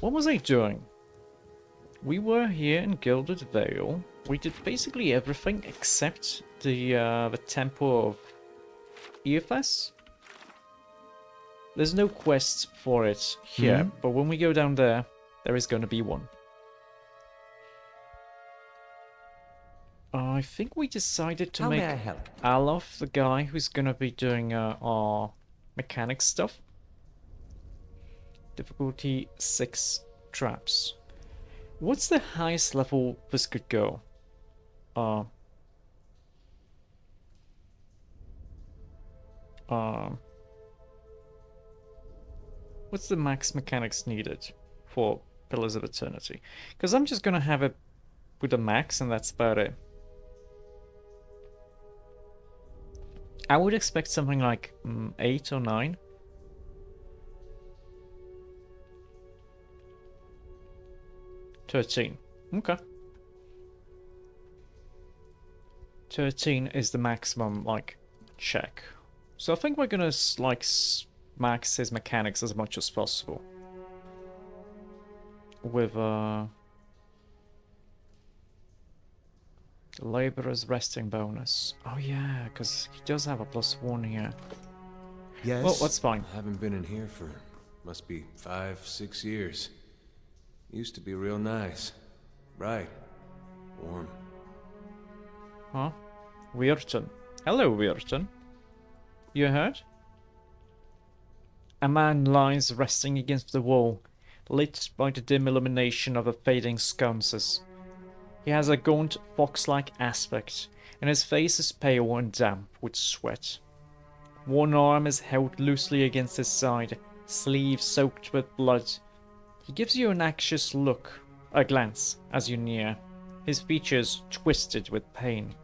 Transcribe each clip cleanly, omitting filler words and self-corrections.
What was I doing? We were here in Gilded Vale. We did basically everything except the Temple of EFS. There's no quest for it here, but when we go down there, there is going to be one. I think we decided to make Alof the guy who's going to be doing our mechanics stuff. Difficulty 6 traps. What's the highest level this could go? What's the max mechanics needed for Pillars of Eternity? Because I'm just gonna have it with a max and that's about it. I would expect something like 8 or 9. $13. Okay. 13 is the maximum, like, check. So I think we're gonna, like, max his mechanics as much as possible. With, Laborer's resting bonus. Oh yeah, because he does have a +1 here. Yes. Well, that's fine. I haven't been in here for, must be 5, 6 years. Used to be real nice. Bright. Warm. Huh? Weirton. Hello, Weirton. You heard? A man lies resting against the wall, lit by the dim illumination of the fading sconces. He has a gaunt, fox-like aspect, and his face is pale and damp with sweat. One arm is held loosely against his side, sleeve soaked with blood. He gives you an anxious look, a glance, as you near, his features twisted with pain.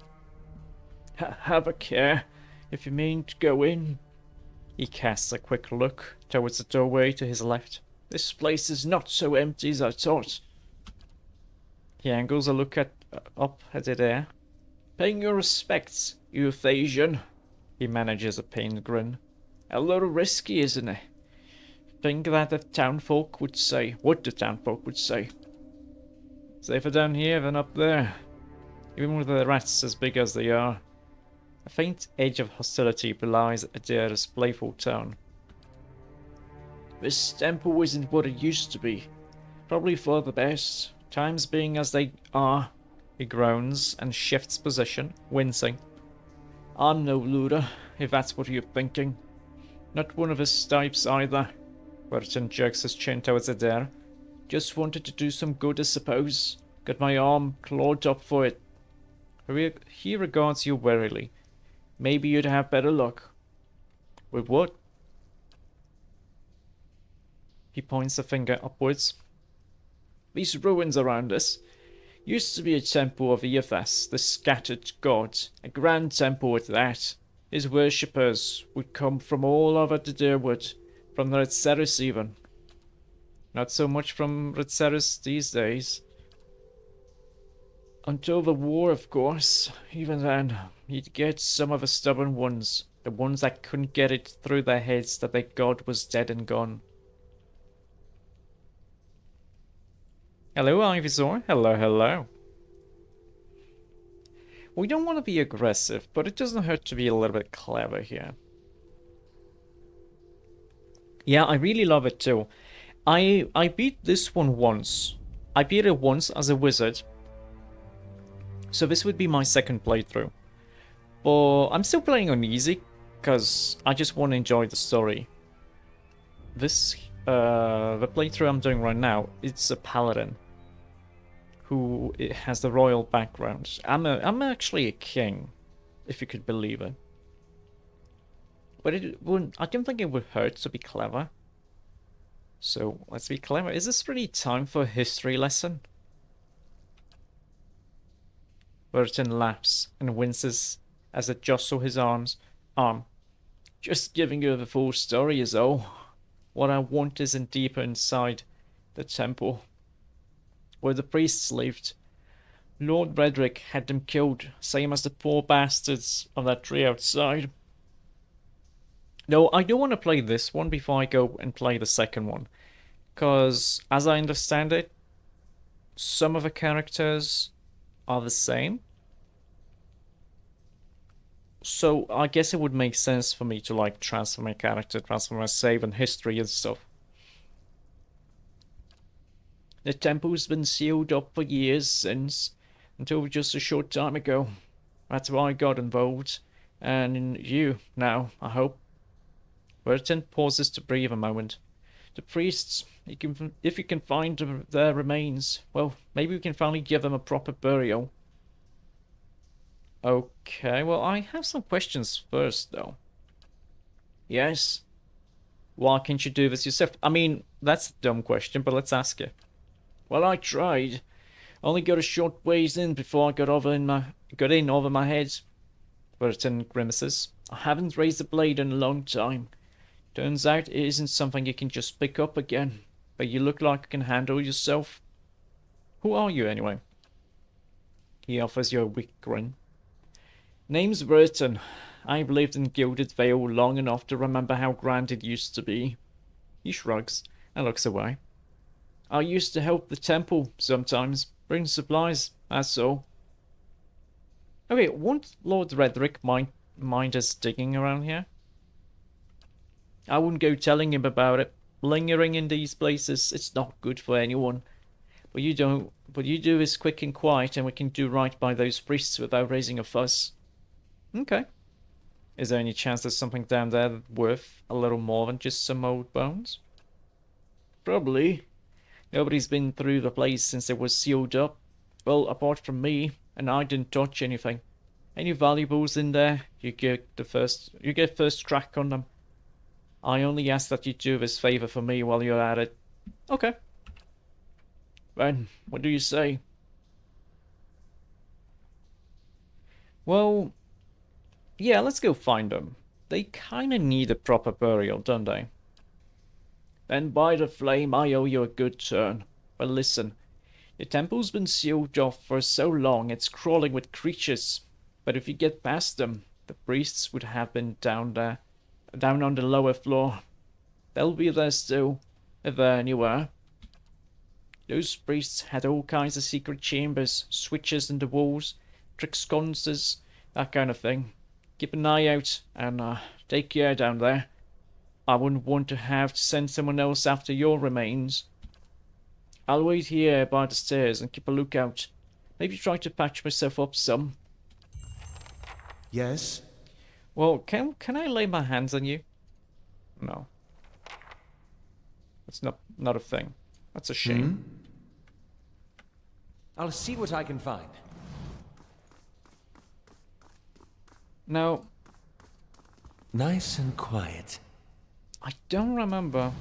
Have a care, if you mean to go in. He casts a quick look towards the doorway to his left. This place is not so empty as I thought. He angles a look up at it air. Paying your respects, you Thasian. He manages a pained grin. A little risky, isn't it? Think that the townfolk would say. What the townfolk would say. Safer down here than up there. Even with the rats as big as they are. A faint edge of hostility belies Adair's playful tone. This temple isn't what it used to be. Probably for the best. Times being as they are. He groans and shifts position, wincing. I'm no looter, if that's what you're thinking. Not one of his stipes either. Burton jerks his chin towards Adair. Just wanted to do some good, I suppose. Got my arm clawed up for it. He regards you warily. Maybe you'd have better luck. With what? He points a finger upwards. These ruins around us. Used to be a temple of Eothas, the scattered god. A grand temple at that. His worshippers would come from all over the Deerwood. From Redceris even. Not so much from Redceris these days. Until the war, of course. Even then, you'd get some of the stubborn ones. The ones that couldn't get it through their heads that their god was dead and gone. Hello, Ivysaur. Hello, hello. We don't want to be aggressive, but it doesn't hurt to be a little bit clever here. Yeah, I really love it too. I beat this one once. I beat it once as a wizard. So this would be my second playthrough. But I'm still playing on easy, because I just want to enjoy the story. This, the playthrough I'm doing right now, it's a Paladin. Who has the royal background. I'm actually a king, if you could believe it. But it wouldn't, I don't think it would hurt to be clever. So, let's be clever. Is this really time for a history lesson? Burton laughs and winces as it jostle his arm. Just giving you the full story is all. What I want isn't deeper inside the temple, where the priests lived. Lord Redrick had them killed, same as the poor bastards of that tree outside. No, I do want to play this one before I go and play the second one. Because, as I understand it, some of the characters are the same. So I guess it would make sense for me to like transfer my character, transfer my save and history and stuff. The temple's been sealed up for years since, until just a short time ago. That's why I got involved. And you, now, I hope. Burton pauses to breathe a moment. The priests, if you can find their remains, well, maybe we can finally give them a proper burial. Okay, well, I have some questions first, though. Yes? Why can't you do this yourself? I mean, that's a dumb question, but let's ask it. Well, I tried. Only got a short ways in before I got in over my head. Burton grimaces. I haven't raised a blade in a long time. Turns out it isn't something you can just pick up again. But you look like you can handle yourself. Who are you, anyway? He offers you a weak grin. Name's Burton. I've lived in Gilded Vale long enough to remember how grand it used to be. He shrugs and looks away. I used to help the temple sometimes, bring supplies, that's all. Okay, won't Lord Redrick mind us digging around here? I wouldn't go telling him about it. Lingering in these places, it's not good for anyone. But you do is quick and quiet, and we can do right by those priests without raising a fuss. Okay. Is there any chance there's something down there worth a little more than just some old bones? Probably. Nobody's been through the place since it was sealed up. Well, apart from me, and I didn't touch anything. Any valuables in there, you get first crack on them. I only ask that you do this favor for me while you're at it. Okay. Then, what do you say? Well, yeah, let's go find them. They kinda need a proper burial, don't they? Then by the flame, I owe you a good turn. But listen, the temple's been sealed off for so long it's crawling with creatures. But if you get past them, the priests would have been down there, down on the lower floor. They'll be there still, if they're anywhere. Those priests had all kinds of secret chambers, switches in the walls, trick sconces, that kind of thing. Keep an eye out, and take care down there. I wouldn't want to have to send someone else after your remains. I'll wait here by the stairs and keep a lookout. Maybe try to patch myself up some. Yes? Well, can I lay my hands on you? No. That's not a thing. That's a shame. I'll see what I can find. Now, Nice and quiet. I don't remember.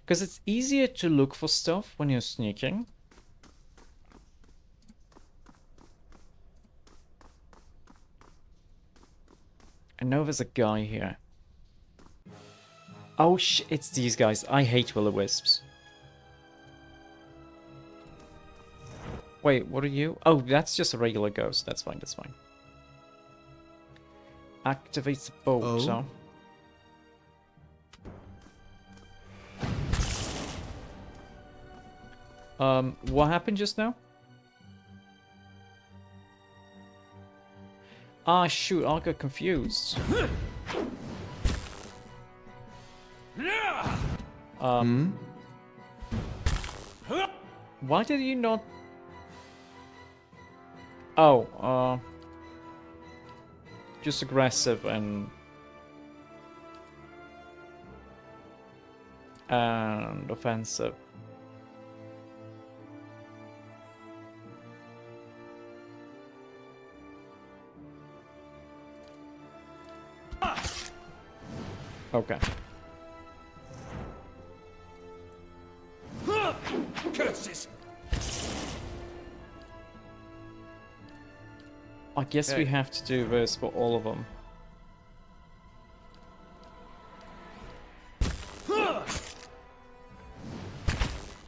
Because it's easier to look for stuff when you're sneaking. I know there's a guy here. Oh it's these guys. I hate will-o-wisps. Wait, what are you? Oh, that's just a regular ghost. That's fine, that's fine. Activate the bolt, huh? What happened just now? Ah, shoot, I got confused. Why did you not... Oh, just aggressive and offensive. Okay. Curses! I guess we have to do this for all of them.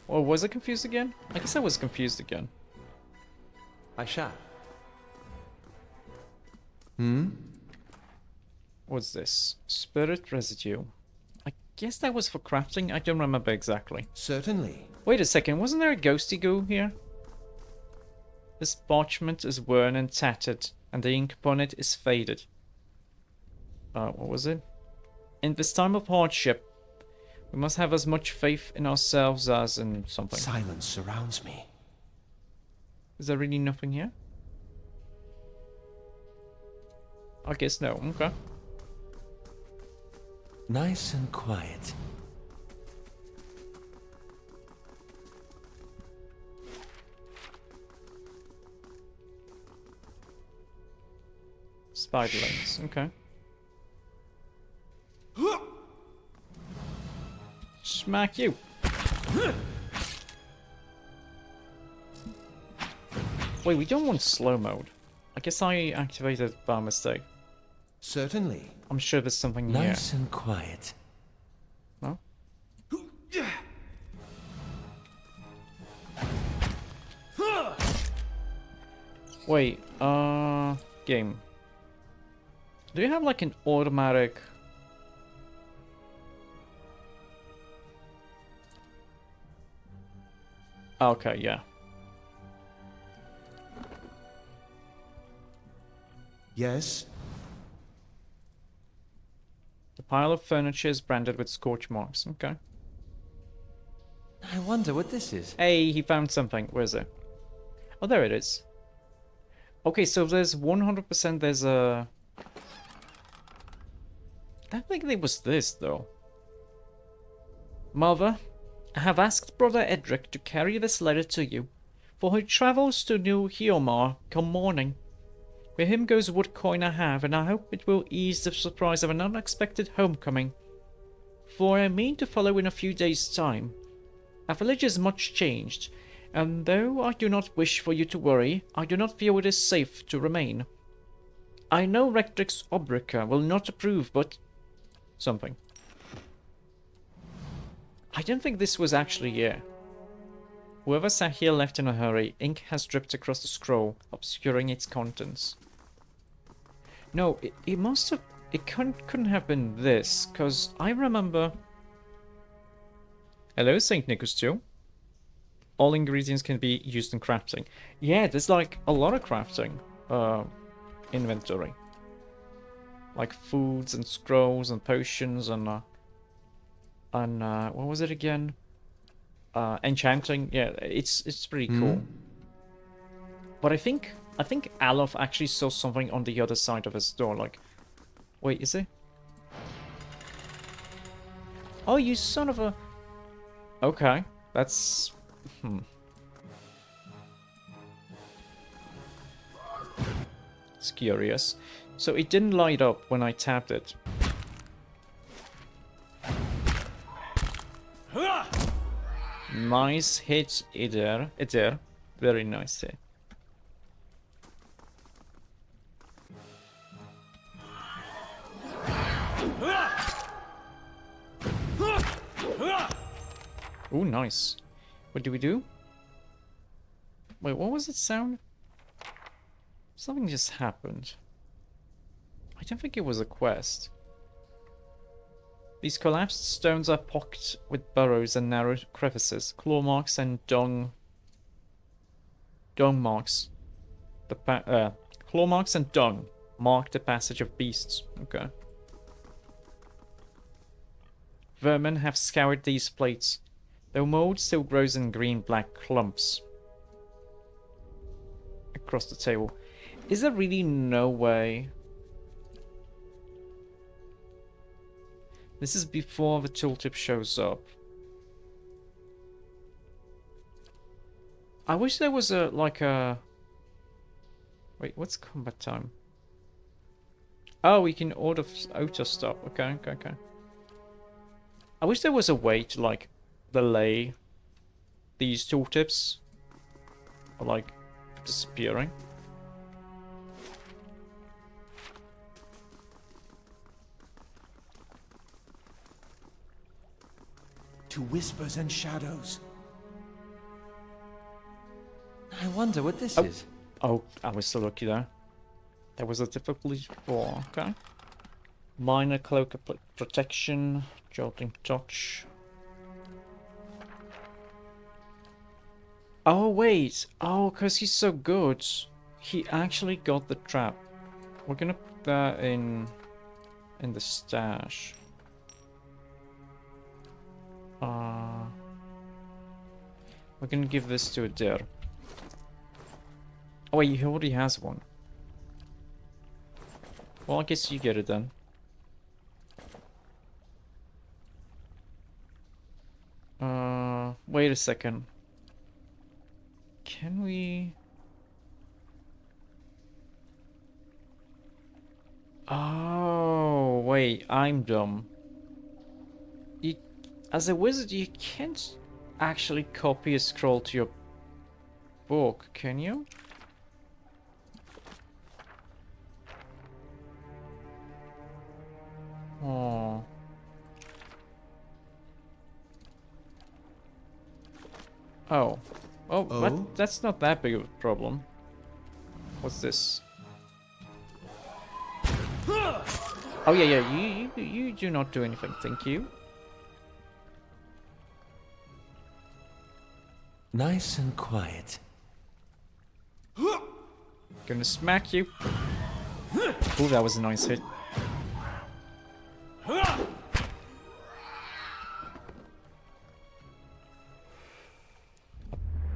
Or was I confused again? I guess I was confused again. I shall. What's this? Spirit residue. I guess that was for crafting. I don't remember exactly. Certainly. Wait a second, wasn't there a ghosty goo here? This parchment is worn and tattered, and the ink upon it is faded. What was it? In this time of hardship, we must have as much faith in ourselves as in something. Silence surrounds me. Is there really nothing here? I guess no. Okay. Nice and quiet. Spiderlings. Okay. Smack you. Wait, we don't want slow mode. I guess I activated it by mistake. Certainly. I'm sure there's something here. Nice and quiet. No? Wait, game. Do you have like an automatic... Okay, yeah. Yes? The pile of furniture is branded with scorch marks. Okay. I wonder what this is. Hey, he found something. Where is it? Oh, there it is. Okay, so there's 100% there's a... I don't think there was this, though. Mother, I have asked Brother Edric to carry this letter to you, for he travels to New Hiomar come morning. With him goes what coin I have, and I hope it will ease the surprise of an unexpected homecoming. For I mean to follow in a few days' time. Our village is much changed, and though I do not wish for you to worry, I do not feel it is safe to remain. I know Rectrix Obrica will not approve, but... something. I don't think this was actually here. Whoever sat here left in a hurry. Ink has dripped across the scroll, obscuring its contents. No, it must have... It couldn't have been this, because I remember... Hello, St. Nicholas 2. All ingredients can be used in crafting. Yeah, there's like a lot of crafting inventory. Like foods and scrolls and potions and what was it again? Enchanting. Yeah, it's pretty cool. But I think Alof actually saw something on the other side of his door. Like, wait, is it? Oh, you son of a... Okay, that's... It's curious. So it didn't light up when I tapped it. Nice hit, Eder. Very nice hit. Oh, nice. What do we do? Wait, what was it sound? Something just happened. I don't think it was a quest. These collapsed stones are pocked with burrows and narrow crevices, claw marks and dung marks. Claw marks and dung mark the passage of beasts. Okay. Vermin have scoured these plates, though mold still grows in green-black clumps across the table. Is there really no way? This is before the tooltip shows up. I wish there was a, like a... Wait, what's combat time? Oh, we can auto stop. Okay. I wish there was a way to, like, delay these tooltips. Or, like, disappearing. To whispers and shadows. I wonder what this is. Oh, I was so lucky there. There was a difficulty 4. Okay. Minor cloak of protection. Jolting touch. Oh wait, oh, cause he's so good, he actually got the trap. We're gonna put that in the stash. We're gonna give this to Adir. Oh wait, he already has one. Well, I guess you get it then. Wait a second. Can we... Oh, wait, I'm dumb. You, as a wizard, you can't actually copy a scroll to your book, can you? Oh. Oh. Oh, Oh? that's not that big of a problem. What's this? Oh yeah, yeah, you do not do anything, thank you. Nice and quiet. Gonna smack you. Oh, that was a nice hit.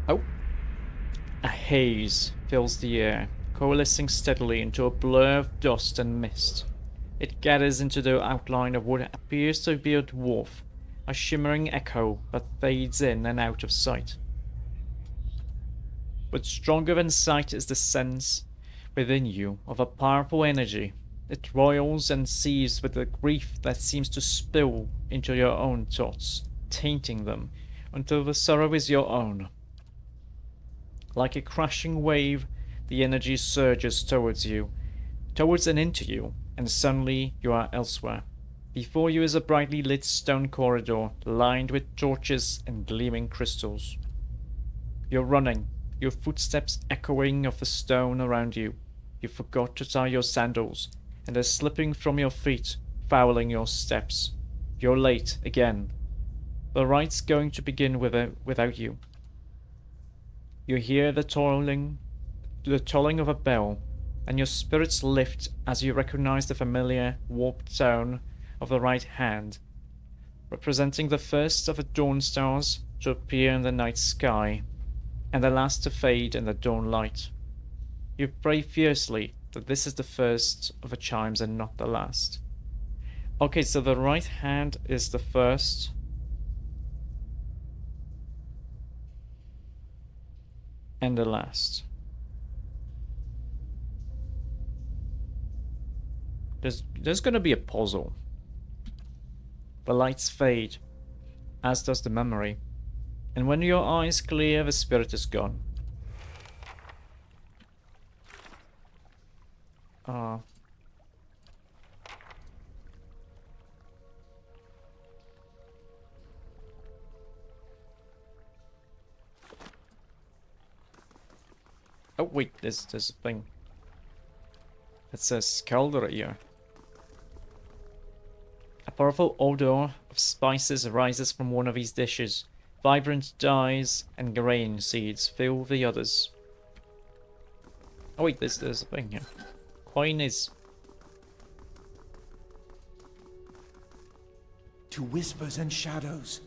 Oh. A haze fills the air, coalescing steadily into a blur of dust and mist. It gathers into the outline of what appears to be a dwarf, a shimmering echo that fades in and out of sight. But stronger than sight is the sense within you of a powerful energy. It roils and seethes with a grief that seems to spill into your own thoughts, tainting them until the sorrow is your own. Like a crashing wave, the energy surges towards you, towards and into you, and suddenly you are elsewhere. Before you is a brightly lit stone corridor lined with torches and gleaming crystals. You're running, your footsteps echoing of the stone around you. You forgot to tie your sandals, and they're slipping from your feet, fouling your steps. You're late again. The rite's going to begin without you. You hear the tolling of a bell, and your spirits lift as you recognize the familiar, warped tone of the right hand, representing the first of the dawn stars to appear in the night sky, and the last to fade in the dawn light. You pray fiercely that this is the first of the chimes and not the last. Okay, so the right hand is the first. And the last. There's gonna be a puzzle. The lights fade, as does the memory. And when your eyes clear, the spirit is gone. Oh wait, there's a thing. It says Caldera here. A powerful odor of spices arises from one of these dishes. Vibrant dyes and grain seeds fill the others. Oh wait, there's a thing here. Coin is... To whispers and shadows.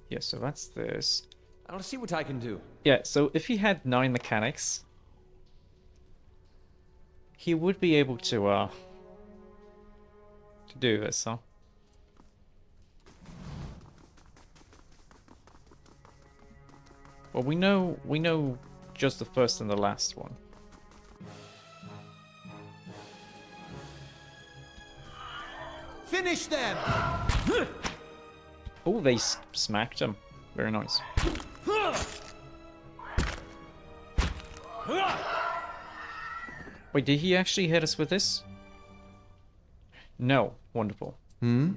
Yeah, so that's this. I'll see what I can do. Yeah, so if he had 9 mechanics, he would be able to do this, huh? Well, we know just the first and the last one. Finish them! Oh, they smacked him. Very nice. Wait, did he actually hit us with this? No. Wonderful. Hmm?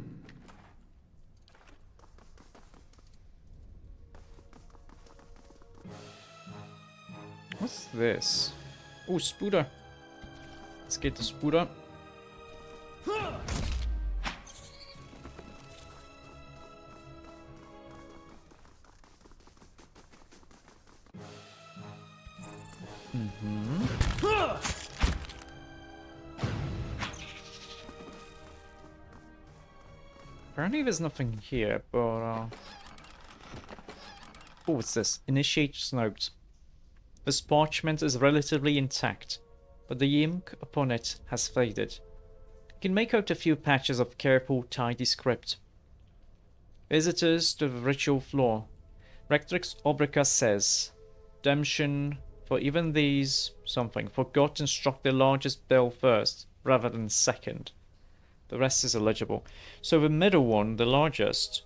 What's this? Oh, Spooder. Let's get the Spooder. Apparently there's nothing here, but oh, what's this? Initiator's note. This parchment is relatively intact, but the ink upon it has faded. You can make out a few patches of careful, tidy script. Visitors to the ritual floor. Rectrix Obrica says, redemption for even these something forgot to struck the largest bell first, rather than second. The rest is illegible. So the middle one, the largest,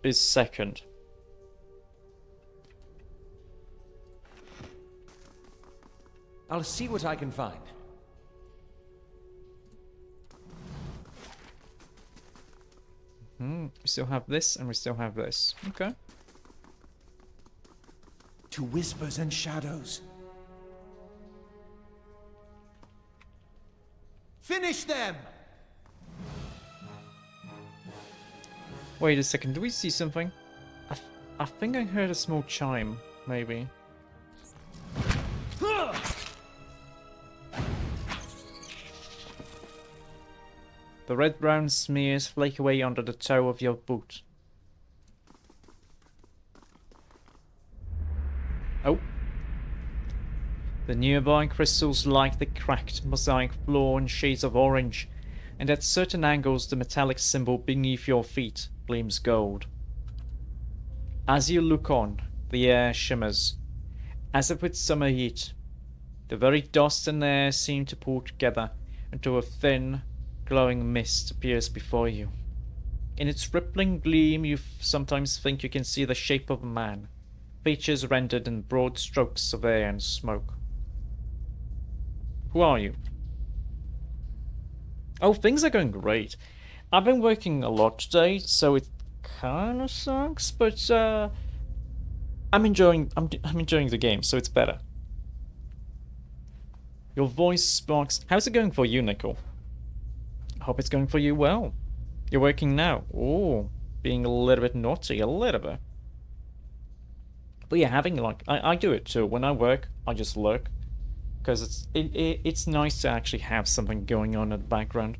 is second. I'll see what I can find. We still have this, and we still have this. Okay. To whispers and shadows. Finish them! Wait a second, do we see something? I think I heard a small chime, maybe. The red-brown smears flake away under the toe of your boot. Oh. The nearby crystals like the cracked mosaic floor in shades of orange, and at certain angles the metallic symbol beneath your feet gleams gold. As you look on, the air shimmers, as if with summer heat. The very dust and air seem to pull together into a thin, glowing mist appears before you. In its rippling gleam you sometimes think you can see the shape of a man, features rendered in broad strokes of air and smoke. Who are you? Oh, things are going great. I've been working a lot today, so it kind of sucks, but I'm enjoying the game, so it's better. Your voice sparks. How's it going for you, Nickel? I hope it's going for you well. You're working now. Oh, being a little bit naughty, a little bit. But yeah, having like I do it too. When I work, I just lurk, because it's nice to actually have something going on in the background.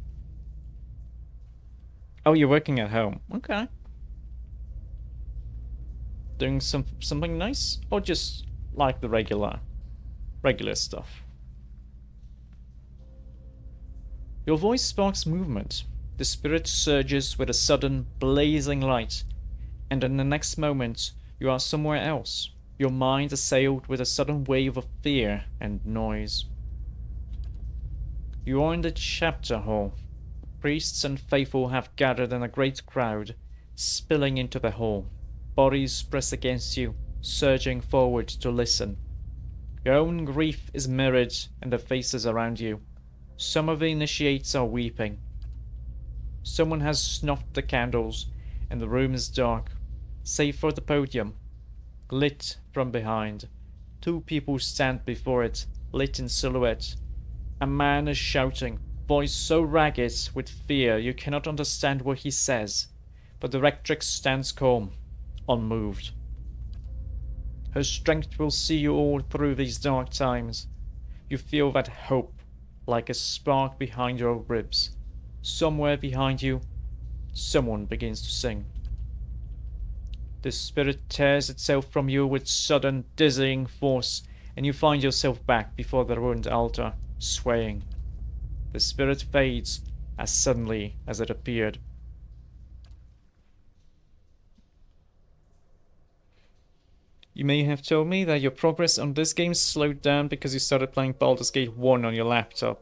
Oh, you're working at home. Okay. Doing something nice, or just like the regular stuff. Your voice sparks movement. The spirit surges with a sudden, blazing light, and in the next moment, you are somewhere else, your mind assailed with a sudden wave of fear and noise. You are in the chapter hall. Priests and faithful have gathered in a great crowd, spilling into the hall. Bodies press against you, surging forward to listen. Your own grief is mirrored in the faces around you. Some of the initiates are weeping. Someone has snuffed the candles, and the room is dark, save for the podium, lit from behind. Two people stand before it, lit in silhouette. A man is shouting, voice so ragged with fear you cannot understand what he says, but the rectrix stands calm, unmoved. Her strength will see you all through these dark times. You feel that hope, like a spark behind your ribs. Somewhere behind you, someone begins to sing. The spirit tears itself from you with sudden, dizzying force, and you find yourself back before the ruined altar, swaying. The spirit fades as suddenly as it appeared. You may have told me that your progress on this game slowed down because you started playing Baldur's Gate 1 on your laptop.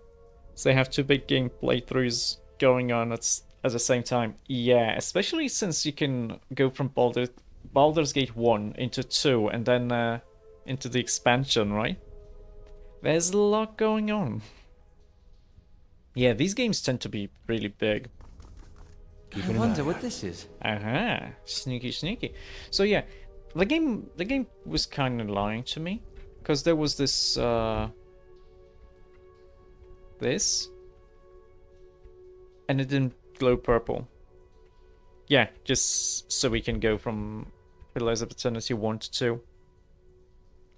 So they have two big game playthroughs going on at the same time. Yeah, especially since you can go from Baldur's Gate 1 into 2 and then into the expansion, right? There's a lot going on. Yeah, these games tend to be really big. I wonder what this is. Aha, sneaky, sneaky. So yeah, the game was kind of lying to me, because there was this and it didn't glow purple. Yeah, just so we can go from Pillars of Eternity 1 to 2.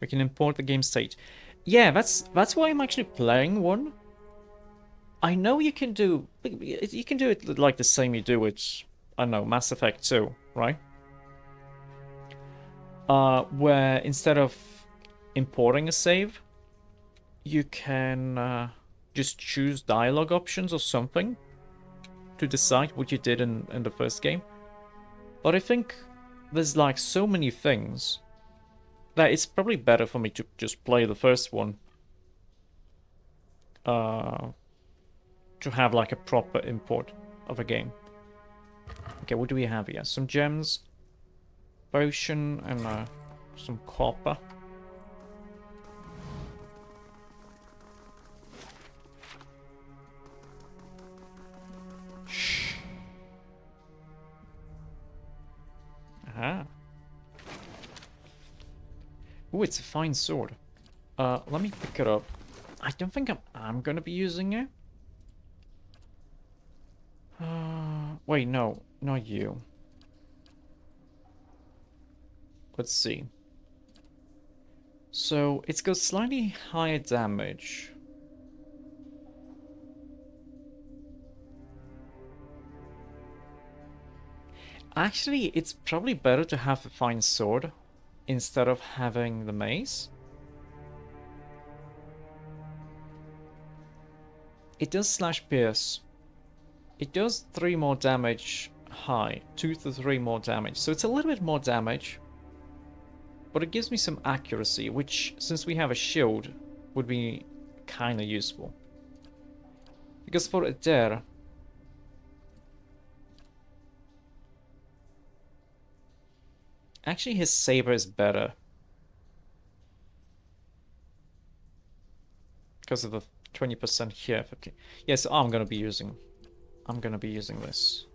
We can import the game state. Yeah, that's why I'm actually playing 1. I know you can do it like the same you do with, I don't know, Mass Effect 2, right? Where instead of importing a save, you can just choose dialogue options or something to decide what you did in the first game. But I think there's like so many things that it's probably better for me to just play the first one. To have like a proper import of a game. Okay, what do we have here? Some gems, potion, and some copper. Shh. Aha. Ooh, it's a fine sword. Let me pick it up. I don't think I'm gonna be using it. Wait, no, not you. Let's see. So, it's got slightly higher damage. Actually, it's probably better to have the fine sword instead of having the mace. It does slash pierce. It does 3 more damage high, 2 to 3 more damage, so it's a little bit more damage. But it gives me some accuracy, which, since we have a shield, would be kinda useful. Because for Adair, actually his saber is better. Because of the 20% here. 50. Yes, I'm gonna be using this.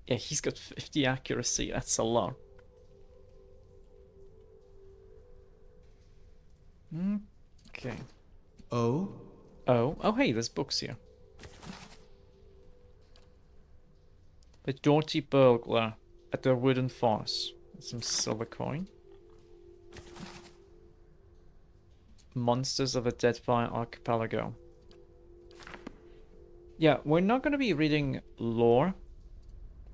Yeah, he's got 50 accuracy. That's a lot. Okay. Oh? Oh, hey, there's books here. The Doughty Burglar at the Wooden Farce. Some silver coin. Monsters of the Deadfire Archipelago. Yeah, we're not going to be reading lore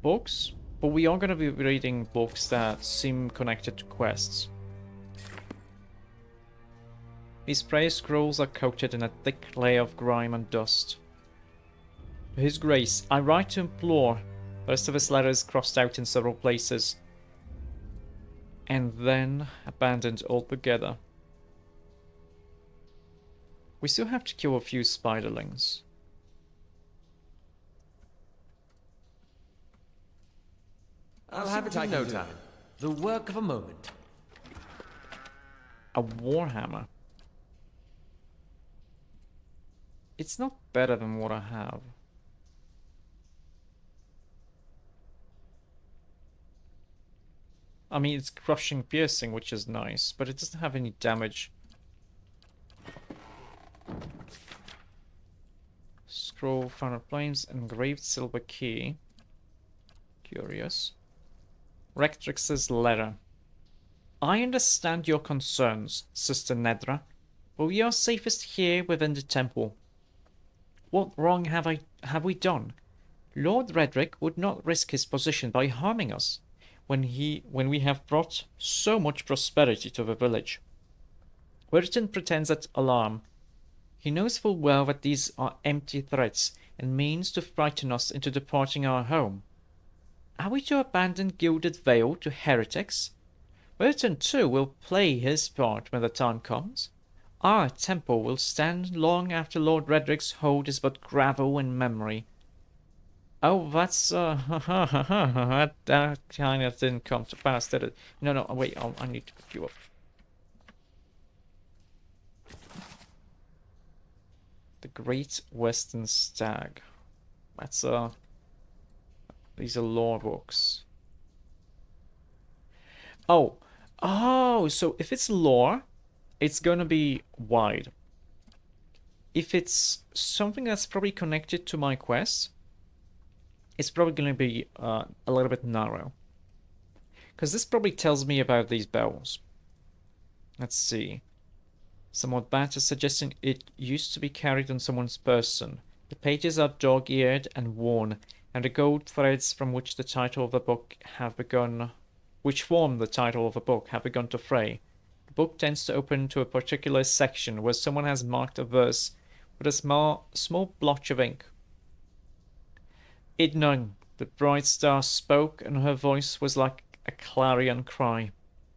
books, but we are going to be reading books that seem connected to quests. These prayer scrolls are coated in a thick layer of grime and dust. For His Grace, I write to implore. The rest of his letter is crossed out in several places. And then abandoned altogether. We still have to kill a few spiderlings. I'll have it in no time. The work of a moment. A warhammer. It's not better than what I have. I mean, it's crushing piercing, which is nice, but it doesn't have any damage. Scroll, found flames, engraved silver key. Curious. Rectrix's letter. I understand your concerns, Sister Nedra, but we are safest here within the temple. What wrong have we done? Lord Redrick would not risk his position by harming us when we have brought so much prosperity to the village. Wirton pretends at alarm. He knows full well that these are empty threats and means to frighten us into departing our home. Are we to abandon Gilded Vale to heretics? Wirton too will play his part when the time comes. Our temple will stand long after Lord Redrick's hold is but gravel in memory. Oh, that's, that kind of didn't come to pass, did it? No, wait, I need to pick you up. The Great Western Stag. That's, these are lore books. Oh, so if it's lore, it's gonna be wide. If it's something that's probably connected to my quest, it's probably going to be a little bit narrow. Because this probably tells me about these bells. Let's see. Somewhat better, suggesting it used to be carried on someone's person. The pages are dog-eared and worn, and the gold threads from which the title of the book have begun, which form the title of a book, have begun to fray. The book tends to open to a particular section where someone has marked a verse with a small blotch of ink. Idnung, the bright star, spoke, and her voice was like a clarion cry,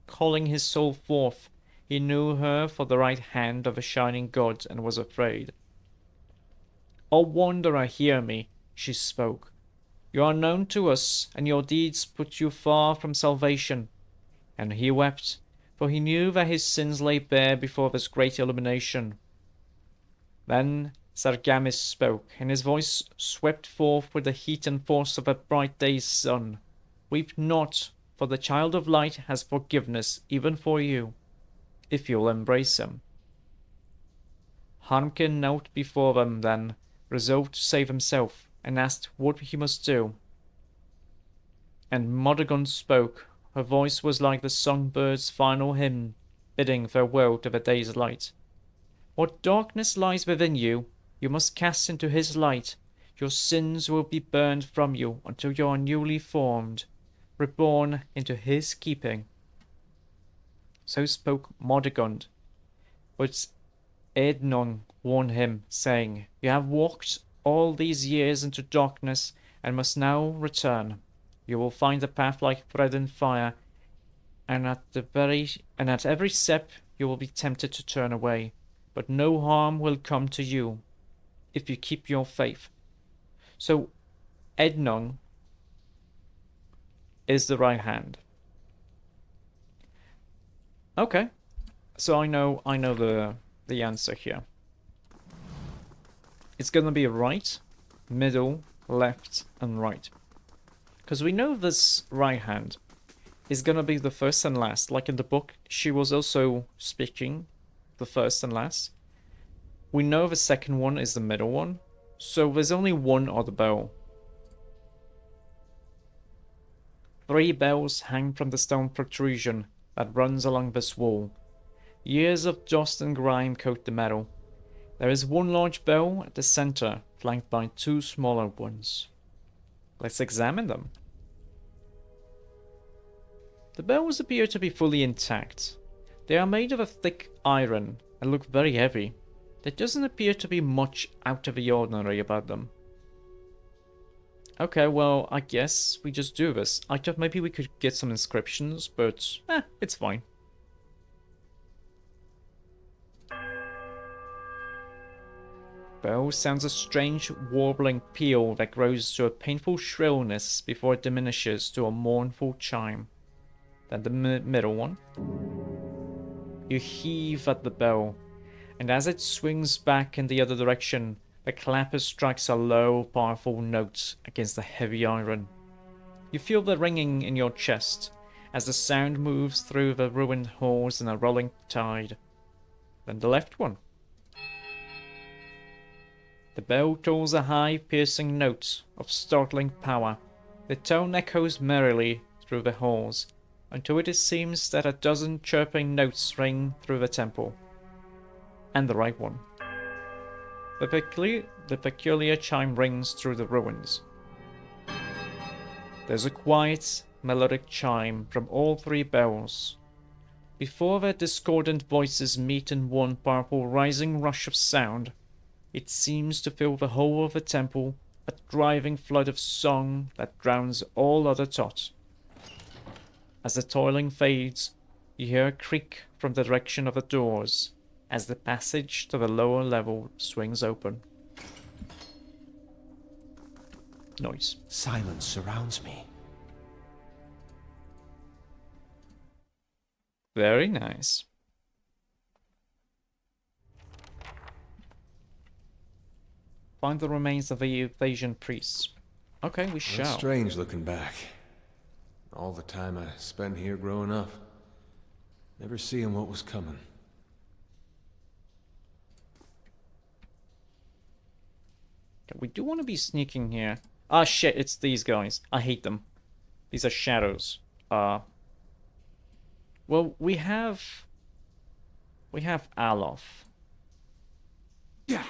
calling his soul forth. He knew her for the right hand of a shining god, and was afraid. O wanderer, hear me, she spoke. You are known to us, and your deeds put you far from salvation. And he wept, for he knew that his sins lay bare before this great illumination. Then Sargamis spoke, and his voice swept forth with the heat and force of a bright day's sun. Weep not, for the child of light has forgiveness even for you, if you'll embrace him. Harmkin knelt before them then, resolved to save himself, and asked what he must do. And Modegund spoke. Her voice was like the songbird's final hymn, bidding farewell to the day's light. What darkness lies within you, you must cast into his light. Your sins will be burned from you until you are newly formed, reborn into his keeping. So spoke Modegund, but Eadnung warned him, saying, You have walked all these years into darkness, and must now return. You will find the path like thread in fire, and at every step you will be tempted to turn away. But no harm will come to you, if you keep your faith. So, Eadnung is the right hand. Okay, so I know the answer here. It's gonna be right, middle, left, and right. Because we know this right hand is gonna be the first and last. Like in the book, she was also speaking the first and last. We know the second one is the middle one, so there's only one other bell. 3 bells hang from the stone protrusion that runs along this wall. Years of dust and grime coat the metal. There is one large bell at the center, flanked by 2 smaller ones. Let's examine them. The bells appear to be fully intact. They are made of a thick iron and look very heavy. There doesn't appear to be much out of the ordinary about them. Okay, well, I guess we just do this. I thought maybe we could get some inscriptions, but it's fine. Bell sounds a strange warbling peal that grows to a painful shrillness before it diminishes to a mournful chime. Then the middle one. You heave at the bell, and as it swings back in the other direction, the clapper strikes a low, powerful note against the heavy iron. You feel the ringing in your chest as the sound moves through the ruined halls in a rolling tide. Then the left one. The bell tolls a high, piercing note of startling power. The tone echoes merrily through the halls, until it seems that a dozen chirping notes ring through the temple. And the right one. The peculiar chime rings through the ruins. There's a quiet, melodic chime from all 3 bells. Before their discordant voices meet in one powerful rising rush of sound, it seems to fill the whole of the temple, a driving flood of song that drowns all other thought. As the toiling fades, you hear a creak from the direction of the doors, as the passage to the lower level swings open. Noise. Silence surrounds me. Very nice. Find the remains of the Asian priests. Okay, we shall. It's strange looking back. All the time I spent here growing up. Never seeing what was coming. We do want to be sneaking here. Ah, shit, it's these guys. I hate them. These are shadows. Well, we have Alof. Yeah.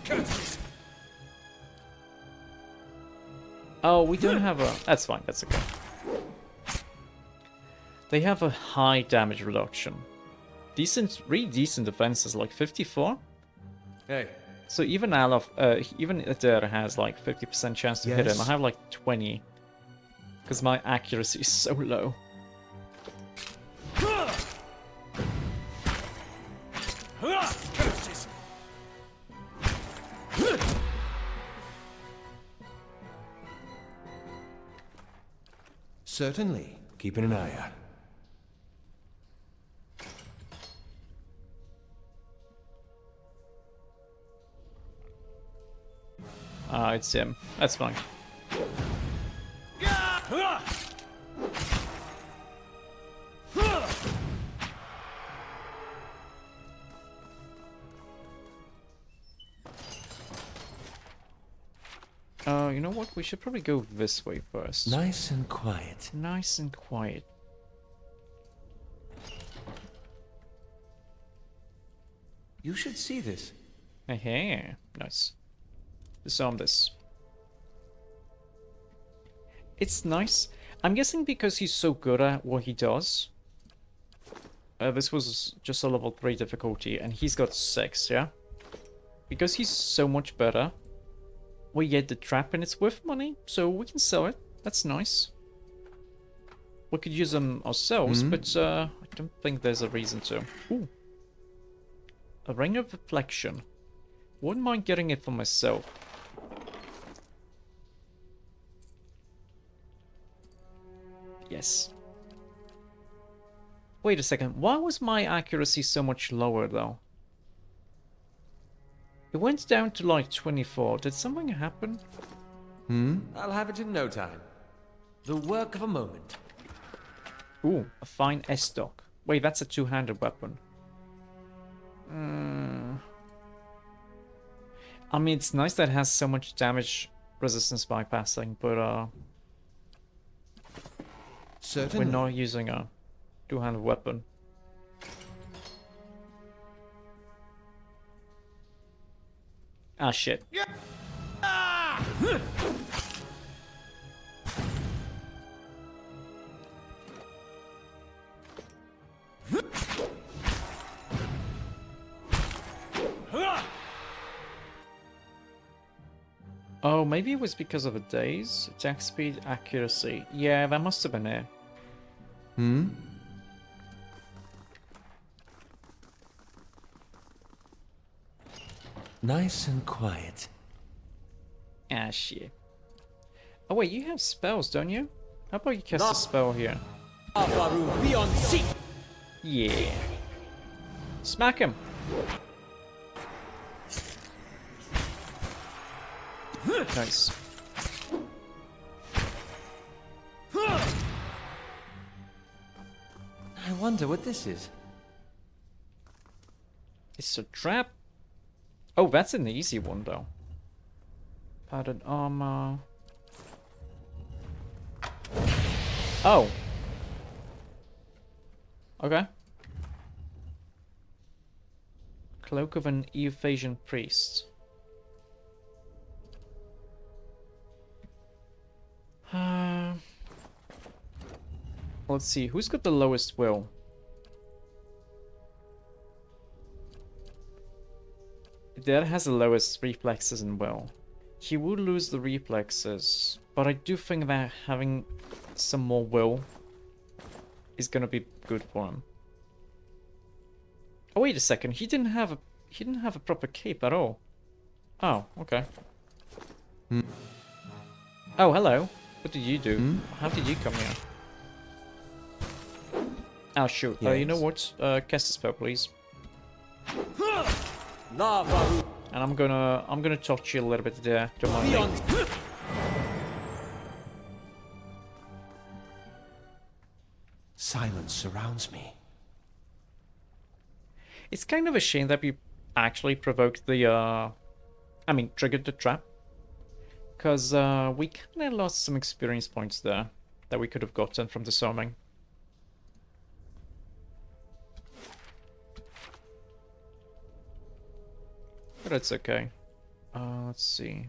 Curses. Oh, we don't have a... That's fine, that's okay. They have a high damage reduction. Decent, really decent defenses, like 54. Hey, So even Alof, even Adair has like 50% chance to hit him. I Yes? have like 20. Because my accuracy is so low. Curses. certainly. Keeping an eye out. It's him. That's fine. You know what? We should probably go this way first. Nice and quiet. Nice and quiet. You should see this. Hey, nice. Disarm this. It's nice. I'm guessing because he's so good at what he does. This was just a level 3 difficulty, and he's got 6, yeah? Because he's so much better, we get the trap, and it's worth money, so we can sell it. That's nice. We could use them ourselves, but I don't think there's a reason to. Ooh. A Ring of Reflection. Wouldn't mind getting it for myself. Yes. Wait a second, why was my accuracy so much lower though? It went down to like 24. Did something happen? I'll have it in no time. The work of a moment. Ooh, a fine S-Stock. Wait, that's a two-handed weapon. I mean, it's nice that it has so much damage resistance bypassing, but Certainly. we're not using a two-handed weapon. Ah, shit. Oh, maybe it was because of the days. Attack speed, accuracy. Yeah, that must have been it. Nice and quiet. Ah, shit. Oh, wait, you have spells, don't you? How about you cast a spell here? Beyond sea. Yeah. Smack him. Nice. I wonder what this is. It's a trap. Oh, that's an easy one, though. Paladin armor. Oh. Okay. Cloak of an Euphasian priest. Let's see, who's got the lowest will? That has the lowest reflexes and will. He will lose the reflexes, but I do think that having some more will is gonna be good for him. Oh, wait a second, he didn't have a proper cape at all. Oh, okay. Oh, hello. What did you do? How did you come here? Oh, shoot. You know what? Cast a spell, please. Lava. And I'm gonna touch you a little bit there. Don't mind me. Beyond. Silence surrounds me. It's kind of a shame that we actually provoked the, triggered the trap. Because we kind of lost some experience points there. that we could have gotten from disarming. But it's okay. Let's see.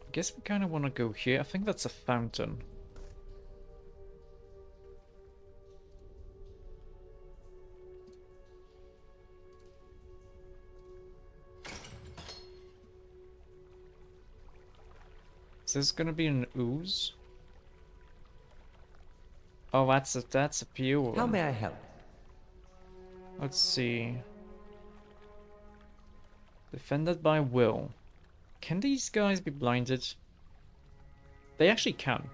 I guess we kind of want to go here. I think that's a fountain. Is this gonna be an ooze? Oh, that's a pure one. How may I help? Let's see. Defended by will. Can these guys be blinded? They actually can.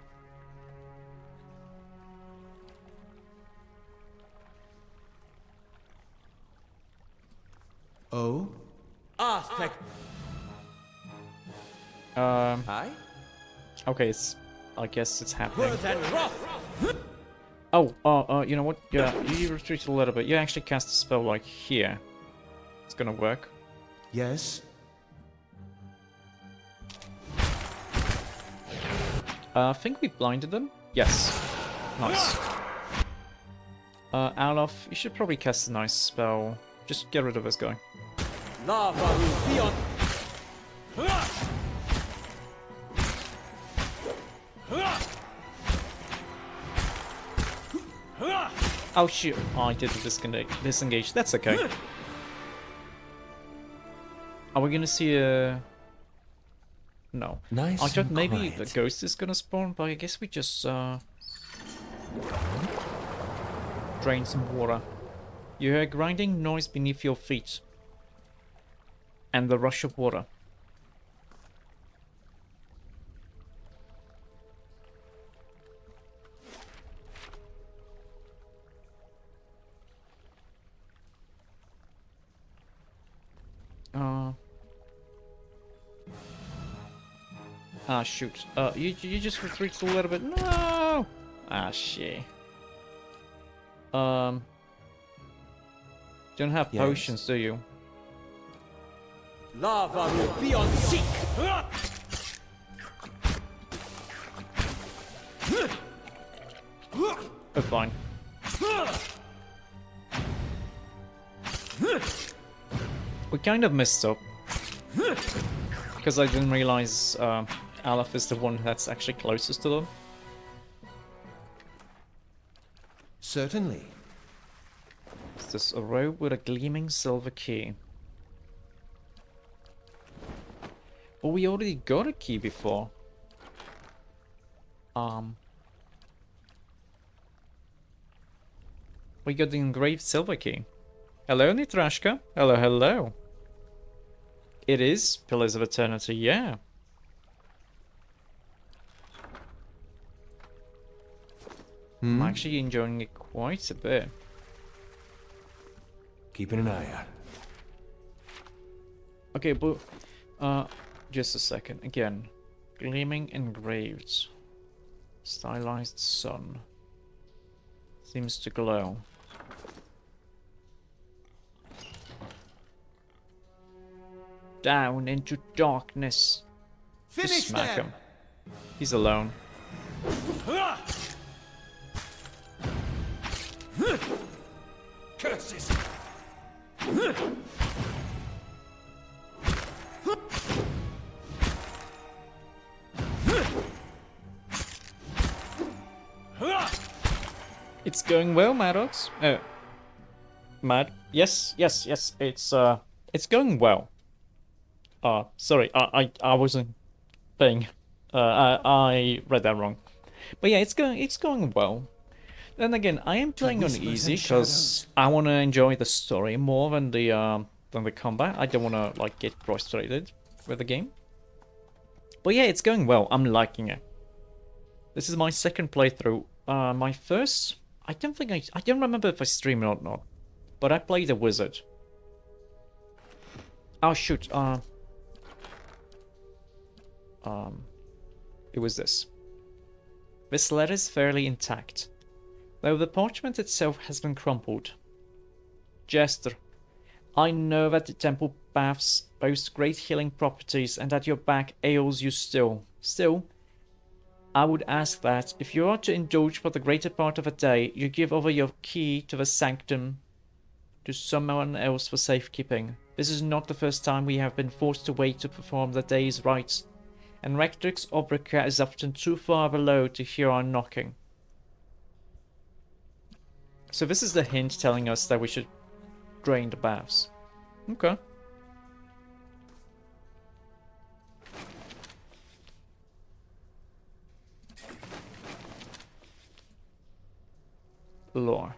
Oh? Ah, thank. Hi? Okay, it's. I guess it's happening. Worth and rough. Oh, you know what? Yeah, you retreat a little bit. You actually cast a spell like here. It's gonna work. Yes? I think we blinded them. Yes. Nice. Alof, you should probably cast a nice spell. Just get rid of this guy. Lava will be on. Oh shoot! Oh, I did disengage. That's okay. Are we gonna see a? No. Nice I thought and maybe quiet. the ghost is gonna spawn, but I guess we just drain some water. You hear a grinding noise beneath your feet, and the rush of water. Shoot. You just retreat a little bit. No! Ah, shit. Don't have Yes. potions, do you? Lava will be on seek. Oh, fine. We kind of messed up. Because I didn't realize Aleph is the one that's actually closest to them. Certainly. It's this a robe with a gleaming silver key. Oh, we already got a key before. We got the engraved silver key. Hello, Nitrashka. Hello, hello. It is Pillars of Eternity, yeah. I'm actually enjoying it quite a bit. Keeping an eye out. Okay, but just a second. Again, gleaming engraved, stylized sun seems to glow. Down into darkness. Just Finish smack them! him. He's alone. Curses. It's going well, Maddox. Mad? Yes. It's going well. Sorry, I wasn't paying. I read that wrong. But yeah, it's going well. Then again, I am playing on whispers easy and because I want to enjoy the story more than the combat. I don't want to like get frustrated with the game. But yeah, it's going well. I'm liking it. This is my second playthrough. My first, I don't remember if I streamed or not, but I played a wizard. Oh shoot. It was this. This letter is fairly intact, though the parchment itself has been crumpled. Jester, I know that the temple baths boast great healing properties and that your back ails you still. Still, I would ask that, if you are to indulge for the greater part of a day, you give over your key to the sanctum to someone else for safekeeping. This is not the first time we have been forced to wait to perform the day's rites, and Rectrix Obrica is often too far below to hear our knocking. So this is the hint telling us that we should drain the baths. Okay. Lore.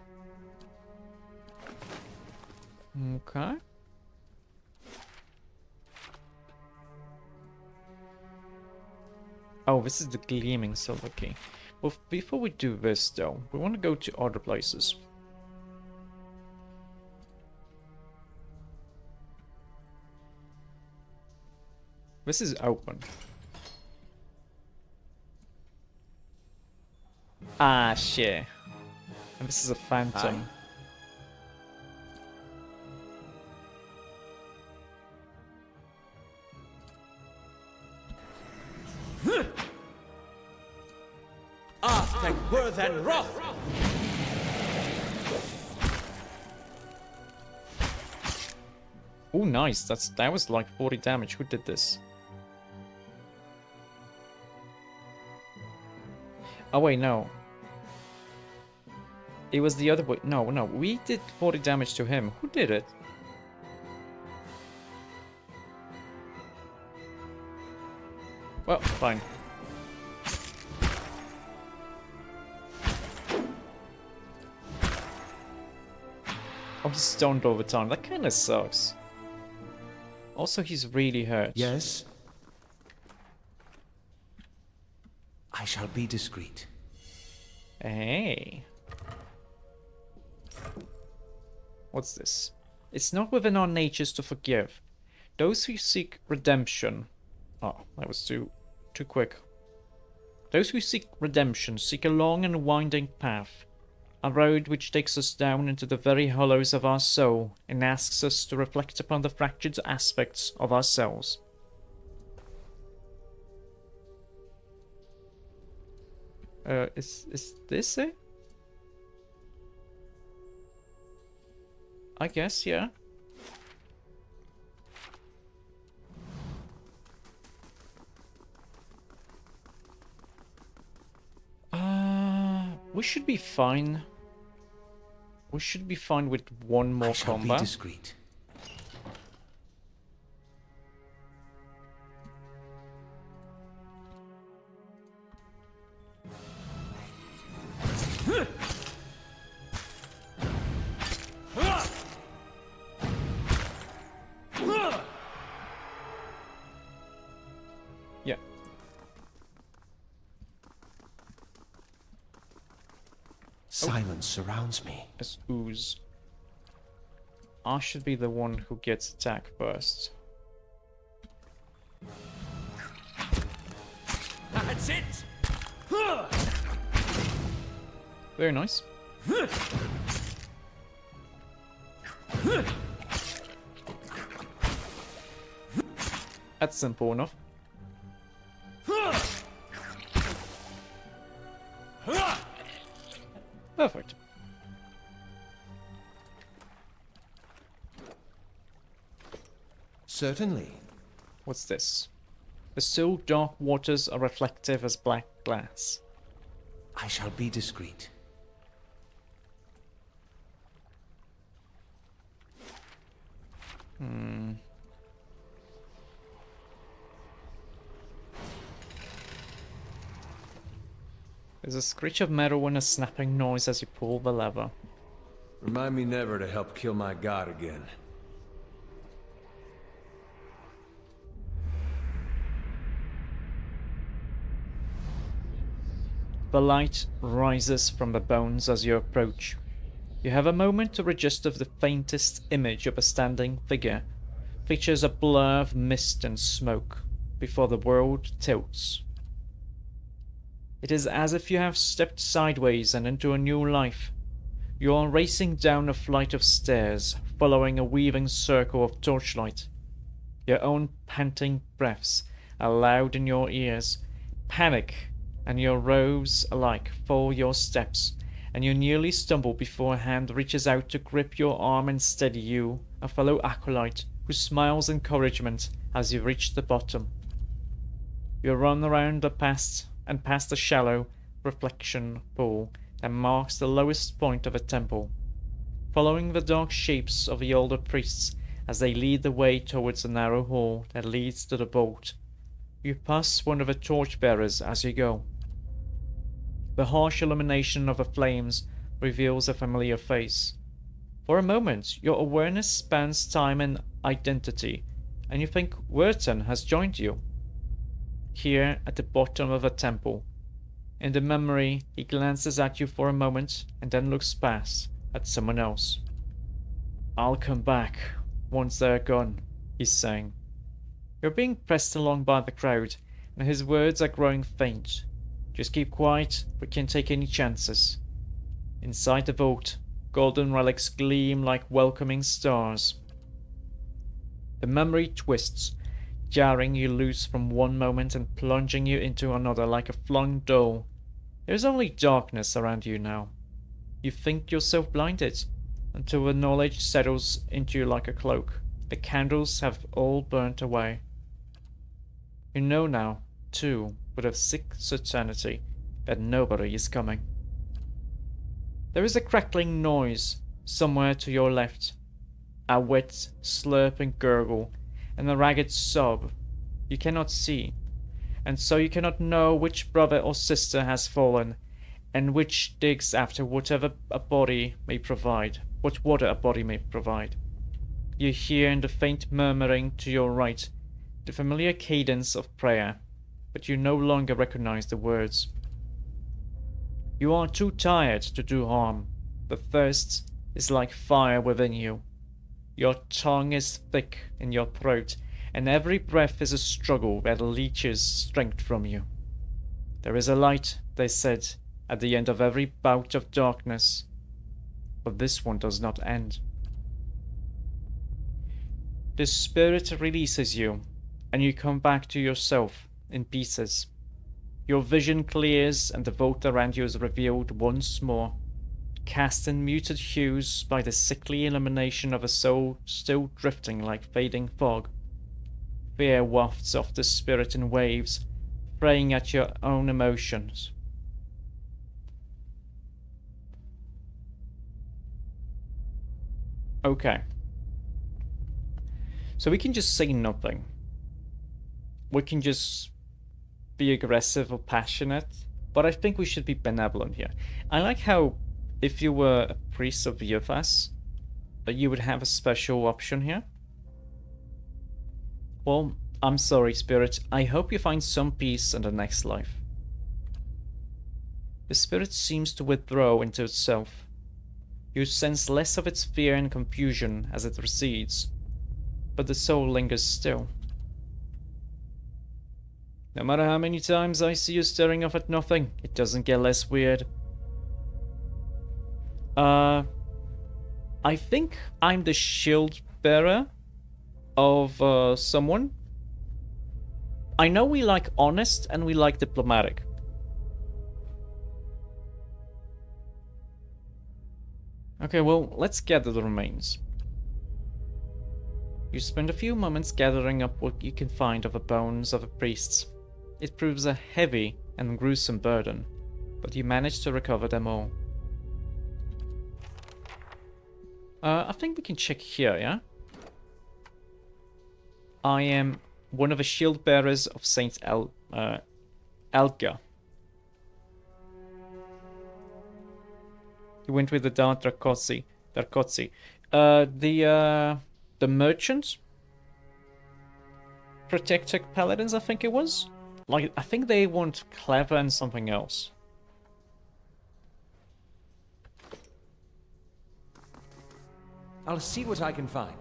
Okay. Oh, this is the gleaming silver key. Well, before we do this, though, we want to go to other places. This is open. Ah, shit. And this is a phantom. Hi. Aspect worth and wrath! Oh, nice. That was like 40 damage. Who did this? Oh wait, no. It was the other way. No, we did 40 damage to him. Who did it? Well, fine. Oh, he's stunned over time. That kinda sucks. Also, he's really hurt. Yes? I shall be discreet. Hey. What's this? It's not within our natures to forgive. Those who seek redemption... Oh, that was too quick. Those who seek redemption seek a long and winding path. A road which takes us down into the very hollows of our soul and asks us to reflect upon the fractured aspects of ourselves. Is this it? I guess, yeah. We should be fine. We should be fine with one more I shall combat. be discreet. Yeah. Silence surrounds me. As ooze. I should be the one who gets attacked first. That's it! Very nice. That's simple enough. Perfect. Certainly. What's this? The still dark waters are reflective as black glass. I shall be discreet. There's a screech of metal and a snapping noise as you pull the lever. Remind me never to help kill my god again. The light rises from the bones as you approach. You have a moment to register the faintest image of a standing figure. Features a blur of mist and smoke before the world tilts. It is as if you have stepped sideways and into a new life. You are racing down a flight of stairs, following a weaving circle of torchlight. Your own panting breaths are loud in your ears. Panic and your robes alike follow your steps, and you nearly stumble before a hand reaches out to grip your arm and steady you, a fellow acolyte who smiles encouragement as you reach the bottom. You run around the past the shallow reflection pool that marks the lowest point of a temple, following the dark shapes of the older priests as they lead the way towards the narrow hall that leads to the vault. You pass one of the torchbearers as you go. The harsh illumination of the flames reveals a familiar face. For a moment, your awareness spans time and identity, and you think Werton has joined you. Here at the bottom of the temple. In the memory, he glances at you for a moment and then looks past at someone else. "I'll come back once they're gone," he's saying. You're being pressed along by the crowd, and his words are growing faint. "Just keep quiet, we can't take any chances." Inside the vault, golden relics gleam like welcoming stars. The memory twists, jarring you loose from one moment and plunging you into another like a flung doll. There is only darkness around you now. You think yourself blinded, until the knowledge settles into you like a cloak. The candles have all burnt away. You know now, too, with a sick certainty, that nobody is coming. There is a crackling noise somewhere to your left, a wet, slurping gurgle, and a ragged sob you cannot see, and so you cannot know which brother or sister has fallen, and which digs after whatever a body may provide, what water a body may provide. You hear in the faint murmuring to your right the familiar cadence of prayer, but you no longer recognize the words. You are too tired to do harm. The thirst is like fire within you. Your tongue is thick in your throat, and every breath is a struggle that leeches strength from you. There is a light, they said, at the end of every bout of darkness, but this one does not end. The spirit releases you, and you come back to yourself in pieces. Your vision clears, and the vault around you is revealed once more, cast in muted hues by the sickly illumination of a soul still drifting like fading fog. Fear wafts off the spirit in waves, preying at your own emotions. Okay. So we can just say nothing. We can just be aggressive or passionate, but I think we should be benevolent here. I like how if you were a priest of Yefas, you would have a special option here. Well, I'm sorry, spirit. I hope you find some peace in the next life. The spirit seems to withdraw into itself. You sense less of its fear and confusion as it recedes, but the soul lingers still. No matter how many times I see you staring off at nothing, it doesn't get less weird. I think I'm the shield bearer of someone. I know we like honest and we like diplomatic. Okay, well, let's gather the remains. You spend a few moments gathering up what you can find of the bones of the priests. It proves a heavy and gruesome burden, but you manage to recover them all. I think we can check here, yeah? I am one of the shield bearers of Saint Elga. You went with the Darkotzi. The merchant? Protector Paladins, I think it was? Like, I think they want clever and something else. I'll see what I can find.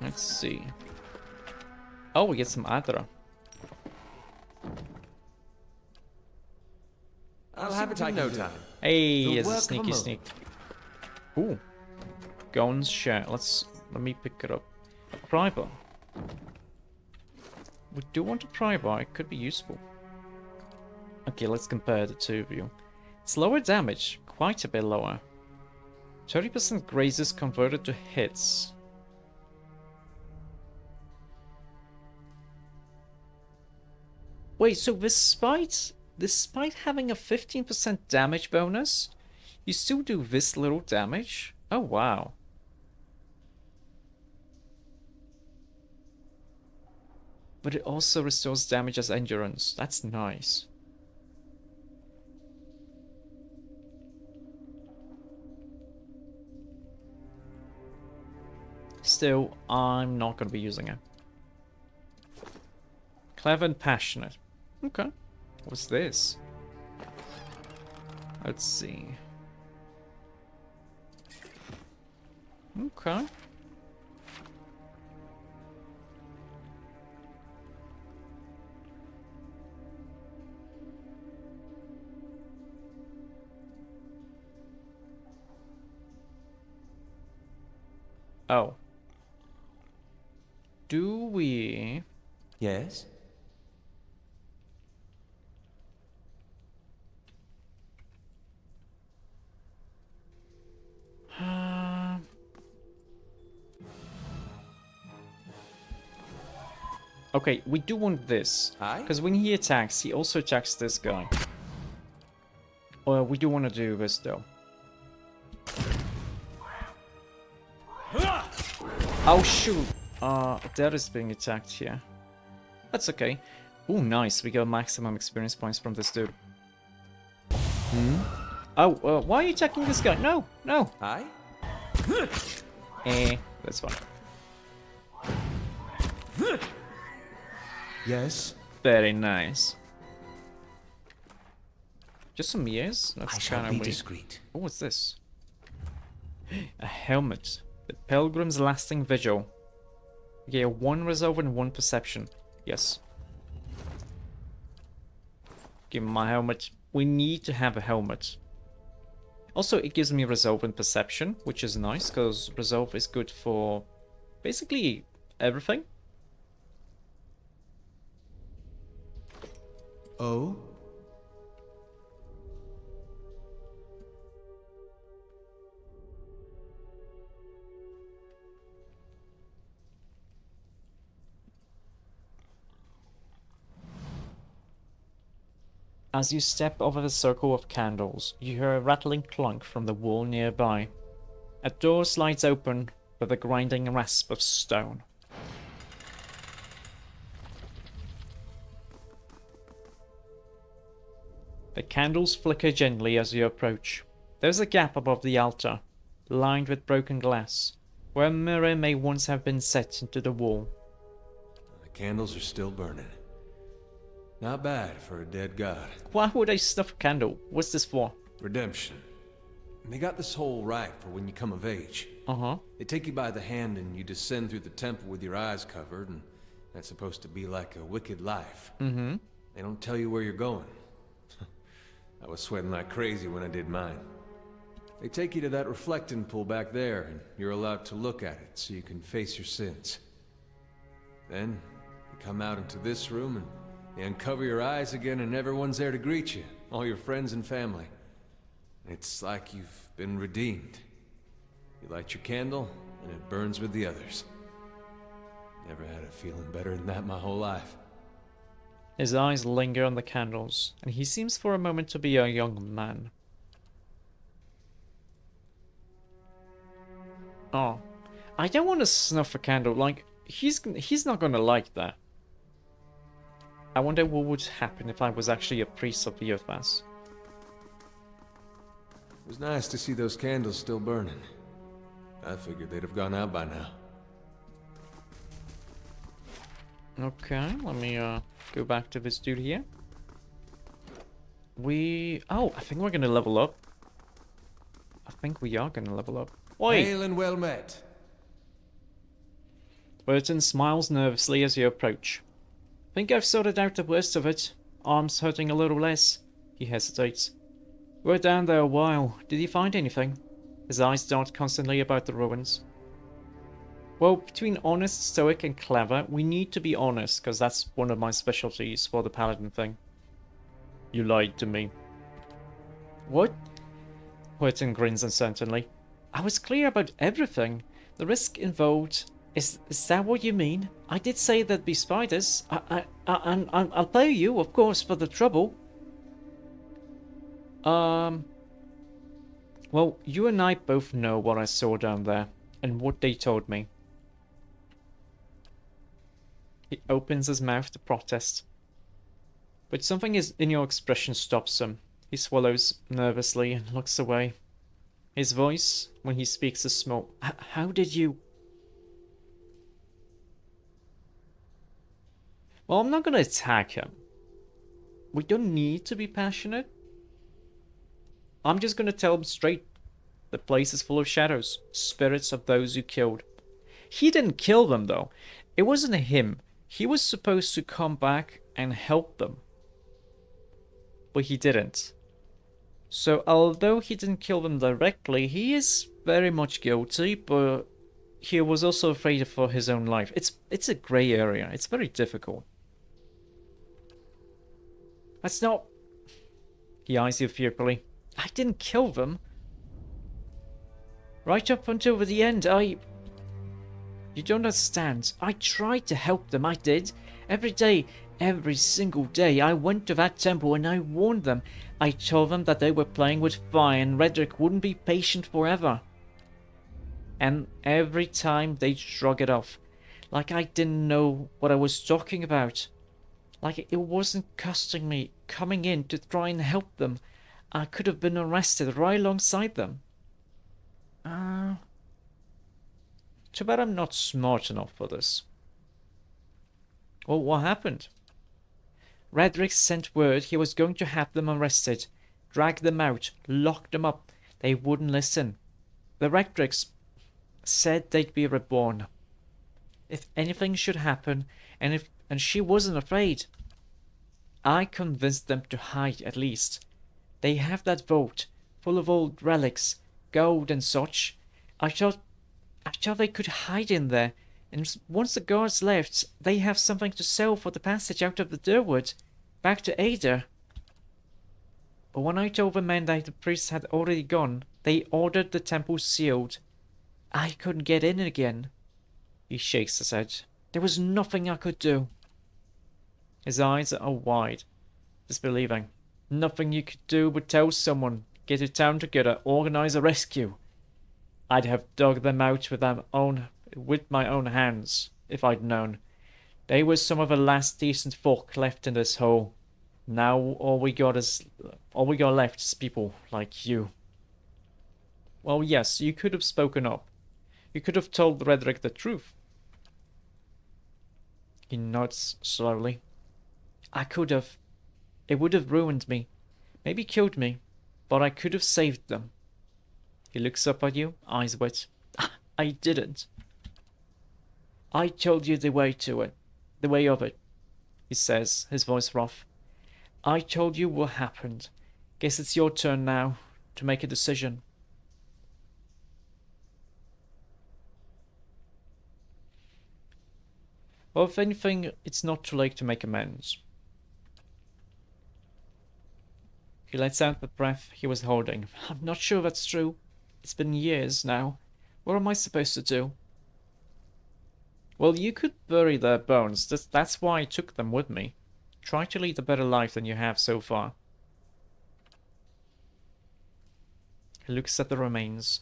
Let's see. Oh, we get some Adra. I'll have it in no time. Hey, The it's a work of a sneaky moment. sneak. Ooh. Guns share. Let me pick it up. Private. We do want to pry bar, it could be useful. Okay, let's compare the two of you. It's lower damage, quite a bit lower. 30% grazes converted to hits. Wait, so despite having a 15% damage bonus, you still do this little damage? Oh wow. But it also restores damage as endurance. That's nice. Still, I'm not going to be using it. Clever and passionate. Okay. What's this? Let's see. Okay. Oh. Do we... Yes? Okay, we do want this. Aye? Because when he attacks, he also attacks this guy. Well, we do want to do this, though. Oh, shoot! That is being attacked here. That's okay. Oh, nice. We got maximum experience points from this dude. Oh, why are you attacking this guy? No, no. Aye? That's fine. Yes? Very nice. Just some ears? I That's shall kind be of weird. discreet. Oh, what's this? A helmet. The Pilgrim's Lasting Vigil. Okay, 1 resolve and 1 perception. Yes. Give me my helmet. We need to have a helmet. Also, it gives me resolve and perception, which is nice, because resolve is good for basically everything. Oh? As you step over the circle of candles, you hear a rattling clunk from the wall nearby. A door slides open with a grinding rasp of stone. The candles flicker gently as you approach. There's a gap above the altar, lined with broken glass, where a mirror may once have been set into the wall. The candles are still burning. Not bad for a dead god. Why would I snuff a candle? What's this for? Redemption. And they got this whole right for when you come of age. Uh-huh. They take you by the hand and you descend through the temple with your eyes covered, and that's supposed to be like a wicked life. Mm-hmm. They don't tell you where you're going. I was sweating like crazy when I did mine. They take you to that reflecting pool back there, and you're allowed to look at it so you can face your sins. Then, you come out into this room and you uncover your eyes again and everyone's there to greet you, all your friends and family. It's like you've been redeemed. You light your candle, and it burns with the others. Never had a feeling better than that my whole life. His eyes linger on the candles, and he seems for a moment to be a young man. Oh, I don't want to snuff a candle. Like, he's not gonna like that. I wonder what would happen if I was actually a priest of the Earthmass. It was nice to see those candles still burning. I figured they'd have gone out by now. Okay, let me go back to this dude here. Oh, I think we're gonna level up. I think we are gonna level up. Oi! Hail and well met. Burton smiles nervously as you approach. Think I've sorted out the worst of it. Arms hurting a little less. He hesitates. We're down there a while. Did you find anything? His eyes dart constantly about the ruins. Well, between honest, stoic, and clever, we need to be honest, because that's one of my specialties for the Paladin thing. You lied to me. What? Horton grins uncertainly. I was clear about everything. The risk involved. Is that what you mean? I did say there'd be spiders. I'll pay you, of course, for the trouble. Well, you and I both know what I saw down there, and what they told me. He opens his mouth to protest, but something in your expression stops him. He swallows nervously and looks away. His voice, when he speaks, is small. How did you... Well, I'm not gonna attack him. We don't need to be passionate. I'm just gonna tell him straight. The place is full of shadows, spirits of those you killed. He didn't kill them, though. It wasn't him. He was supposed to come back and help them. But he didn't. So, although he didn't kill them directly, he is very much guilty, but he was also afraid for his own life. It's a grey area. It's very difficult. That's not... He eyes you fearfully. I didn't kill them. Right up until the end, You don't understand. I tried to help them, I did. Every day, every single day, I went to that temple and I warned them. I told them that they were playing with fire and Redrick wouldn't be patient forever. And every time they'd shrug it off. Like I didn't know what I was talking about. Like it wasn't costing me coming in to try and help them. I could have been arrested right alongside them. Too bad I'm not smart enough for this. Well, what happened? Redrick sent word he was going to have them arrested. Drag them out. Lock them up. They wouldn't listen. The Redricks said they'd be reborn. If anything should happen, and she wasn't afraid. I convinced them to hide at least. They have that vault, full of old relics, gold and such. I thought they could hide in there, and once the guards left, they have something to sell for the passage out of the Durwood, back to Ada. But when I told the men that the priests had already gone, they ordered the temple sealed. I couldn't get in again. He shakes his head. There was nothing I could do. His eyes are wide, disbelieving. Nothing you could do but tell someone, get a town together, organize a rescue. I'd have dug them out with my own hands, if I'd known. They were some of the last decent folk left in this hole. Now all we got left is people like you. Well, yes, you could have spoken up. You could have told Redrick the truth. He nods slowly. I could have. It would have ruined me. Maybe killed me. But I could have saved them. He looks up at you, eyes wet. I didn't. I told you the way to it. The way of it, he says, his voice rough. I told you what happened. Guess it's your turn now to make a decision. Well, if anything, it's not too late to make amends. He lets out the breath he was holding. I'm not sure that's true. It's been years now. What am I supposed to do? Well, you could bury their bones. That's why I took them with me. Try to lead a better life than you have so far. He looks at the remains.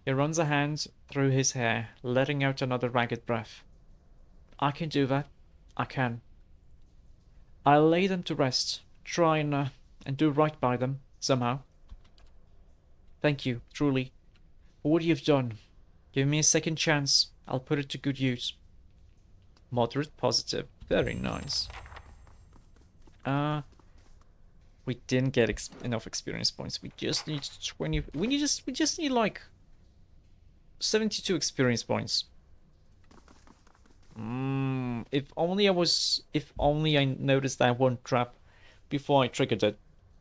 He runs a hand through his hair, letting out another ragged breath. I can do that. I can. I'll lay them to rest. Try and do right by them, somehow. Thank you, truly, for what you've done. Give me a second chance. I'll put it to good use. Moderate positive. Very nice. We didn't get enough experience points. We just need 20. We just need like 72 experience points. If only I noticed that one trap before I triggered it,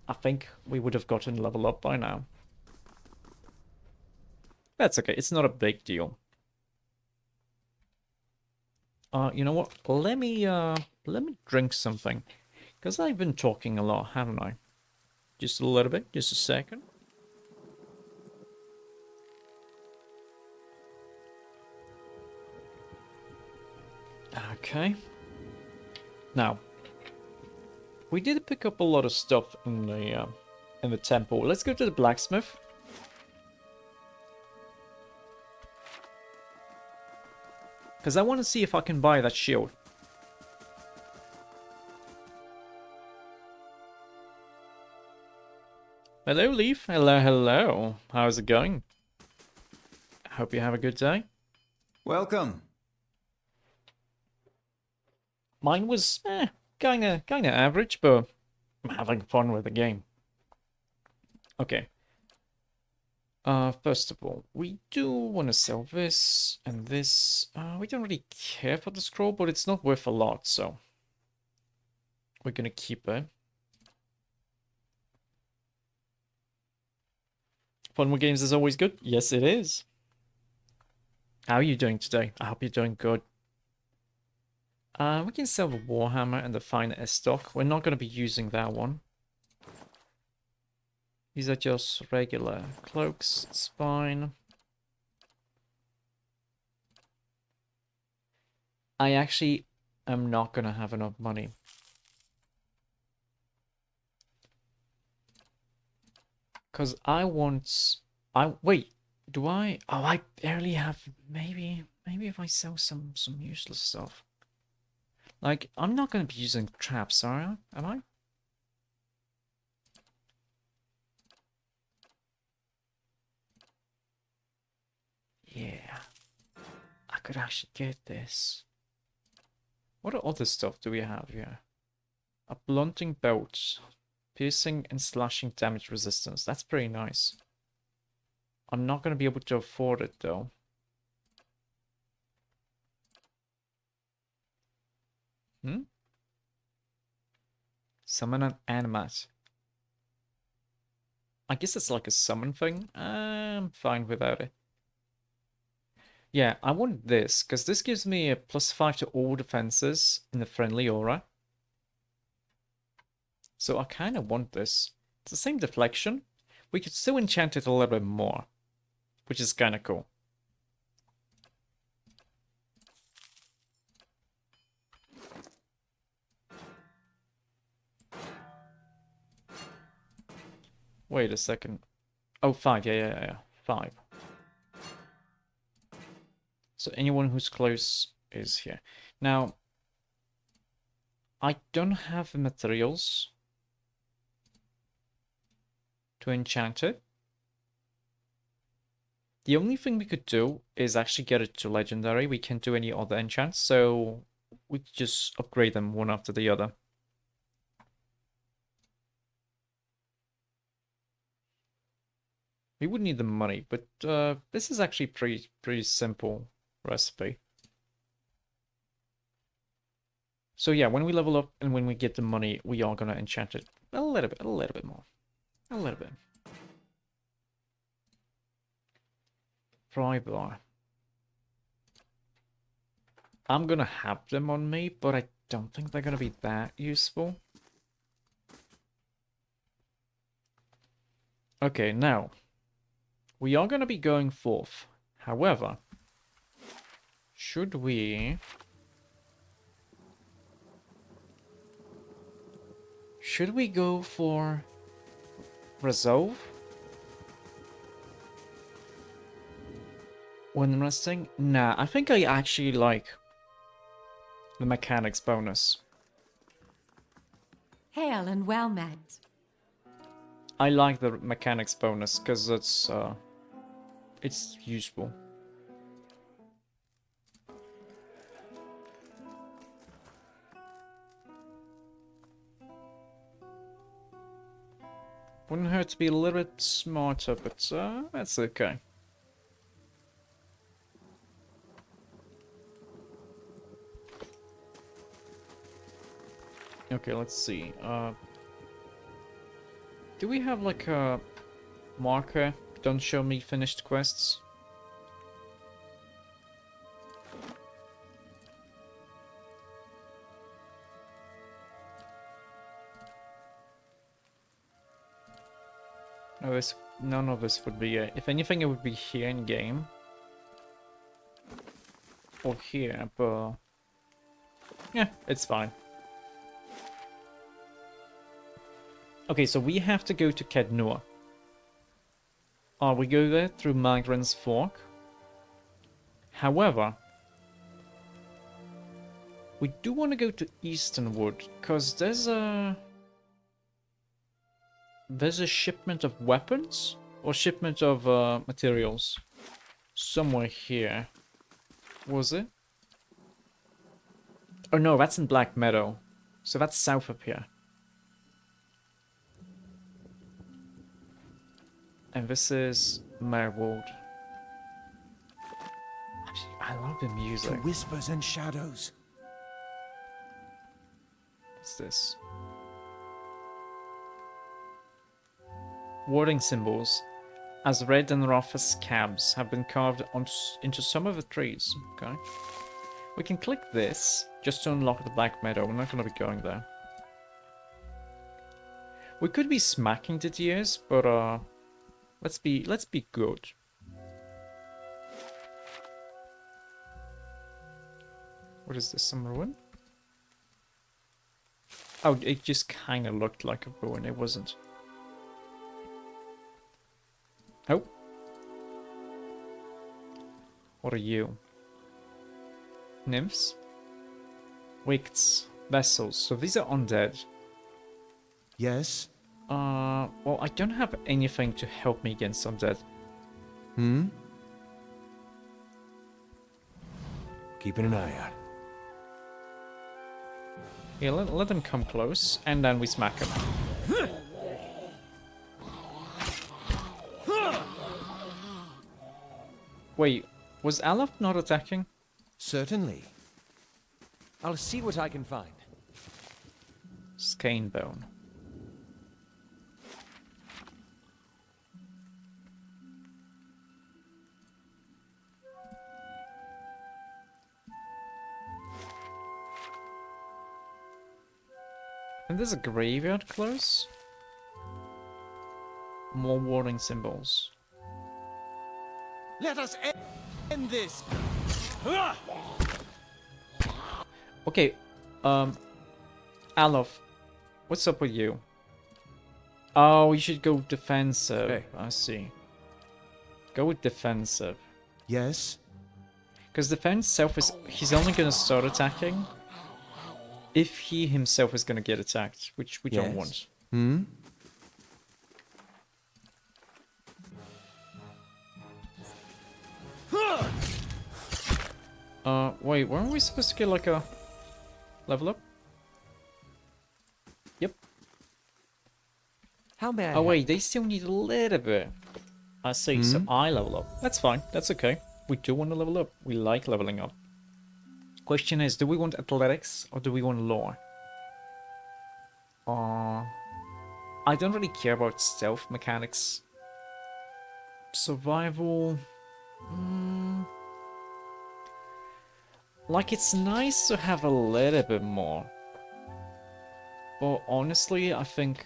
I think we would have gotten level up by now. That's okay. It's not a big deal. You know what? Let me drink something. Because I've been talking a lot, haven't I? Just a little bit, just a second. Okay. Now, we did pick up a lot of stuff in the temple. Let's go to the blacksmith. Because I want to see if I can buy that shield. Hello, Leaf. Hello, hello. How's it going? I hope you have a good day. Welcome. Mine was, kinda average, but I'm having fun with the game. Okay. First of all, we do want to sell this and this. We don't really care for the scroll, but it's not worth a lot, so we're gonna keep it. Fun with games is always good. Yes, it is. How are you doing today? I hope you're doing good. We can sell the Warhammer and the Fine stock. We're not gonna be using that one. These are just regular cloaks. It's fine. I actually am not gonna have enough money. Because I want... Wait, do I... Oh, I barely have... Maybe if I sell some useless stuff. Like, I'm not gonna be using traps, are I? Am I? Yeah. I could actually get this. What other stuff do we have here? A blunting belt. Piercing and slashing damage resistance. That's pretty nice. I'm not going to be able to afford it, though. Summon an animat. I guess it's like a summon thing. I'm fine without it. Yeah, I want this, because this gives me a +5 to all defenses in the friendly aura. So I kind of want this. It's the same deflection. We could still enchant it a little bit more, which is kind of cool. Wait a second. Oh, 5. Yeah. 5. So anyone who's close is here. Now, I don't have the materials to enchant it. The only thing we could do is actually get it to legendary. We can't do any other enchants, so we just upgrade them one after the other. We would need the money, but this is actually pretty simple recipe. So yeah, when we level up and when we get the money, we are gonna enchant it a little bit more. A little bit. Fry bar. I'm gonna have them on me, but I don't think they're gonna be that useful. Okay, now we are gonna be going forth. However, should we go for resolve when resting? Nah, I think I actually like the mechanics bonus. Hail and well met. I like the mechanics bonus because it's useful. Wouldn't hurt to be a little bit smarter, but that's okay. Okay, let's see. Do we have like a marker? Don't show me finished quests. No, none of this would be it. If anything, it would be here in game. Or here, but... yeah, it's fine. Okay, so we have to go to Kednur. We go there through Magran's Fork. However, we do want to go to Easternwood, because there's a shipment of weapons or shipment of materials somewhere here. Was it? Oh no, that's in Black Meadow. So that's south of here. And this is Merwold. I love the music. To whispers and shadows. What's this? Warding symbols, as red and rough as scabs, have been carved into some of the trees. Okay. We can click this just to unlock the Black Meadow. We're not going to be going there. We could be smacking the deers, but let's be good. What is this? Some ruin? Oh, it just kind of looked like a ruin. It wasn't. Oh. What are you? Nymphs? Wicts. Vessels. So these are undead. Yes? Well, I don't have anything to help me against undead. Hmm? Keeping an eye out. Yeah, let them come close, and then we smack them. Wait, was Alaf not attacking? Certainly. I'll see what I can find. Skane bone. And there's a graveyard close. More warning symbols. Let us end this! Okay, Alof, what's up with you? Oh, you should go defensive. Hey. I see. Go with defensive. Yes? Because defense self is... he's only going to start attacking if he himself is going to get attacked, which we don't Yes. want. Hmm? Wait, weren't we supposed to get like a level up? Yep. How may I Oh help? wait, they still need a little bit. I see, so I level up. That's fine, that's okay. We do want to level up. We like leveling up. Question is, do we want athletics or do we want lore? I don't really care about stealth mechanics. Survival... like, it's nice to have a little bit more. But honestly, I think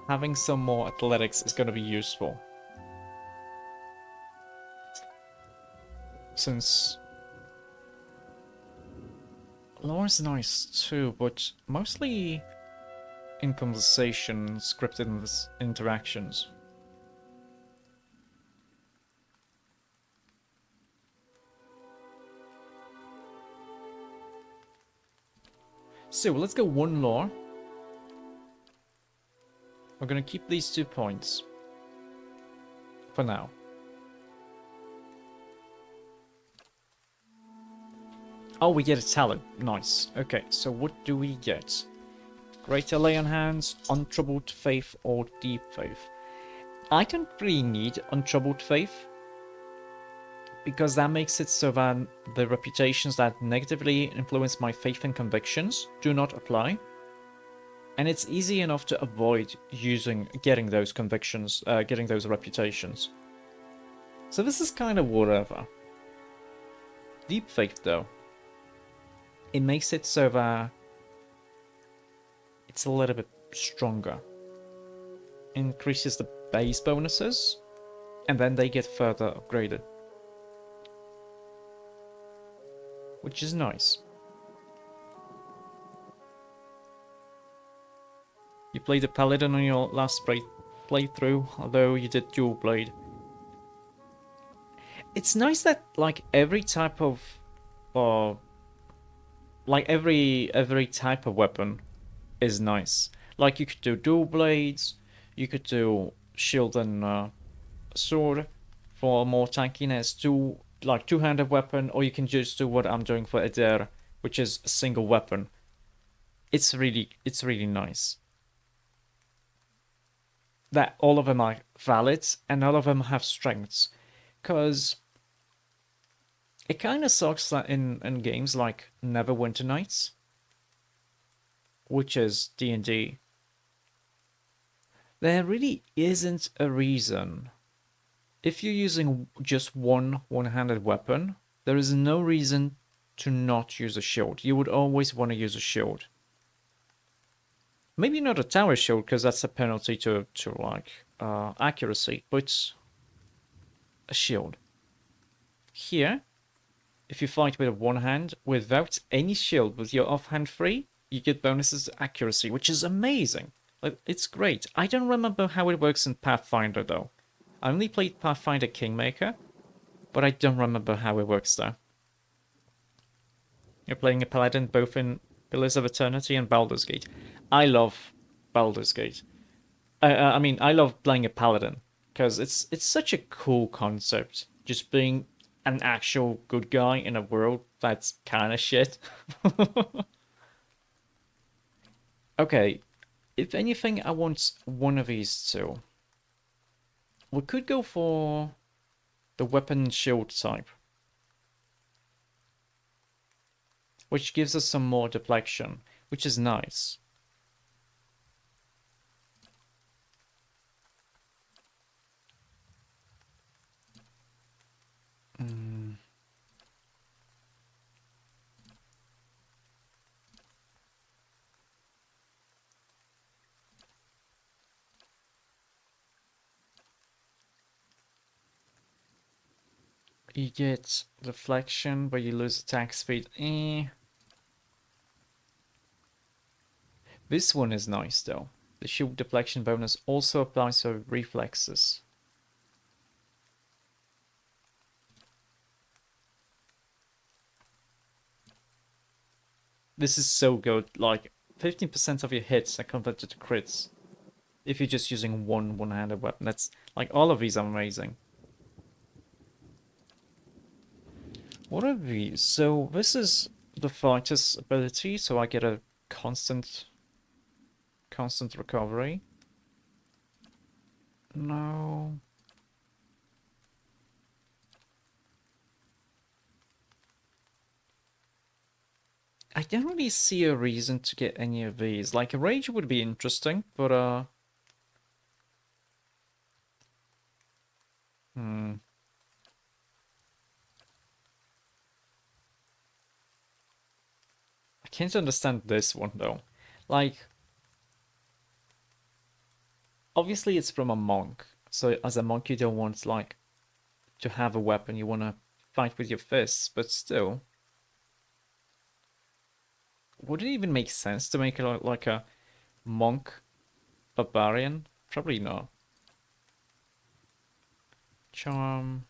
having some more athletics is going to be useful. Since lore is nice too, but mostly in conversation, scripted interactions. So let's go one lore. We're gonna keep these 2 points for now. Oh, we get a talent. Nice. Okay, so what do we get? Greater Lay on Hands, Untroubled Faith, or Deep Faith? I don't really need Untroubled Faith, because that makes it so that the reputations that negatively influence my faith and convictions do not apply. And it's easy enough to avoid getting those convictions, getting those reputations. So this is kind of whatever. Deep Faith, though, it makes it so that it's a little bit stronger. Increases the base bonuses, and then they get further upgraded. Which is nice. You played the Paladin on your last playthrough, although you did dual blade. It's nice that like every type of like every type of weapon is nice. Like you could do dual blades, you could do shield and sword for more tankiness, two-handed weapon, or you can just do what I'm doing for Eder, which is a single weapon. It's really nice that all of them are valid and all of them have strengths, because it kind of sucks that in games like Neverwinter Nights, which is D&D, there really isn't a reason. If you're using just one-handed weapon, there is no reason to not use a shield. You would always want to use a shield. Maybe not a tower shield, because that's a penalty to accuracy, but a shield. Here, if you fight with one hand without any shield, with your offhand free, you get bonuses to accuracy, which is amazing. Like, it's great. I don't remember how it works in Pathfinder though. I only played Pathfinder Kingmaker, but I don't remember how it works there. You're playing a Paladin both in Pillars of Eternity and Baldur's Gate. I love Baldur's Gate. I mean, I love playing a Paladin, because it's such a cool concept. Just being an actual good guy in a world that's kind of shit. Okay, if anything, I want one of these two. We could go for the weapon shield type, which gives us some more deflection, which is nice. You get deflection, but you lose attack speed. This one is nice though. The shield deflection bonus also applies to reflexes. This is so good. Like 15% of your hits are converted to crits if you're just using one-handed weapon. That's like, all of these are amazing. What are these? So this is the fighter's ability, so I get a constant recovery. No. I don't really see a reason to get any of these. Like, a rage would be interesting, but I can't understand this one though. Like, obviously it's from a monk, so as a monk you don't want like to have a weapon, you want to fight with your fists, but still, would it even make sense to make it like a monk barbarian? Probably not. Charm.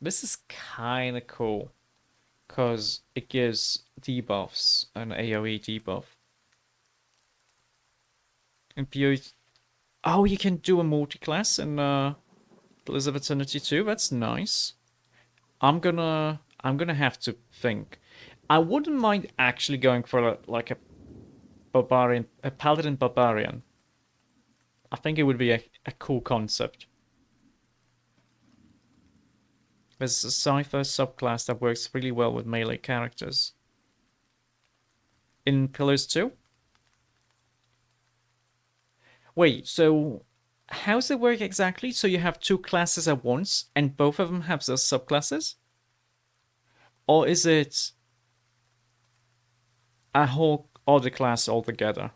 This is kind of cool, because it gives debuffs, an AoE debuff. Impute. Oh, you can do a multi-class in Pillars of Eternity too. That's nice. I'm gonna have to think. I wouldn't mind actually going for like a barbarian, a paladin barbarian. I think it would be a cool concept. There's a Cypher subclass that works really well with melee characters. In Pillars 2? Wait, so how does it work exactly? So you have two classes at once, and both of them have those subclasses? Or is it a whole other class altogether.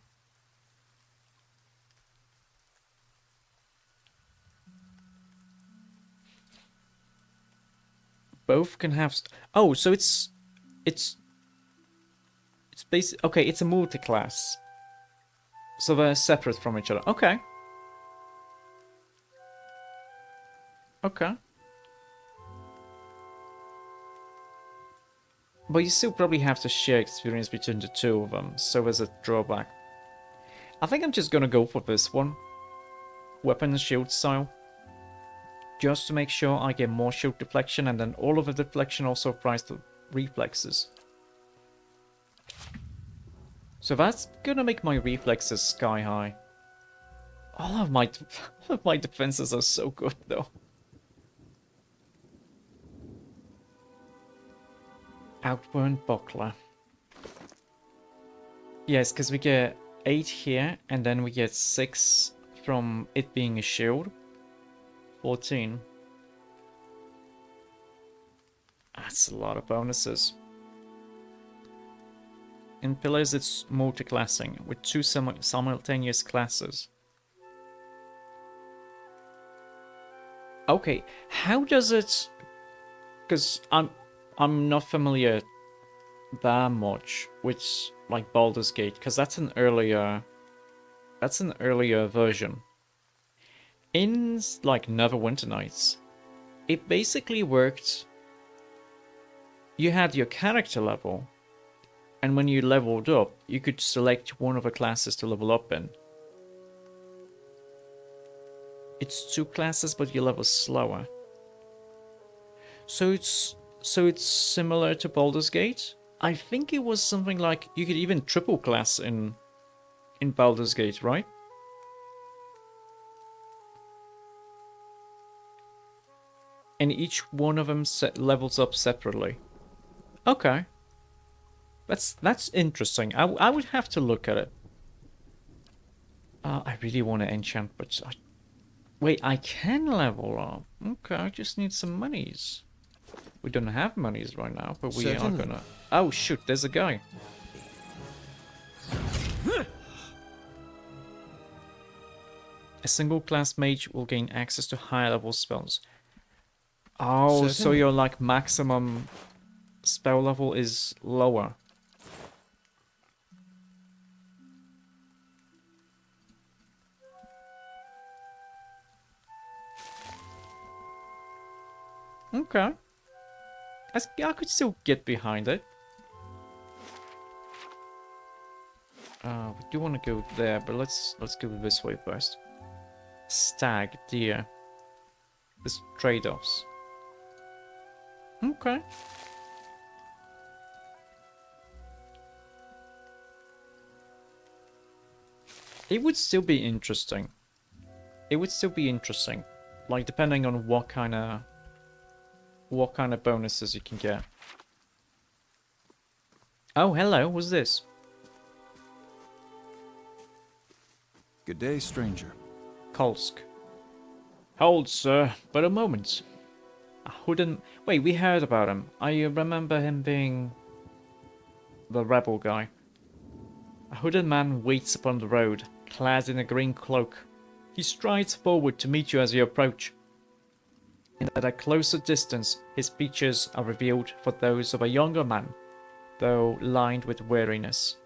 Both can have... Oh, so it's basic. Okay, it's a multi-class. So they're separate from each other. Okay. Okay. But you still probably have to share experience between the two of them, so there's a drawback. I think I'm just gonna go for this one. Weapon and shield style. Just to make sure I get more shield deflection, and then all of the deflection also applies to reflexes. So that's gonna make my reflexes sky high. All of my defenses are so good though. Outburn Buckler. Yes, because we get 8 here, and then we get 6 from it being a shield. 14. That's a lot of bonuses. In Pillars, it's multi-classing, with 2 simultaneous classes. Okay, how does it... Because I'm not familiar that much with like Baldur's Gate, because that's an earlier version. In like Neverwinter Nights, it basically worked. You had your character level, and when you leveled up, you could select one of the classes to level up in. It's 2 classes, but you level slower. So it's similar to Baldur's Gate. I think it was something like you could even triple class in Baldur's Gate, right? And each one of them levels up separately. Okay. That's interesting. I would have to look at it. I really want to enchant, but wait, I can level up. Okay, I just need some monies. We don't have monies right now, but we are gonna... Oh shoot, there's a guy. A single class mage will gain access to higher level spells. Oh, so your like maximum spell level is lower. Okay. I could still get behind it. We do want to go there, but let's go this way first. Stag, deer. There's trade-offs. Okay. It would still be interesting. It would still be interesting. Like, depending on what kind of bonuses you can get. Oh, hello, what's this? Good day, stranger. Kolsk. Hold, sir, but a moment. Wait, we heard about him. I remember him being the rebel guy. A hooded man waits upon the road, clad in a green cloak. He strides forward to meet you as you approach. At a closer distance, his features are revealed for those of a younger man, though lined with weariness.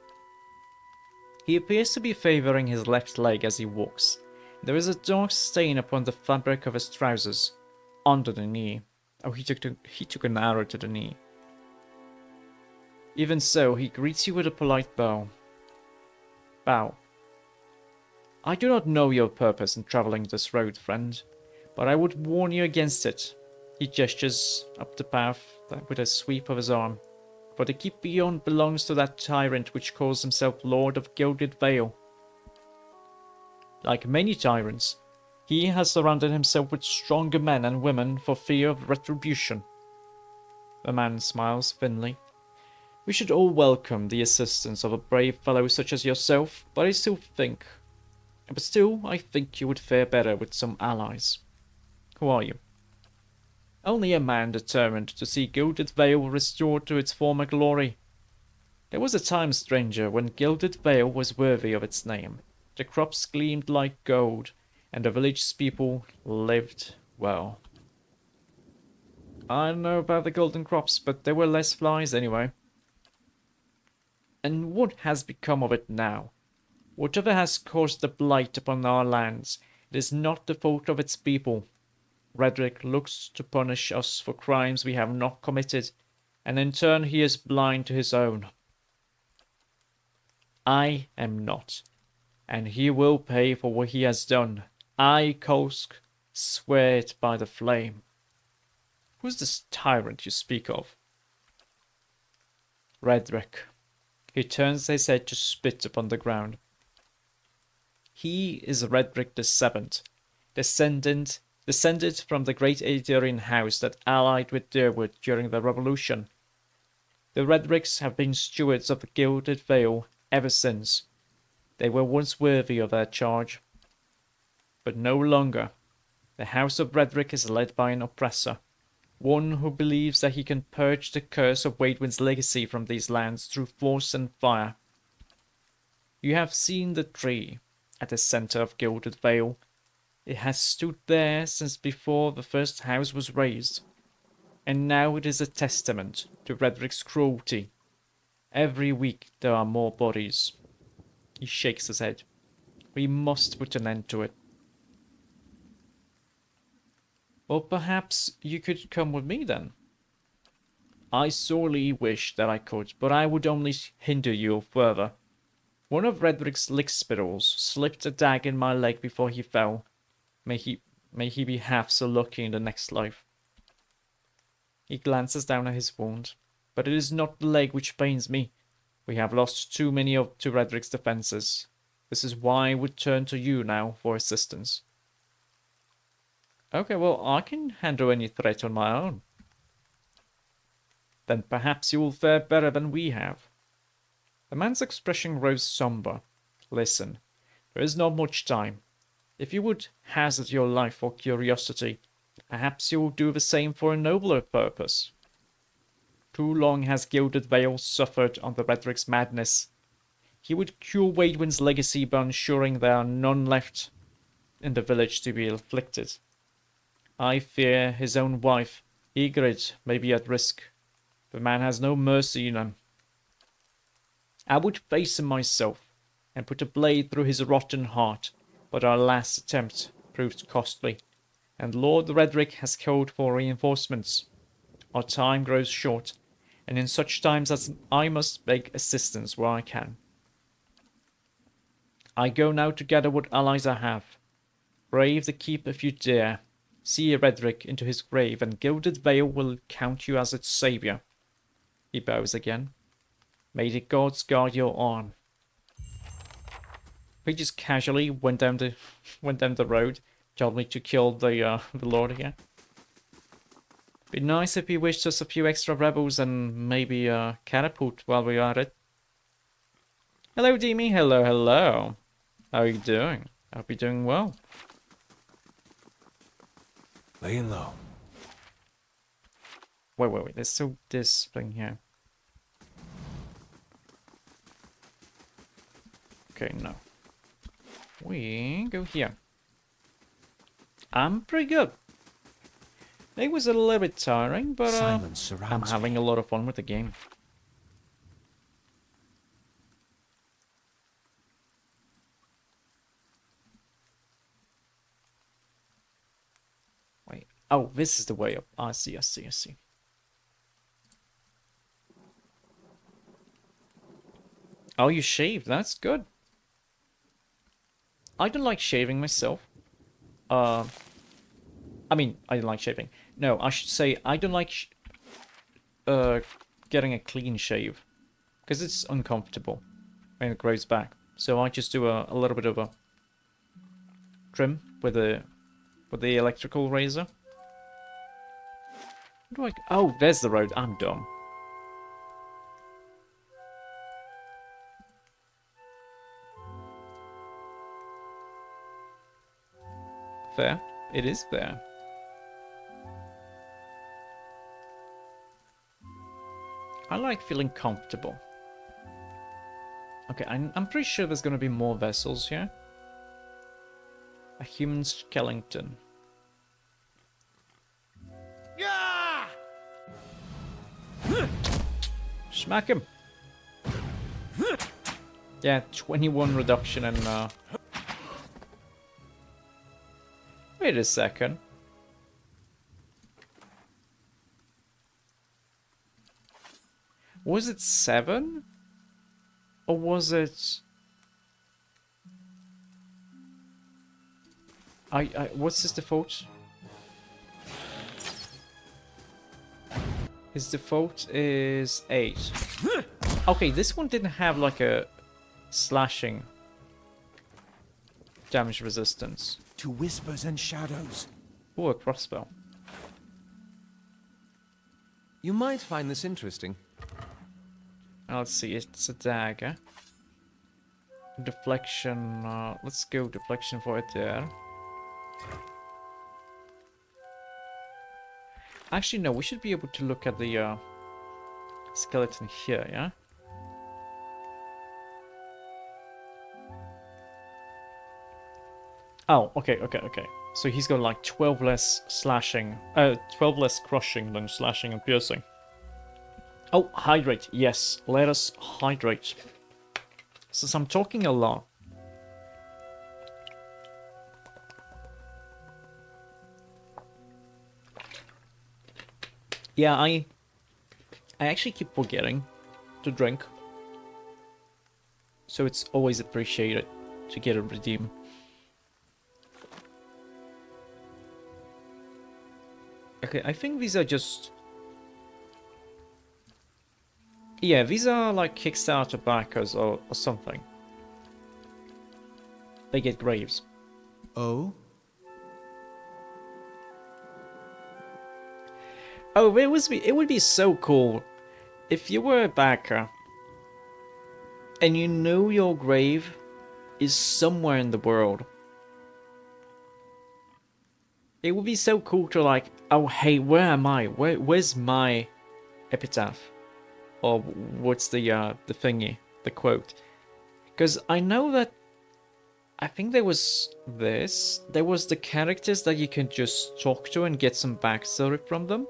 He appears to be favoring his left leg as he walks. There is a dark stain upon the fabric of his trousers, under the knee. Oh, he took an arrow to the knee. Even so, he greets you with a polite bow. I do not know your purpose in traveling this road, friend, but I would warn you against it. He gestures up the path with a sweep of his arm. For the keep beyond belongs to that tyrant which calls himself Lord of Gilded Vale. Like many tyrants, he has surrounded himself with stronger men and women for fear of retribution. The man smiles thinly. We should all welcome the assistance of a brave fellow such as yourself, but I think you would fare better with some allies. Who are you? Only a man determined to see Gilded Vale restored to its former glory. There was a time, stranger, when Gilded Vale was worthy of its name. The crops gleamed like gold, and the village's people lived well. I don't know about the golden crops, but there were less flies anyway. And what has become of it now? Whatever has caused the blight upon our lands, it is not the fault of its people. Redrick looks to punish us for crimes we have not committed, and in turn he is blind to his own. I am not, and he will pay for what he has done. I, Kolsk, swear it by the flame. Who's this tyrant you speak of? Redrick. He turns his head to spit upon the ground. He is Redrick the Seventh, descended from the great Adrian house that allied with Durwood during the Revolution. The Redricks have been stewards of the Gilded Vale ever since. They were once worthy of their charge, but no longer. The House of Redrick is led by an oppressor, one who believes that he can purge the curse of Waidwin's legacy from these lands through force and fire. You have seen the tree at the center of Gilded Vale. It has stood there since before the first house was raised, and now it is a testament to Redrick's cruelty. Every week there are more bodies. He shakes his head. We must put an end to it. Well, perhaps you could come with me then. I sorely wish that I could, but I would only hinder you further. One of Redrick's lick spitals slipped a dagger in my leg before he fell. May he be half so lucky in the next life. He glances down at his wound. But it is not the leg which pains me. We have lost too many to Redrick's defenses. This is why I would turn to you now for assistance. Okay, well, I can handle any threat on my own. Then perhaps you will fare better than we have. The man's expression grows somber. Listen, there is not much time. If you would hazard your life for curiosity, perhaps you will do the same for a nobler purpose. Too long has Gilded Vale suffered under Redrick's madness. He would cure Waidwin's legacy by ensuring there are none left in the village to be afflicted. I fear his own wife, Ygritte, may be at risk. The man has no mercy in him. I would face him myself, and put a blade through his rotten heart, but our last attempt proved costly, and Lord Redrick has called for reinforcements. Our time grows short, and in such times as I must beg assistance where I can. I go now to gather what allies I have. Brave the keep if you dare. See Redrick into his grave, and Gilded Vale will count you as its savior. He bows again. May the gods guard your arm. He just casually went down the road, told me to kill the Lord again. Be nice if he wished us a few extra rebels and maybe a catapult while we're at it. Hello, Demi. Hello, hello. How are you doing? I hope you're doing well. Laying low. Wait. There's still this thing here. Okay, no. We go here. I'm pretty good. It was a little bit tiring, but I'm having a lot of fun with the game. Wait. Oh, this is the way up. I see. Oh, you shaved. That's good. I don't like shaving myself. I mean, I don't like shaving. No, I should say I don't like getting a clean shave, because it's uncomfortable when it grows back. So I just do a little bit of a trim with the electrical razor. Oh, there's the road. I'm dumb. Fair. It is fair. I like feeling comfortable. Okay, I'm pretty sure there's gonna be more vessels here. A human skeleton. Yeah! Smack him! Yeah, 21 reduction in... Wait a second. Was it 7? Or was it... what's his default? His default is 8. Okay, this one didn't have like a slashing damage resistance. To whispers and shadows. Oh, a crossbow. You might find this interesting. Let's see, it's a dagger. Deflection, let's go deflection for it there. Actually, no, we should be able to look at the skeleton here, yeah? Oh, okay. So he's got like 12 less slashing, 12 less crushing than slashing and piercing. Oh, hydrate. Yes, let us hydrate. Since I'm talking a lot. Yeah, I actually keep forgetting to drink. So it's always appreciated to get a redeem. Okay, I think these are just... Yeah, these are like Kickstarter backers or something. They get graves. Oh? Oh, it would be so cool if you were a backer and you know your grave is somewhere in the world. It would be so cool to like, oh hey, where am I? Where's my epitaph? Or what's the thingy, the quote? Because I know that I think there was this. There was the characters that you can just talk to and get some backstory from them.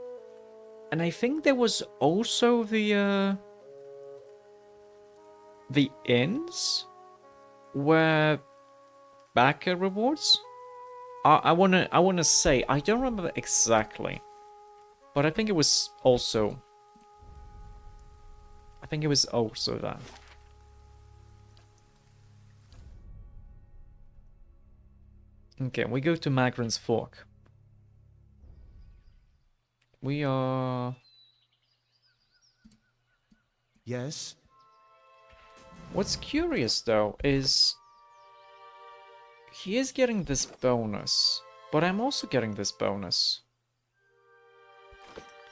And I think there was also the inns where backer rewards. I wanna say I don't remember exactly, but I think it was also. I think it was also that. Okay, we go to Magran's Fork. We are... Yes? What's curious though is... He is getting this bonus, but I'm also getting this bonus.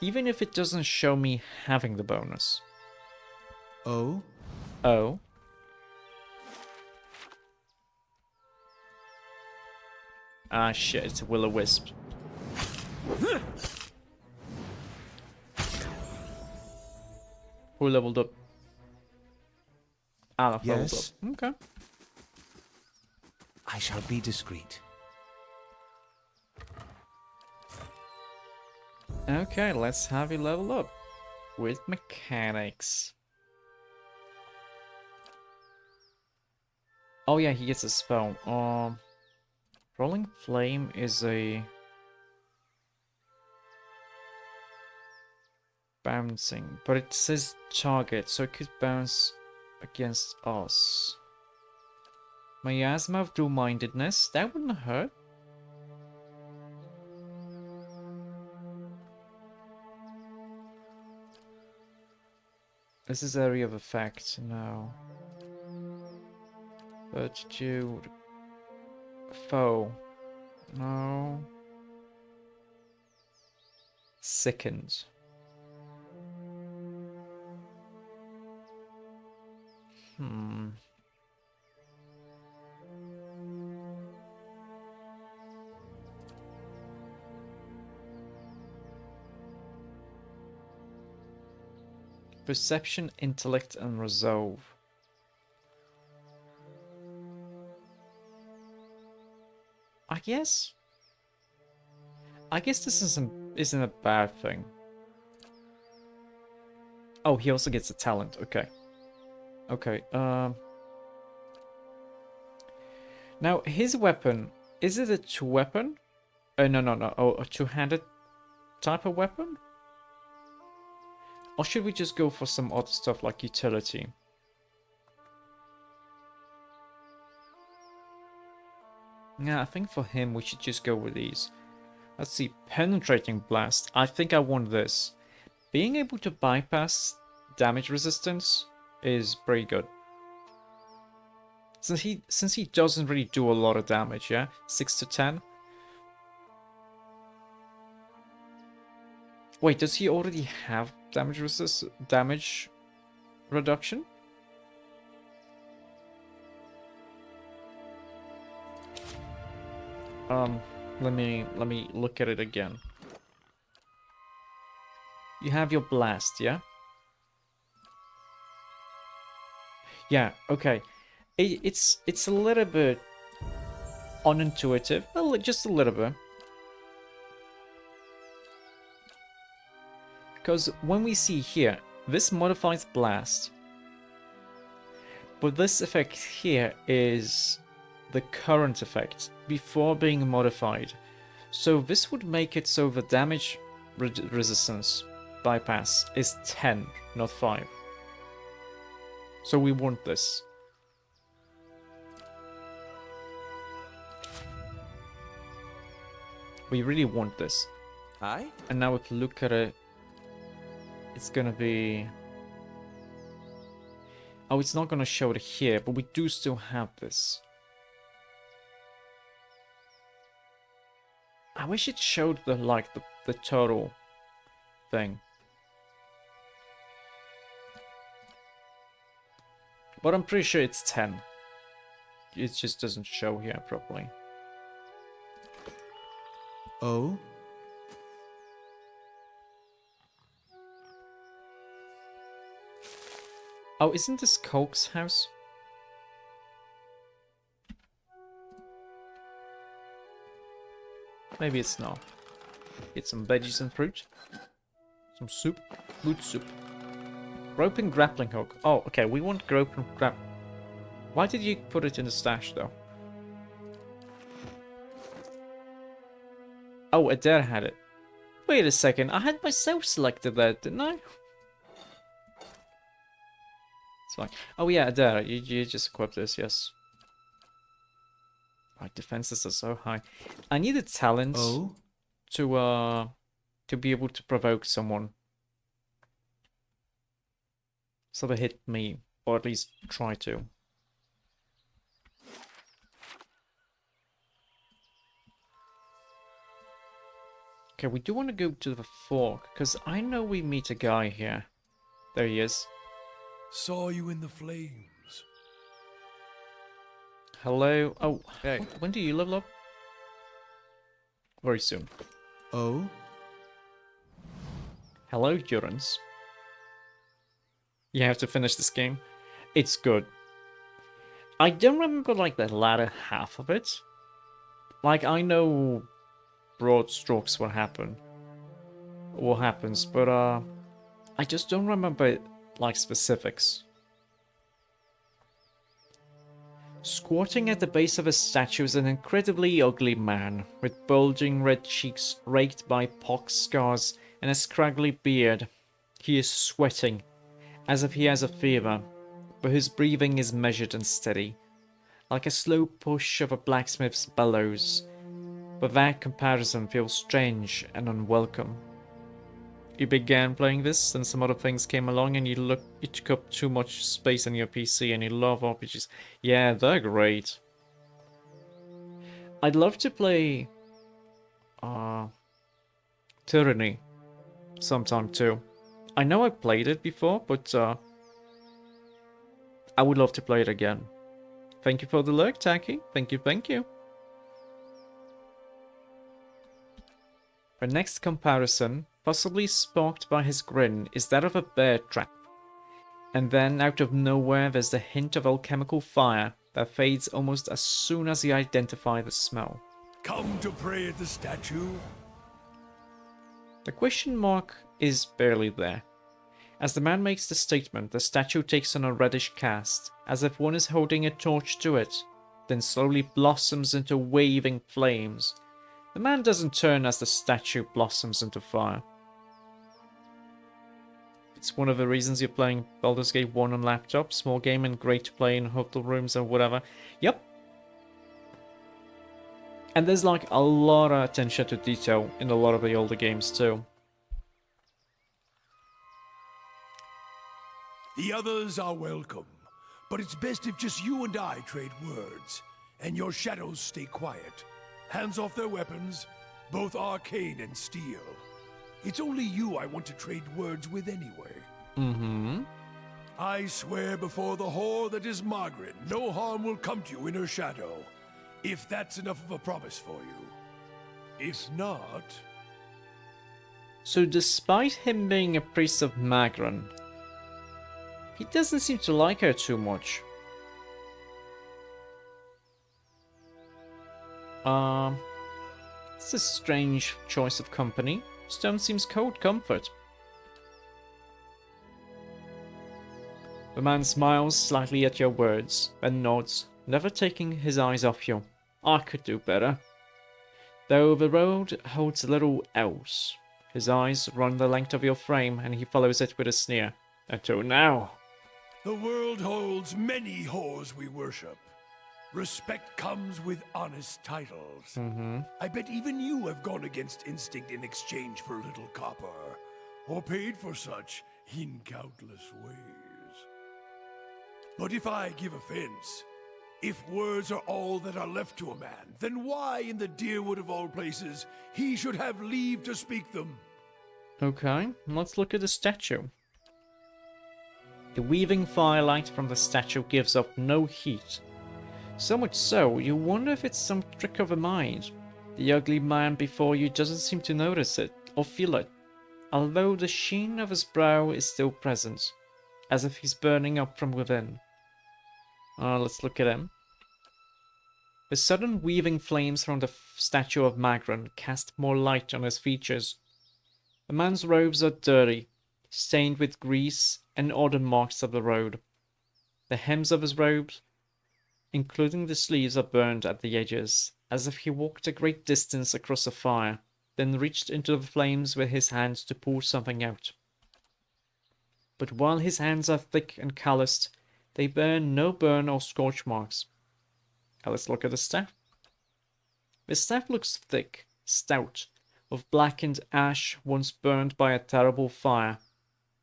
Even if it doesn't show me having the bonus. Oh? Oh. Ah shit, it's a will-o-wisp. Who leveled up? Alaf leveled Yes? up. Okay. I shall be discreet. Okay, let's have you level up. With mechanics. Oh yeah, he gets a spell. Rolling Flame is a... bouncing, but it says target, so it could bounce against us. Miasma of Dual-Mindedness, that wouldn't hurt. This is area of effect now. Fortitude. Foe. No. Sickened. Perception, intellect, and resolve. I guess this isn't a bad thing. Oh, he also gets a talent. Okay. Okay. Now his weapon, is it a two-weapon? No. Oh, a two-handed type of weapon? Or should we just go for some other stuff like utility? Yeah, I think for him we should just go with these. Let's see, penetrating blast. I think I want this. Being able to bypass damage resistance is pretty good. Since he doesn't really do a lot of damage, yeah? 6 to 10. Wait, does he already have damage reduction? Let me look at it again. You have your blast, yeah? Yeah, okay. It's a little bit unintuitive, just a little bit. Because when we see here, this modifies blast. But this effect here is the current effect before being modified. So this would make it so the damage resistance bypass is 10, not 5. So we want this. We really want this. Aye? And now if you look at it, it's gonna be... Oh, it's not gonna show it here, but we do still have this. I wish it showed the the total thing. But I'm pretty sure it's 10. It just doesn't show here properly. Oh? Oh, isn't this Coke's house? Maybe it's not. Get some veggies and fruit. Some soup. Good soup. Rope and grappling hook. Oh, okay, we want rope and grap... Why did you put it in the stash, though? Oh, Adair had it. Wait a second, I had myself selected that, didn't I? It's fine. Oh yeah, Adair, you just equipped this, yes. My defenses are so high. I need a talent to be able to provoke someone. So they hit me, or at least try to. Okay, we do want to go to the fork, because I know we meet a guy here. There he is. Saw you in the flames. Hello. Oh, Hey. when do you level up? Very soon. Oh? Hello, Durance. You have to finish this game. It's good. I don't remember, like, the latter half of it. Like, I know broad strokes what happens, but, I just don't remember, like, specifics. Squatting at the base of a statue is an incredibly ugly man, with bulging red cheeks raked by pox scars and a scraggly beard. He is sweating, as if he has a fever, but his breathing is measured and steady, like a slow push of a blacksmith's bellows. But that comparison feels strange and unwelcome. You began playing this, and some other things came along, and you took up too much space on your PC, and you love RPGs. Yeah, they're great. I'd love to play Tyranny sometime too. I know I played it before, but I would love to play it again. Thank you for the lurk, Taki. Thank you, thank you. Our next comparison, possibly sparked by his grin, is that of a bear trap. And then, out of nowhere, there's the hint of alchemical fire that fades almost as soon as you identify the smell. Come to pray at the statue? The question mark is barely there. As the man makes the statement, the statue takes on a reddish cast, as if one is holding a torch to it, then slowly blossoms into waving flames. The man doesn't turn as the statue blossoms into fire. It's one of the reasons you're playing Baldur's Gate 1 on laptop. Small game and great to play in hotel rooms and whatever. Yep. And there's like a lot of attention to detail in a lot of the older games too. The others are welcome, but it's best if just you and I trade words, and your shadows stay quiet. Hands off their weapons, both arcane and steel. It's only you I want to trade words with anyway. Mm-hmm. I swear before the whore that is Margaret, no harm will come to you in her shadow. If that's enough of a promise for you. If not... So despite him being a priest of Magron, he doesn't seem to like her too much. It's a strange choice of company. Stone seems cold comfort. The man smiles slightly at your words, and nods, never taking his eyes off you. I could do better. Though the road holds little else. His eyes run the length of your frame, and he follows it with a sneer. Until now. The world holds many whores we worship. Respect comes with honest titles. I bet even you have gone against instinct in exchange for a little copper, or paid for such in countless ways. But if I give offense, if words are all that are left to a man, then why in the Deerwood of all places he should have leave to speak them? Okay, let's look at the statue. The weaving firelight from the statue gives off no heat. So much so, you wonder if it's some trick of the mind. The ugly man before you doesn't seem to notice it, or feel it, although the sheen of his brow is still present, as if he's burning up from within. Let's look at him. The sudden weaving flames from the statue of Magron cast more light on his features. The man's robes are dirty, stained with grease and other marks of the road. The hems of his robes, including the sleeves, are burned at the edges, as if he walked a great distance across a fire, then reached into the flames with his hands to pull something out. But while his hands are thick and calloused, they bear no burn or scorch marks. Now let's look at the staff. The staff looks thick, stout, of blackened ash once burned by a terrible fire.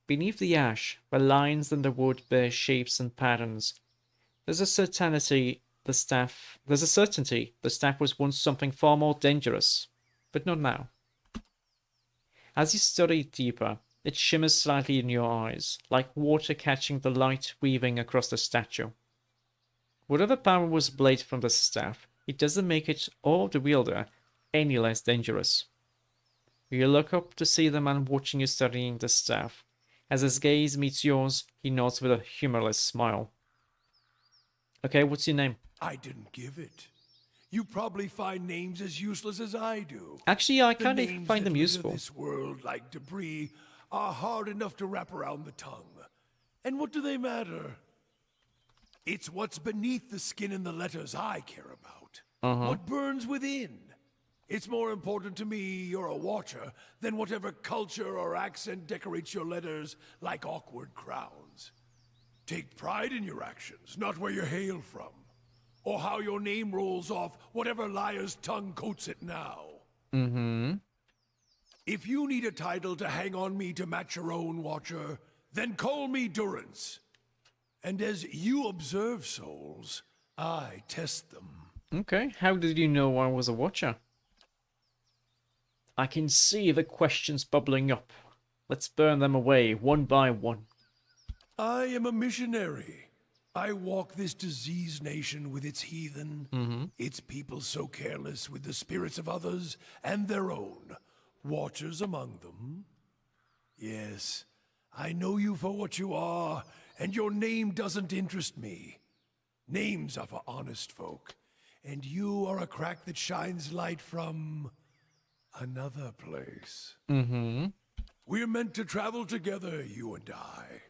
Beneath the ash, the lines in the wood bear shapes and patterns. There's a certainty the staff was once something far more dangerous, but not now. As you study it deeper, it shimmers slightly in your eyes, like water catching the light weaving across the statue. Whatever power was blade from the staff, it doesn't make it or the wielder any less dangerous. You look up to see the man watching you studying the staff. As his gaze meets yours, he nods with a humorless smile. Okay, what's your name? I didn't give it. You probably find names as useless as I do. Actually, I The kind of names find that them litter useful. This world, like debris, are hard enough to wrap around the tongue. And what do they matter? It's what's beneath the skin and the letters I care about. What burns within. It's more important to me you're a watcher than whatever culture or accent decorates your letters like awkward crowns. Take pride in your actions, not where you hail from. Or how your name rolls off whatever liar's tongue coats it now. If you need a title to hang on me to match your own, Watcher, then call me Durance. And as you observe souls, I test them. Okay, how did you know I was a watcher? I can see the questions bubbling up. Let's burn them away, one by one. I am a missionary. I walk this diseased nation with its heathen, its people so careless with the spirits of others and their own, watchers among them. Yes, I know you for what you are, and your name doesn't interest me. Names are for honest folk, and you are a crack that shines light from another place. Mm-hmm. We're meant to travel together, you and I.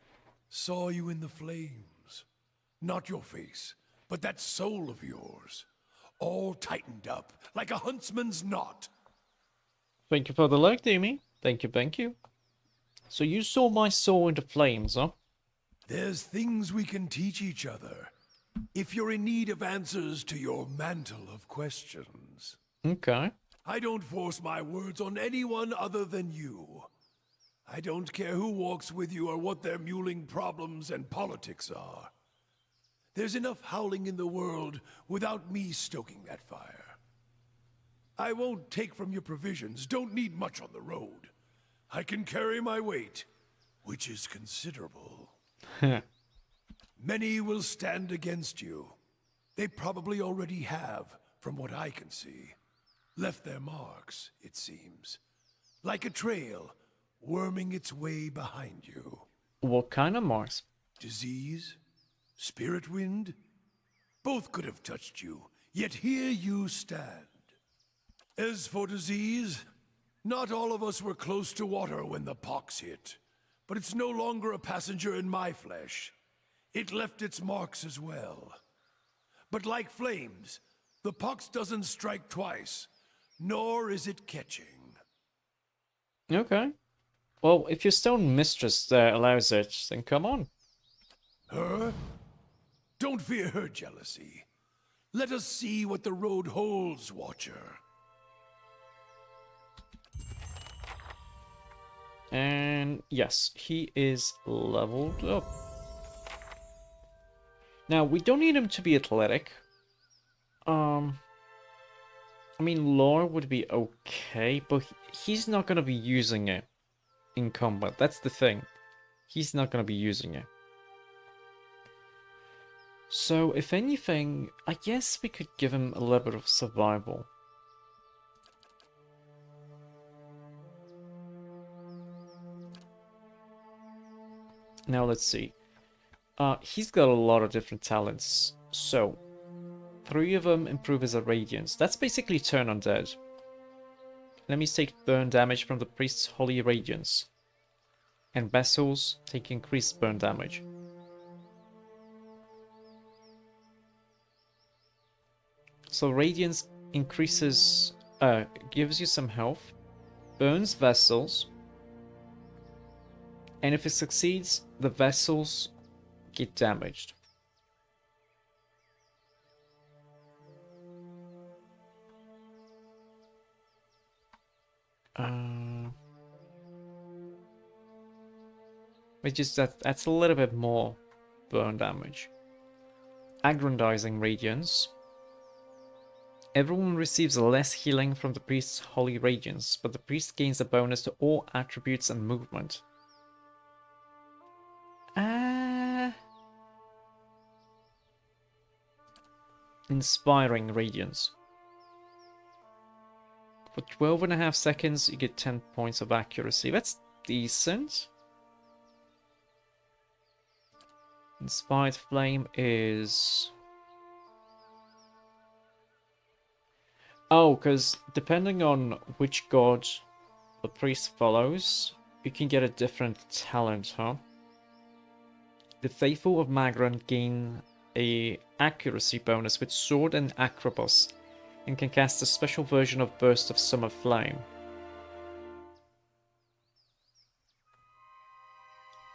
Saw you in the flames. Not your face, but that soul of yours. All tightened up, like a huntsman's knot. Thank you for the like, Demi. Thank you, thank you. So you saw my soul in the flames, huh? There's things we can teach each other. If you're in need of answers to your mantle of questions. Okay. I don't force my words on anyone other than you. I don't care who walks with you or what their mewling problems and politics are. There's enough howling in the world without me stoking that fire. I won't take from your provisions, don't need much on the road. I can carry my weight, which is considerable. Many will stand against you. They probably already have, from what I can see. Left their marks, it seems. Like a trail, worming its way behind you. What kind of marks? Disease? Spirit wind? Both could have touched you, yet here you stand. As for disease, not all of us were close to water when the pox hit. But it's no longer a passenger in my flesh. It left its marks as well. But like flames, the pox doesn't strike twice, nor is it catching. Okay. Well, if your stone mistress allows it, then come on. Her? Don't fear her jealousy. Let us see what the road holds, Watcher. And yes, he is leveled up. Now, we don't need him to be athletic. I mean, lore would be okay, but he's not going to be using it in combat. That's the thing. He's not going to be using it. So, if anything, I guess we could give him a little bit of survival. Now, let's see. He's got a lot of different talents. So, 3 of them improve his radiance. That's basically turn undead. Enemies take burn damage from the priest's holy radiance. And vessels take increased burn damage. So radiance increases, gives you some health, burns vessels, and if it succeeds, the vessels get damaged. Which is that's a little bit more burn damage. Aggrandizing radiance. Everyone receives less healing from the priest's holy radiance, but the priest gains a bonus to all attributes and movement. Inspiring radiance. For 12.5 seconds, you get 10 points of accuracy. That's decent. Inspired flame is... Oh, because depending on which god the priest follows, you can get a different talent, huh? The Faithful of Magran gain a accuracy bonus with sword and acrobus, and can cast a special version of Burst of Summer Flame.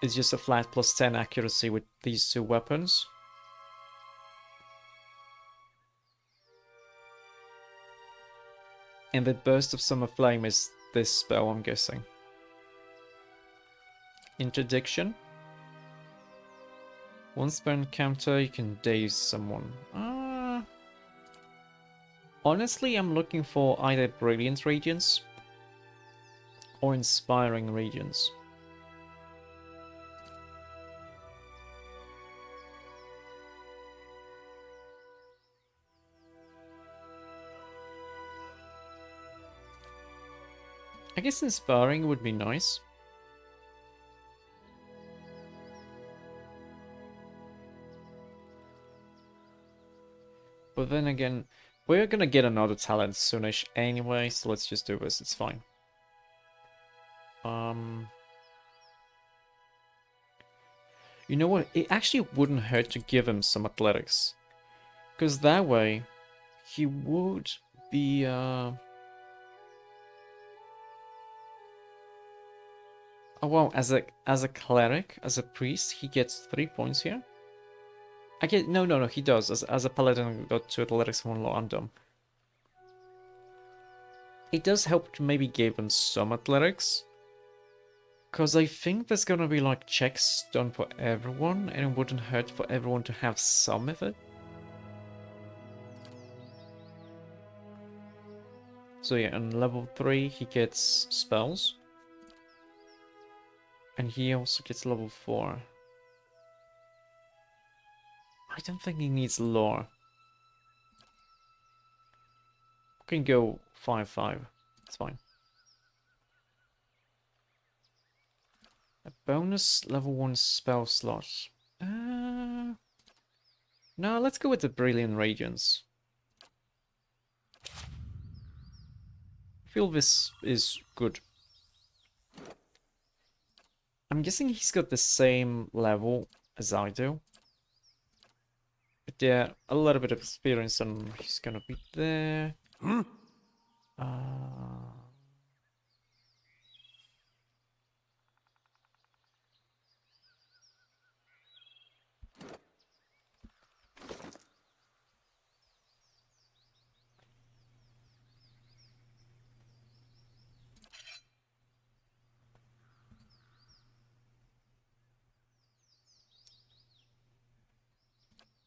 It's just a flat plus 10 accuracy with these 2 weapons. And the Burst of Summer Flame is this spell, I'm guessing. Interdiction. Once per encounter, you can daze someone. Honestly, I'm looking for either Brilliant Radiance or Inspiring Radiance. I guess Inspiring would be nice. But then again, we're gonna get another talent soonish anyway, so let's just do this, it's fine. You know what, it actually wouldn't hurt to give him some athletics. Because that way, he would be, Oh wow, as a cleric, as a priest, he gets 3 points here. I get no, he does. As a paladin, got 2 athletics, 1 law. I'm dumb. It does help to maybe give him some athletics, cause I think there's gonna be like checks done for everyone, and it wouldn't hurt for everyone to have some of it. So yeah, on level 3 he gets spells. And he also gets level 4. I don't think he needs lore. We can go 5-5. It's fine. A bonus level 1 spell slot. No, let's go with the Brilliant Radiance. I feel this is good. I'm guessing he's got the same level as I do. But yeah, a little bit of experience and he's gonna be there.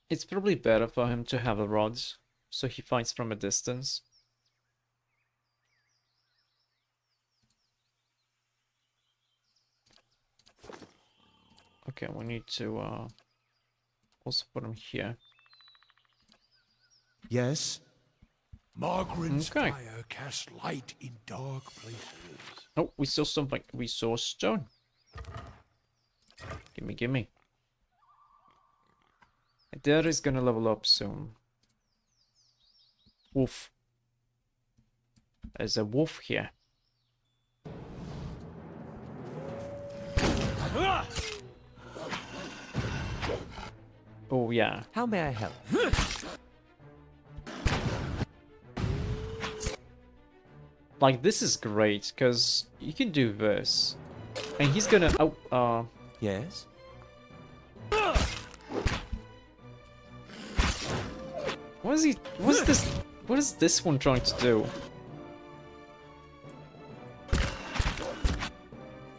It's probably better for him to have a rod, so he fights from a distance. Okay, we need to also put him here. Yes. Margaret's Okay. fire casts light in dark places. Oh, we saw something. We saw stone. Gimme. Dad is gonna level up soon. Wolf. There's a wolf here. Oh yeah. How may I help? Like this is great because you can do this, and he's gonna. Oh, Yes? what is he? What's this? What is this one trying to do?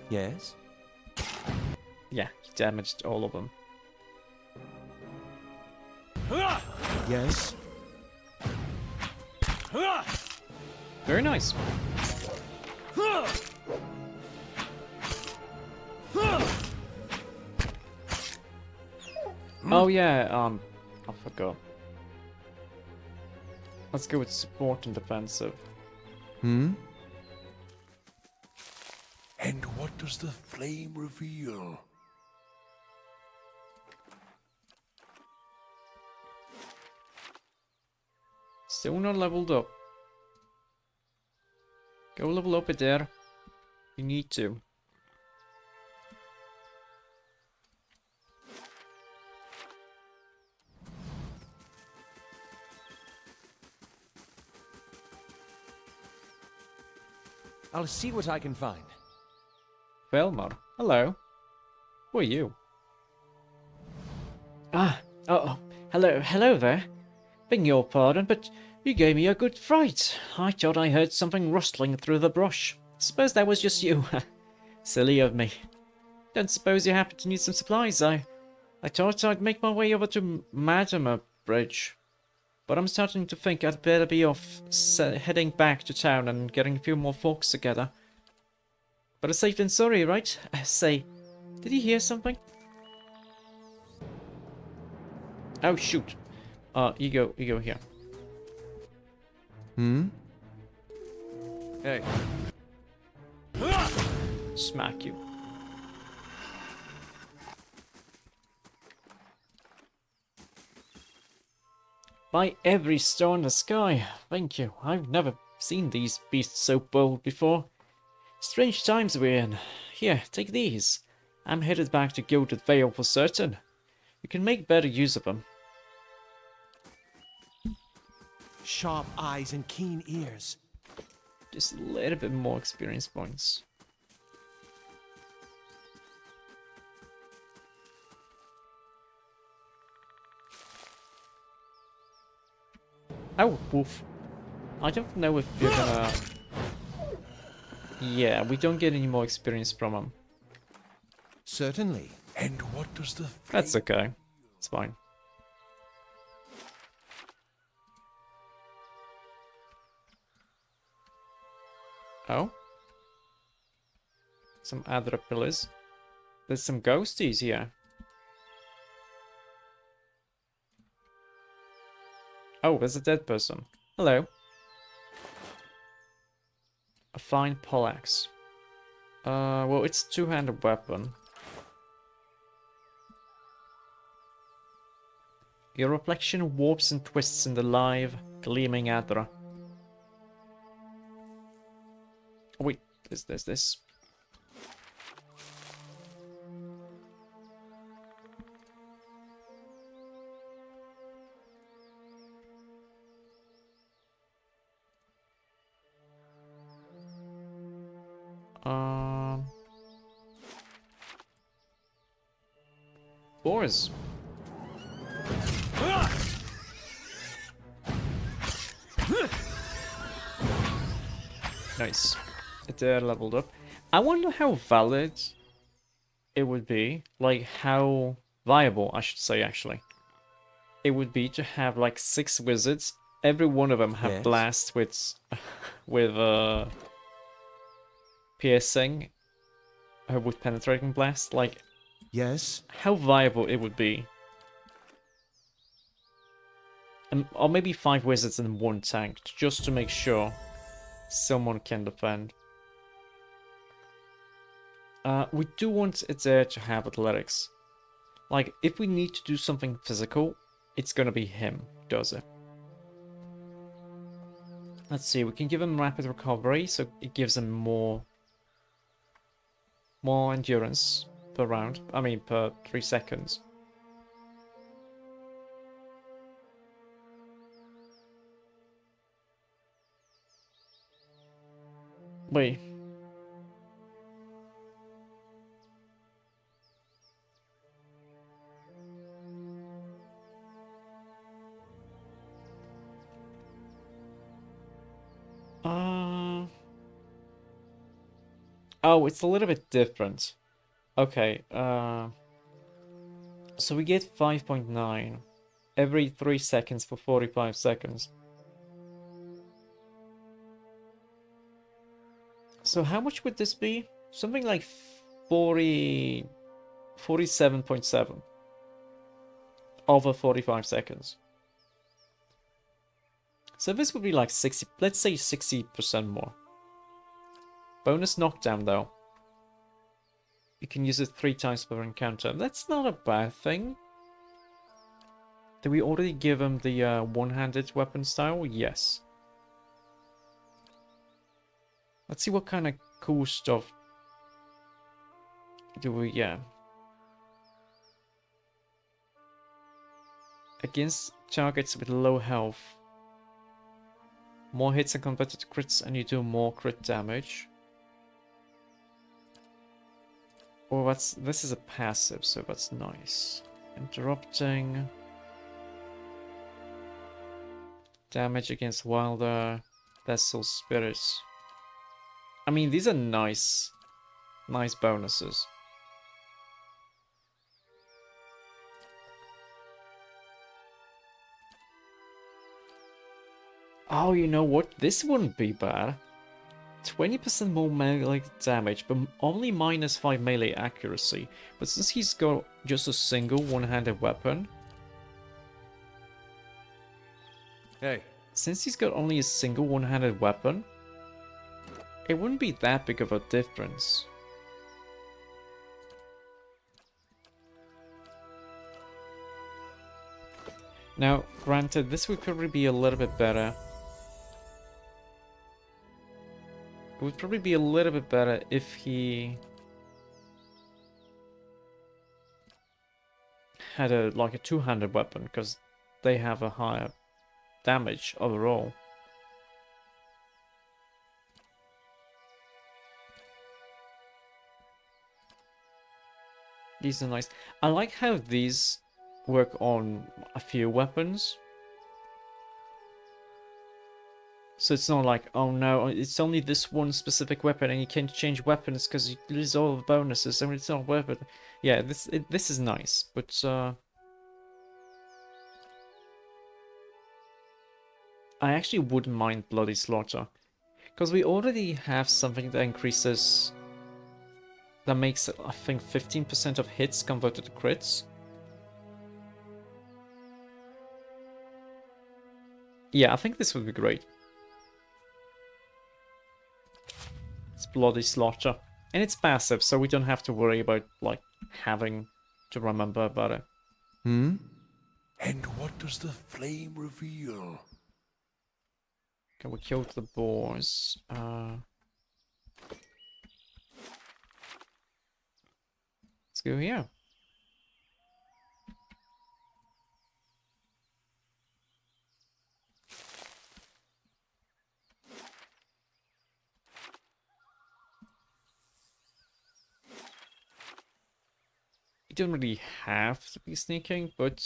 Yes? Yeah, he damaged all of them. Yes. Very nice. Oh yeah, I forgot. Let's go with support and defensive. Hmm? And what does the flame reveal? Still not leveled up. Go level up it there. You need to. I'll see what I can find. Velmar, hello. Who are you? Hello there. Beg your pardon, but you gave me a good fright. I thought I heard something rustling through the brush. Suppose that was just you. Silly of me. Don't suppose you happen to need some supplies? I thought I'd make my way over to Matombar Bridge. But I'm starting to think I'd better be off heading back to town and getting a few more folks together. Better safe than sorry, right? Say, did you hear something? Oh shoot. You go here. Hmm? Hey. Smack you. By every star in the sky. Thank you. I've never seen these beasts so bold before. Strange times we're in. Here, take these. I'm headed back to Gilded Vale for certain. You can make better use of them. Sharp eyes and keen ears. Just a little bit more experience points. Oh, woof. I don't know if you're gonna... Yeah, we don't get any more experience from him. Certainly. And what does the That's okay. It's fine. Oh? Some other pillars. There's some ghosties here. Oh, there's a dead person. Hello. A fine poleaxe. Well, it's a two-handed weapon. Your reflection warps and twists in the live, gleaming adder. Oh, wait, there's this. Boars. Nice. It leveled up. I wonder how valid it would be, like how viable, I should say, actually. It would be to have like 6 wizards. Every one of them have Yes. blast with piercing, with penetrating blast. Like, Yes. how viable it would be. Or maybe 5 wizards and 1 tank, just to make sure someone can defend. We do want it there to have athletics. Like, if we need to do something physical, it's gonna be him who does it. Let's see, we can give him rapid recovery, so it gives him more endurance per round. I mean, per 3 seconds. Wait. Oh, it's a little bit different. Okay, so we get 5.9 every 3 seconds for 45 seconds. So how much would this be? Something like 47.7 over 45 seconds. So this would be like 60, let's say 60% more. Bonus knockdown though. You can use it 3 times per encounter. That's not a bad thing. Did we already give him the one-handed weapon style? Yes. Let's see what kind of cool stuff do we get. Against targets with low health. More hits and converted to crits and you do more crit damage. Oh, this is a passive, so that's nice. Interrupting. Damage against wilder vessel spirits. I mean, these are nice bonuses. Oh, you know what? This wouldn't be bad. 20% more melee damage, but only minus 5 melee accuracy. But since he's got just a single one-handed weapon... Hey. Since he's got only a single one-handed weapon, it wouldn't be that big of a difference. Now, granted, this would probably be a little bit better. It would probably be a little bit better if he had like a two-handed weapon, because they have a higher damage overall. These are nice. I like how these work on a few weapons. So it's not like, oh no, it's only this one specific weapon and you can't change weapons because you lose all the bonuses and it's not worth it. Yeah, this is nice, but I actually wouldn't mind Bloody Slaughter. Because we already have something that increases... that makes, I think, 15% of hits converted to crits. Yeah, I think this would be great. It's Bloody Slaughter. And it's passive, so we don't have to worry about, like, having to remember about it. And what does the flame reveal? Okay, we killed the boars. Let's go here. We don't really have to be sneaking, but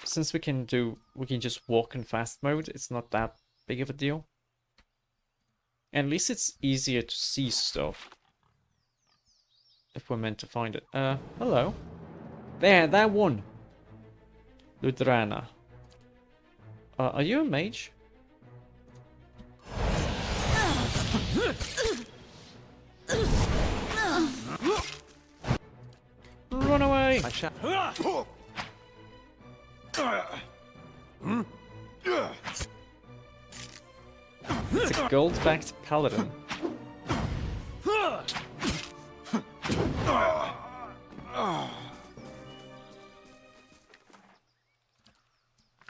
since we can just walk in fast mode, it's not that big of a deal. And at least it's easier to see stuff. If we're meant to find it. Hello. There, that one! Ludrana. Are you a mage? Run away! I shall. It's a gold-backed paladin.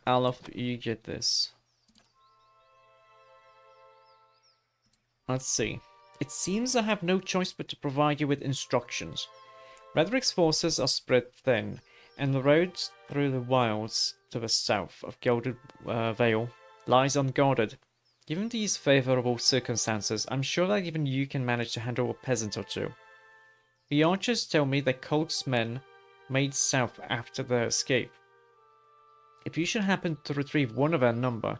I'll love you get this. Let's see. It seems I have no choice but to provide you with instructions. Redrick's forces are spread thin, and the road through the wilds to the south of Gilded Vale lies unguarded. Given these favourable circumstances, I'm sure that even you can manage to handle a peasant or two. The archers tell me that Kolk's men made south after their escape. If you should happen to retrieve one of their number,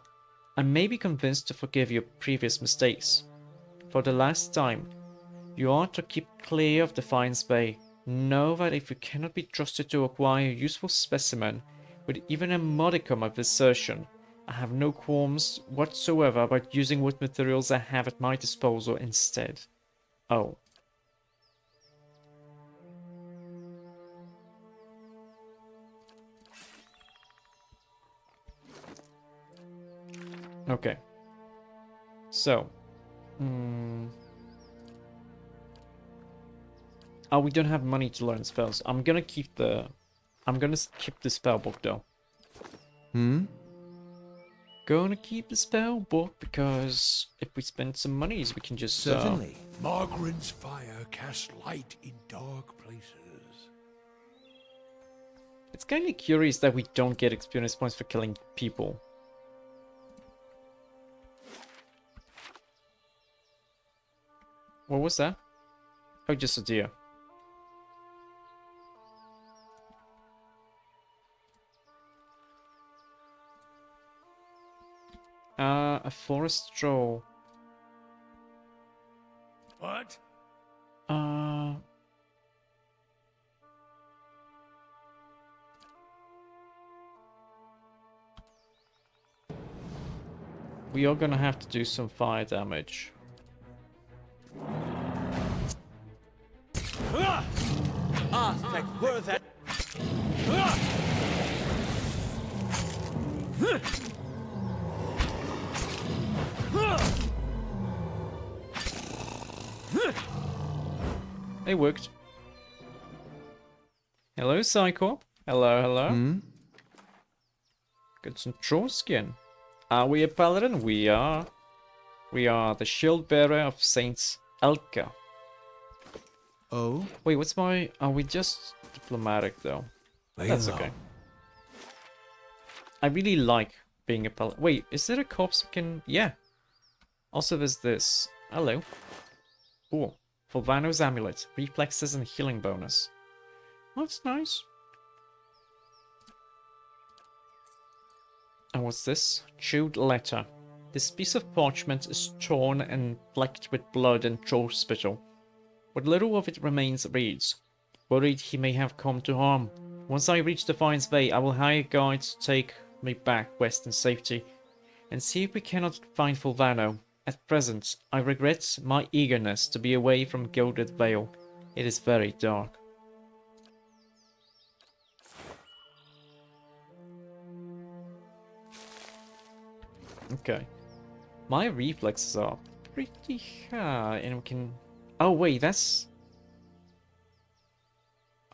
I may be convinced to forgive your previous mistakes. For the last time, you are to keep clear of Defiance Bay. Know that if you cannot be trusted to acquire a useful specimen with even a modicum of assertion, I have no qualms whatsoever about using what materials I have at my disposal instead. Oh. Okay. So. Oh, we don't have money to learn spells. I'm gonna keep the spell book though. Gonna keep the spell book because if we spend some monies, we can just Certainly. Margaret's fire casts light in dark places. It's kind of curious that we don't get experience points for killing people. What was that? Oh, just a deer. A forest stroll. What? We are gonna have to do some fire damage. Aspect worth it. It worked. Hello, Psycorp. Hello, hello. Got some troll skin. Are we a paladin? We are. We are the shield bearer of Saint Elka. Oh? Wait, what's my... Are we just diplomatic, though? That's okay. I really like being a paladin. Wait, is there a corpse we can... Yeah. Also, there's this. Hello. Ooh. Fulvano's amulet. Reflexes and healing bonus. That's nice. And what's this? Chewed letter. This piece of parchment is torn and flecked with blood and troll spittle. What little of it remains reads, worried he may have come to harm. Once I reach Defiance Bay, I will hire guides to take me back west in safety, and see if we cannot find Fulvano. At present, I regret my eagerness to be away from Gilded Vale. It is very dark. Okay. My reflexes are pretty high, and we can... Oh, wait, that's...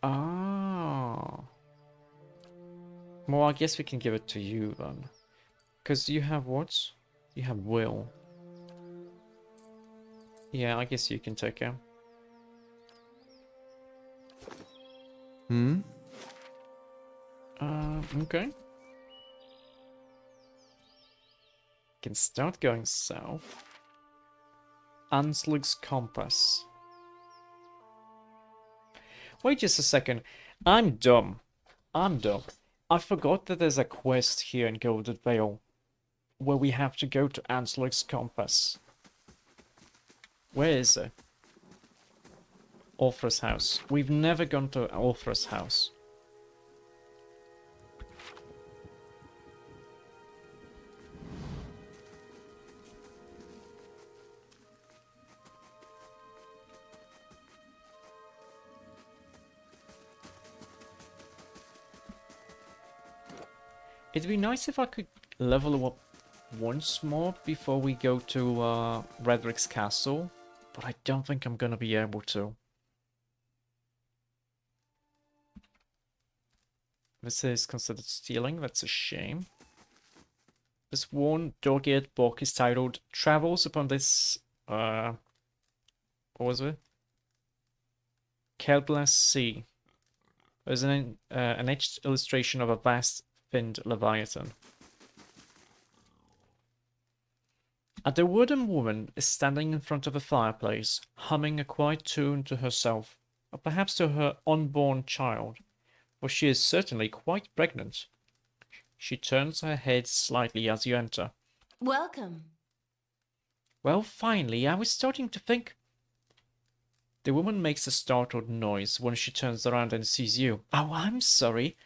Ah. Well, I guess we can give it to you, then. Because you have what? You have will. Yeah, I guess you can take care. Hmm? Okay. Can start going south. Anslug's compass. Wait just a second. I'm dumb. I'm dumb. I forgot that there's a quest here in Gilded Vale where we have to go to Anslug's compass. Where is it? Orthra's house. We've never gone to Orthra's house. It'd be nice if I could level up once more before we go to Redrick's castle, but I don't think I'm gonna be able to. This is considered stealing, that's a shame. This worn dog-eared book is titled Travels Upon This, what was it? Kelbless Sea. There's an etched illustration of a vast finned leviathan. The wooden woman is standing in front of a fireplace, humming a quiet tune to herself, or perhaps to her unborn child, for she is certainly quite pregnant. She turns her head slightly as you enter. Welcome. Well, finally, I was starting to think... The woman makes a startled noise when she turns around and sees you. Oh, I'm sorry.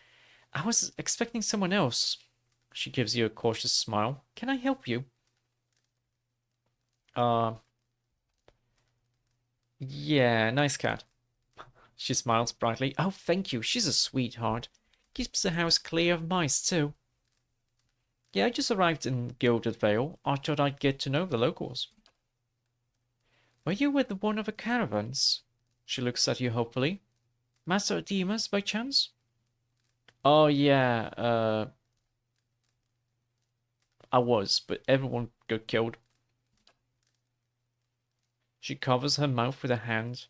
I was expecting someone else. She gives you a cautious smile. Can I help you? Yeah, nice cat. She smiles brightly. Oh, thank you. She's a sweetheart. Keeps the house clear of mice, too. Yeah, I just arrived in Gilded Vale. I thought I'd get to know the locals. Were you with one of the caravans? She looks at you hopefully. Master Demas, by chance? Oh, yeah, I was, but everyone got killed. She covers her mouth with a hand,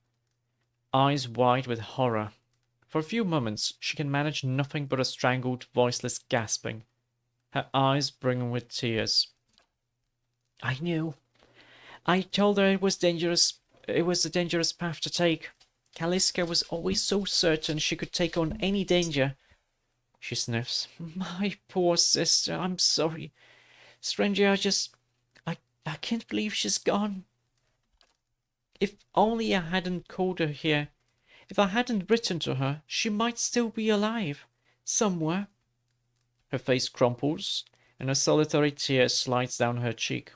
eyes wide with horror. For a few moments, she can manage nothing but a strangled, voiceless gasping, her eyes brimming with tears. I knew. I told her it was dangerous. It was a dangerous path to take. Kaliska was always so certain she could take on any danger. She sniffs. My poor sister, I'm sorry. Stranger, I can't believe she's gone. If only I hadn't called her here. If I hadn't written to her, she might still be alive. Somewhere. Her face crumples, and a solitary tear slides down her cheek.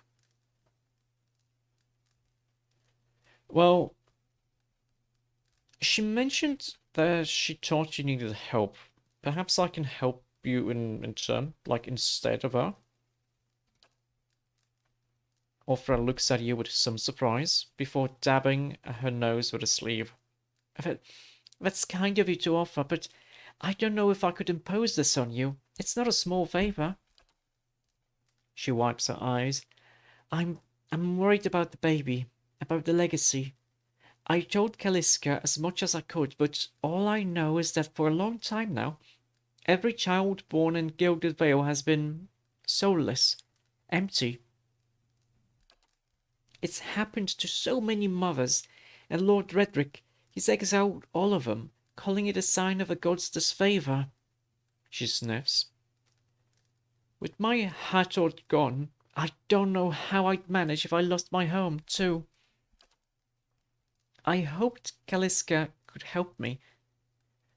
Well, she mentioned that she thought you needed help. Perhaps I can help you in turn, like instead of her. Orthra looks at you with some surprise, before dabbing her nose with a sleeve. That's kind of you to offer, but I don't know if I could impose this on you. It's not a small favor. She wipes her eyes. I'm worried about the baby, about the legacy. I told Kaliska as much as I could, but all I know is that for a long time now, every child born in Gilded Vale has been soulless, empty. It's happened to so many mothers, and Lord Redrick, he's exiled all of them, calling it a sign of a god's disfavor. She sniffs. With my Hathord gone, I don't know how I'd manage if I lost my home, too. I hoped Kaliska could help me.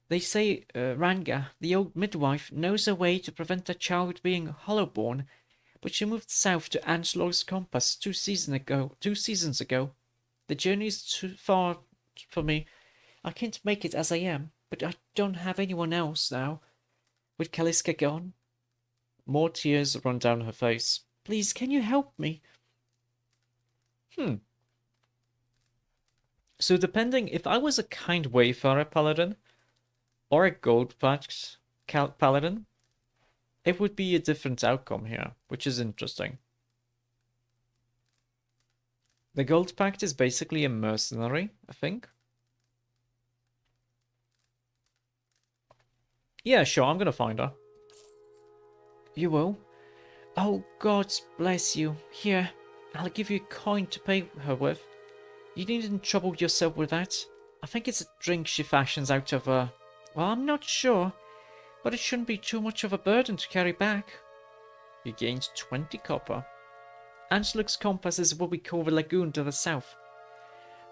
They say Ranga, the old midwife, knows a way to prevent a child being hollowborn, but she moved south to Angelo's Compass 2 seasons ago. The journey is too far for me. I can't make it as I am, but I don't have anyone else now. With Kaliska gone. More tears run down her face. Please, can you help me? So depending, if I was a kind wayfarer paladin, or a gold-packed paladin, it would be a different outcome here, which is interesting. The gold pact is basically a mercenary, I think. Yeah, sure, I'm gonna find her. You will? Oh, God bless you. Here, I'll give you a coin to pay her with. You needn't trouble yourself with that. I think it's a drink she fashions out of well, I'm not sure, but it shouldn't be too much of a burden to carry back. You gained 20 copper. Angelo's Compass is what we call the lagoon to the south.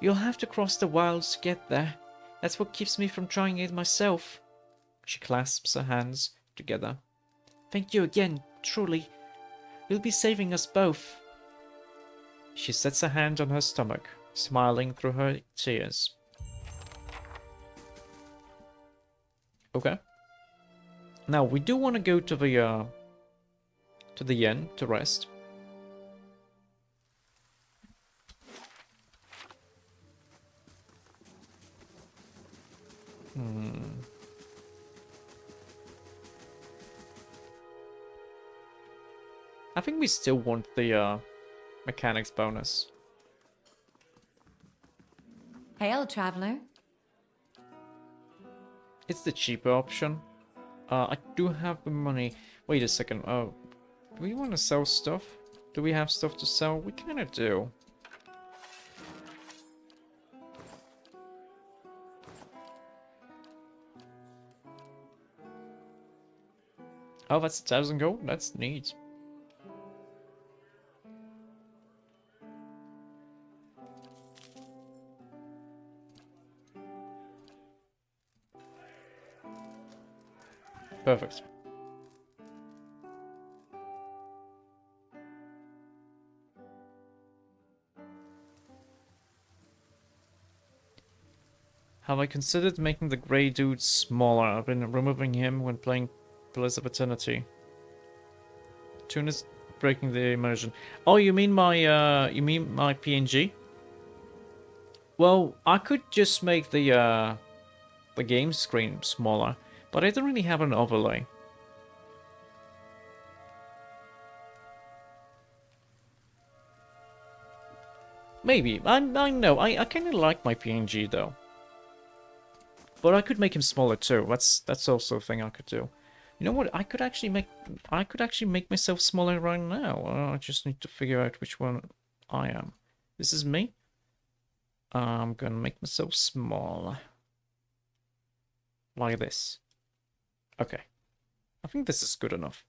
You'll have to cross the wilds to get there. That's what keeps me from trying it myself. She clasps her hands together. Thank you again, truly. You'll be saving us both. She sets a hand on her stomach, smiling through her tears. Okay. Now we do want to go to the inn to rest. I think we still want the mechanics bonus. Hail, traveler. It's the cheaper option. I do have the money. Wait a second. Do we want to sell stuff? Do we have stuff to sell? We kind of do. Oh, that's 1,000 gold? That's neat. Perfect. Have I considered making the grey dude smaller? I've been removing him when playing Pillars of Eternity. Tune is breaking the immersion. Oh, you mean my PNG? Well, I could just make the game screen smaller, but I don't really have an overlay. Maybe. I know. I kind of like my PNG though. But I could make him smaller too. That's also a thing I could do. You know what? I could actually make myself smaller right now. I just need to figure out which one I am. This is me. I'm gonna make myself small. Like this. Okay. I think this is good enough.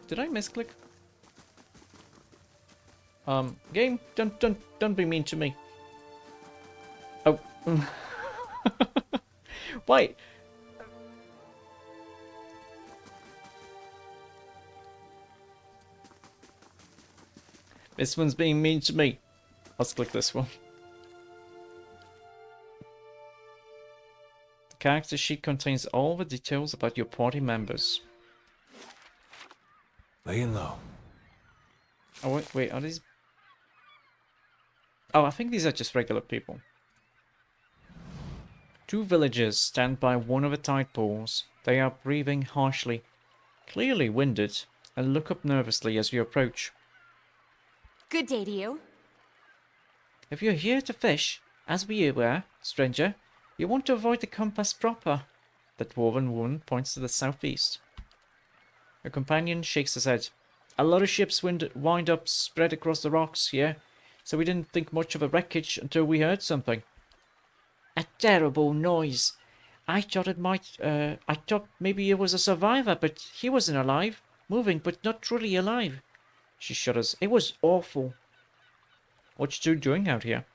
Did I misclick? Game, don't be mean to me. Oh. Wait. This one's being mean to me. Let's click this one. The character sheet contains all the details about your party members. Laying low. Oh, wait, are these... Oh, I think these are just regular people. Two villagers stand by one of the tide pools. They are breathing harshly, clearly winded, and look up nervously as you approach. Good day to you. If you're here to fish, as we were, stranger, you want to avoid the compass proper. The dwarven woman points to the southeast. Her companion shakes his head. A lot of ships wind up spread across the rocks here, so we didn't think much of a wreckage until we heard something. A terrible noise. I thought maybe it was a survivor, but he wasn't alive. Moving, but not truly alive. She shudders. It was awful. What you two doing out here?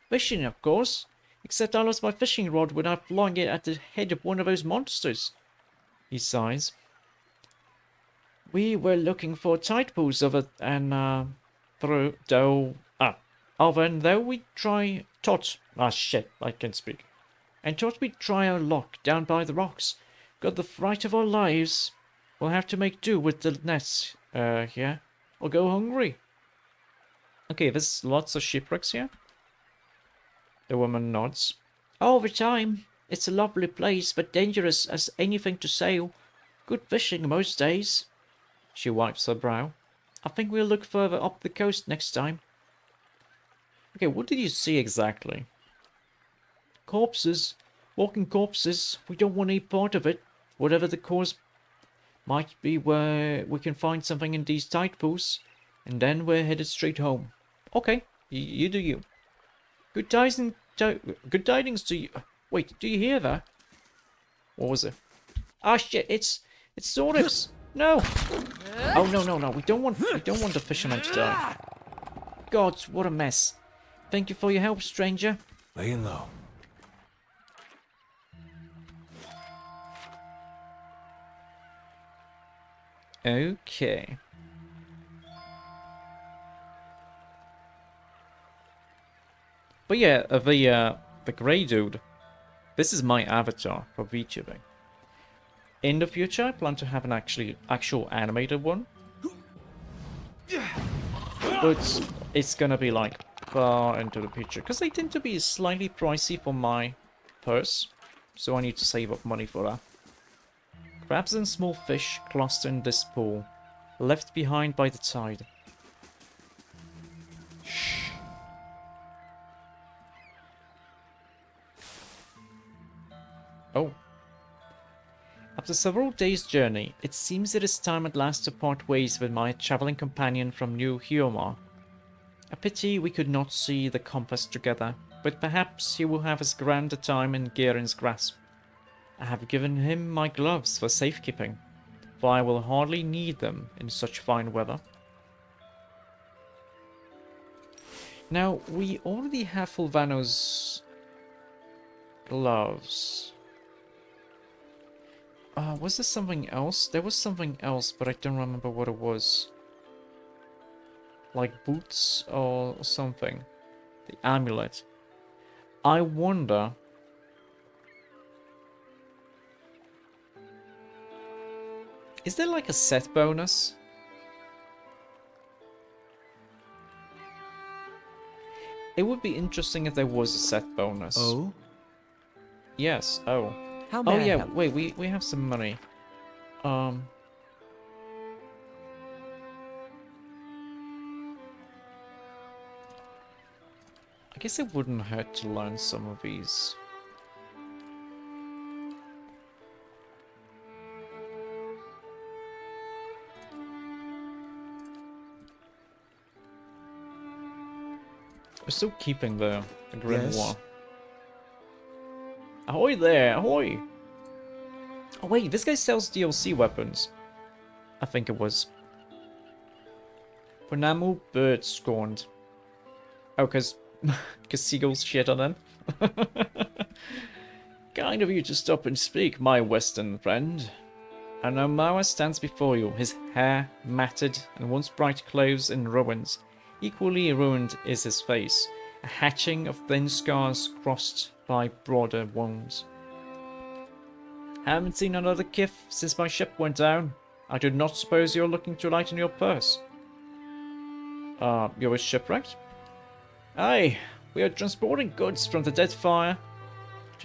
Fishing, of course. Except I lost my fishing rod when I flung it at the head of one of those monsters. He sighs. We were looking for tide pools of it, and though we thought we'd try our luck down by the rocks. Got the fright of our lives. We'll have to make do with the nets here, or go hungry. Okay, there's lots of shipwrecks here. The woman nods. All the time. It's a lovely place, but dangerous as anything to sail. Good fishing most days. She wipes her brow. I think we'll look further up the coast next time. Okay, what did you see exactly? Corpses. Walking corpses. We don't want any part of it. Whatever the cause might be, where we can find something in these tide pools. And then we're headed straight home. Okay, you do you. Good tidings to you. Wait, do you hear that? What was it? Ah, shit! It's Zoribs. No. Oh no! We don't want the fisherman to die. God, what a mess. Thank you for your help, stranger. Laying low. Okay. But yeah, the grey dude. This is my avatar for VTubing. In the future, I plan to have an actual animated one. But it's gonna be like far into the future, because they tend to be slightly pricey for my purse, so I need to save up money for that. Crabs and small fish cluster in this pool, left behind by the tide. Oh. After several days' journey, it seems it is time at last to part ways with my traveling companion from New Hyomar. A pity we could not see the compass together, but perhaps he will have as grand a time in Garen's grasp. I have given him my gloves for safekeeping, for I will hardly need them in such fine weather. Now, we already have Fulvano's gloves. Was there something else? There was something else, but I don't remember what it was. Like boots or something. The amulet. I wonder... Is there like a set bonus? It would be interesting if there was a set bonus. Oh? Yes, oh. How Oh may I yeah, help? wait, we have some money. I guess it wouldn't hurt to learn some of these. We're still keeping the grimoire. Yes. Ahoy there, ahoy! Oh wait, this guy sells DLC weapons. I think it was. Panamu bird scorned. Oh, cause seagulls shit on them. Kind of you to stop and speak, my western friend. And Omawa stands before you, his hair matted and once bright clothes in ruins. Equally ruined is his face, a hatching of thin scars crossed by broader wounds. Haven't seen another kith since my ship went down. I do not suppose you're looking to lighten your purse. You were shipwrecked? Aye, we are transporting goods from the dead fire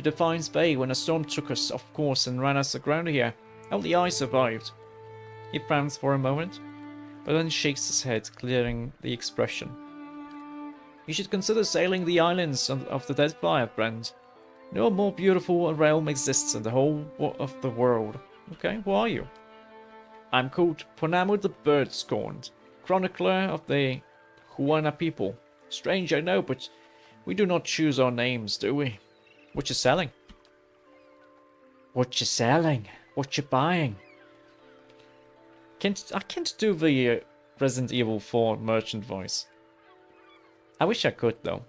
to Defiance Bay when a storm took us off course and ran us aground here. Only I survived. He frowns for a moment, but then shakes his head, clearing the expression. You should consider sailing the islands of the Deadfire, friend. No more beautiful realm exists in the whole of the world. Okay, who are you? I'm called Ponamu the Bird Scorned, chronicler of the Huana people. Strange, I know, but we do not choose our names, do we? What you selling? What you selling? What you buying? I can't do the Resident Evil 4 merchant voice. I wish I could, though.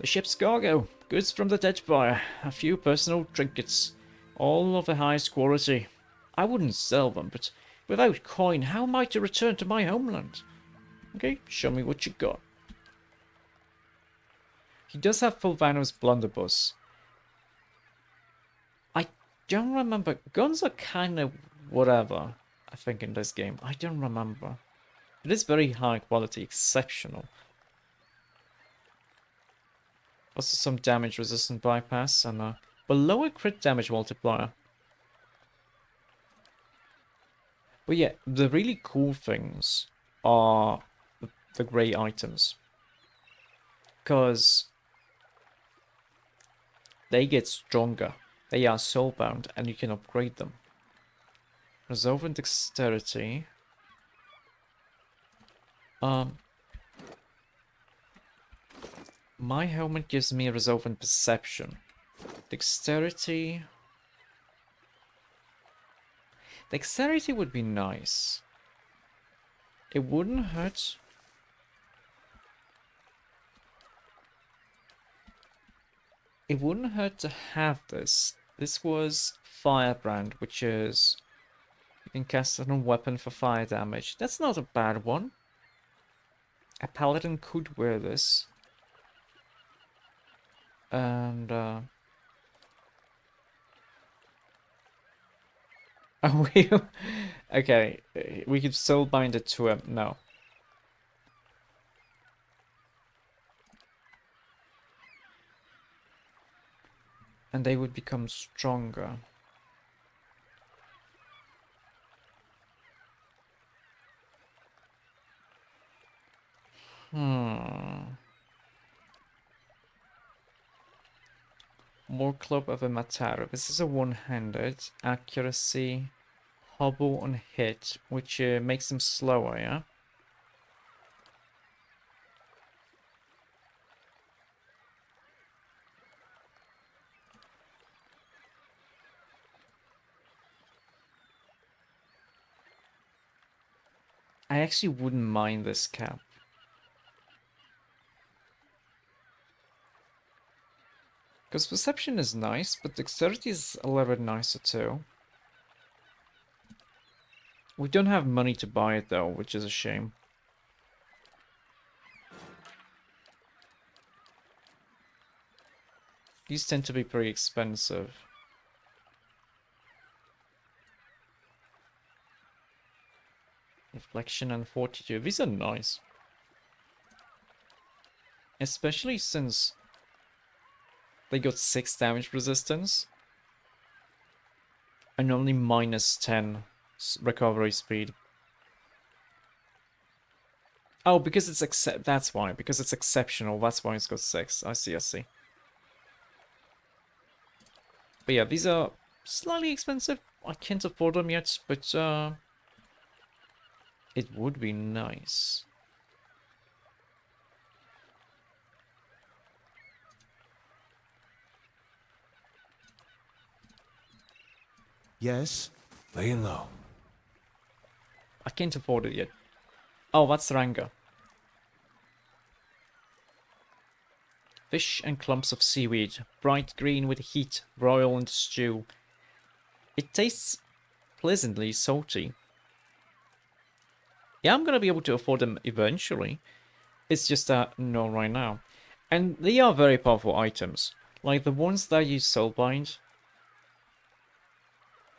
The ship's cargo, goods from the Deadfire, a few personal trinkets, all of the highest quality. I wouldn't sell them, but without coin, how am I to return to my homeland? Okay, show me what you got. He does have Fulvano's blunderbuss. I don't remember. Guns are kind of whatever, I think, in this game. I don't remember. It is very high quality, exceptional. Also some damage resistant bypass and a lower crit damage multiplier. But yeah, the really cool things are the grey items. Because they get stronger. They are soulbound and you can upgrade them. Resolve and dexterity. My helmet gives me resolve and perception. Dexterity. Dexterity would be nice. It wouldn't hurt. It wouldn't hurt to have this. This was Firebrand, which is... You can cast it on a weapon for fire damage. That's not a bad one. A Paladin could wear this. And, oh, okay, we could still bind it to him. No. And they would become stronger. More Club of a Mataro. This is a one-handed. Accuracy. Hobble on hit, which makes them slower, yeah? I actually wouldn't mind this cap. Because perception is nice, but dexterity is a little bit nicer too. We don't have money to buy it though, which is a shame. These tend to be pretty expensive. Reflection and Fortitude. These are nice. Especially since they got 6 damage resistance. And only minus 10 recovery speed. Oh, because it's that's why. Because it's exceptional. That's why it's got 6. I see, I see. But yeah, these are slightly expensive. I can't afford them yet, but it would be nice. Yes? Laying low. I can't afford it yet. Oh, that's Ranga. Fish and clumps of seaweed, bright green with heat, broil and stew. It tastes pleasantly salty. Yeah, I'm gonna be able to afford them eventually. It's just that not right now. And they are very powerful items. Like the ones that use Soulbind.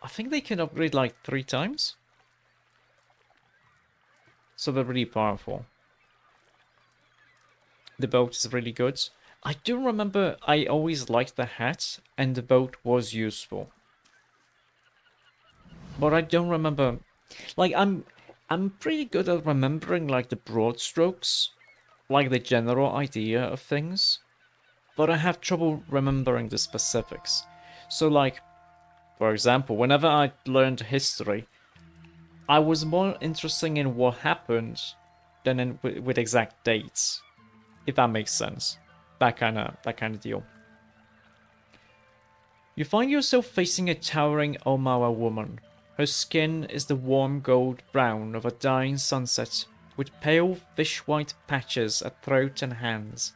I think they can upgrade like 3 times. So they're really powerful. The boat is really good. I do remember I always liked the hat, and the boat was useful. But I don't remember... Like, I'm pretty good at remembering, like, the broad strokes. Like, the general idea of things. But I have trouble remembering the specifics. So, like, for example, whenever I learned history, I was more interested in what happened than with exact dates, if that makes sense. That kind of deal. You find yourself facing a towering Omawa woman. Her skin is the warm gold brown of a dying sunset, with pale fish-white patches at throat and hands.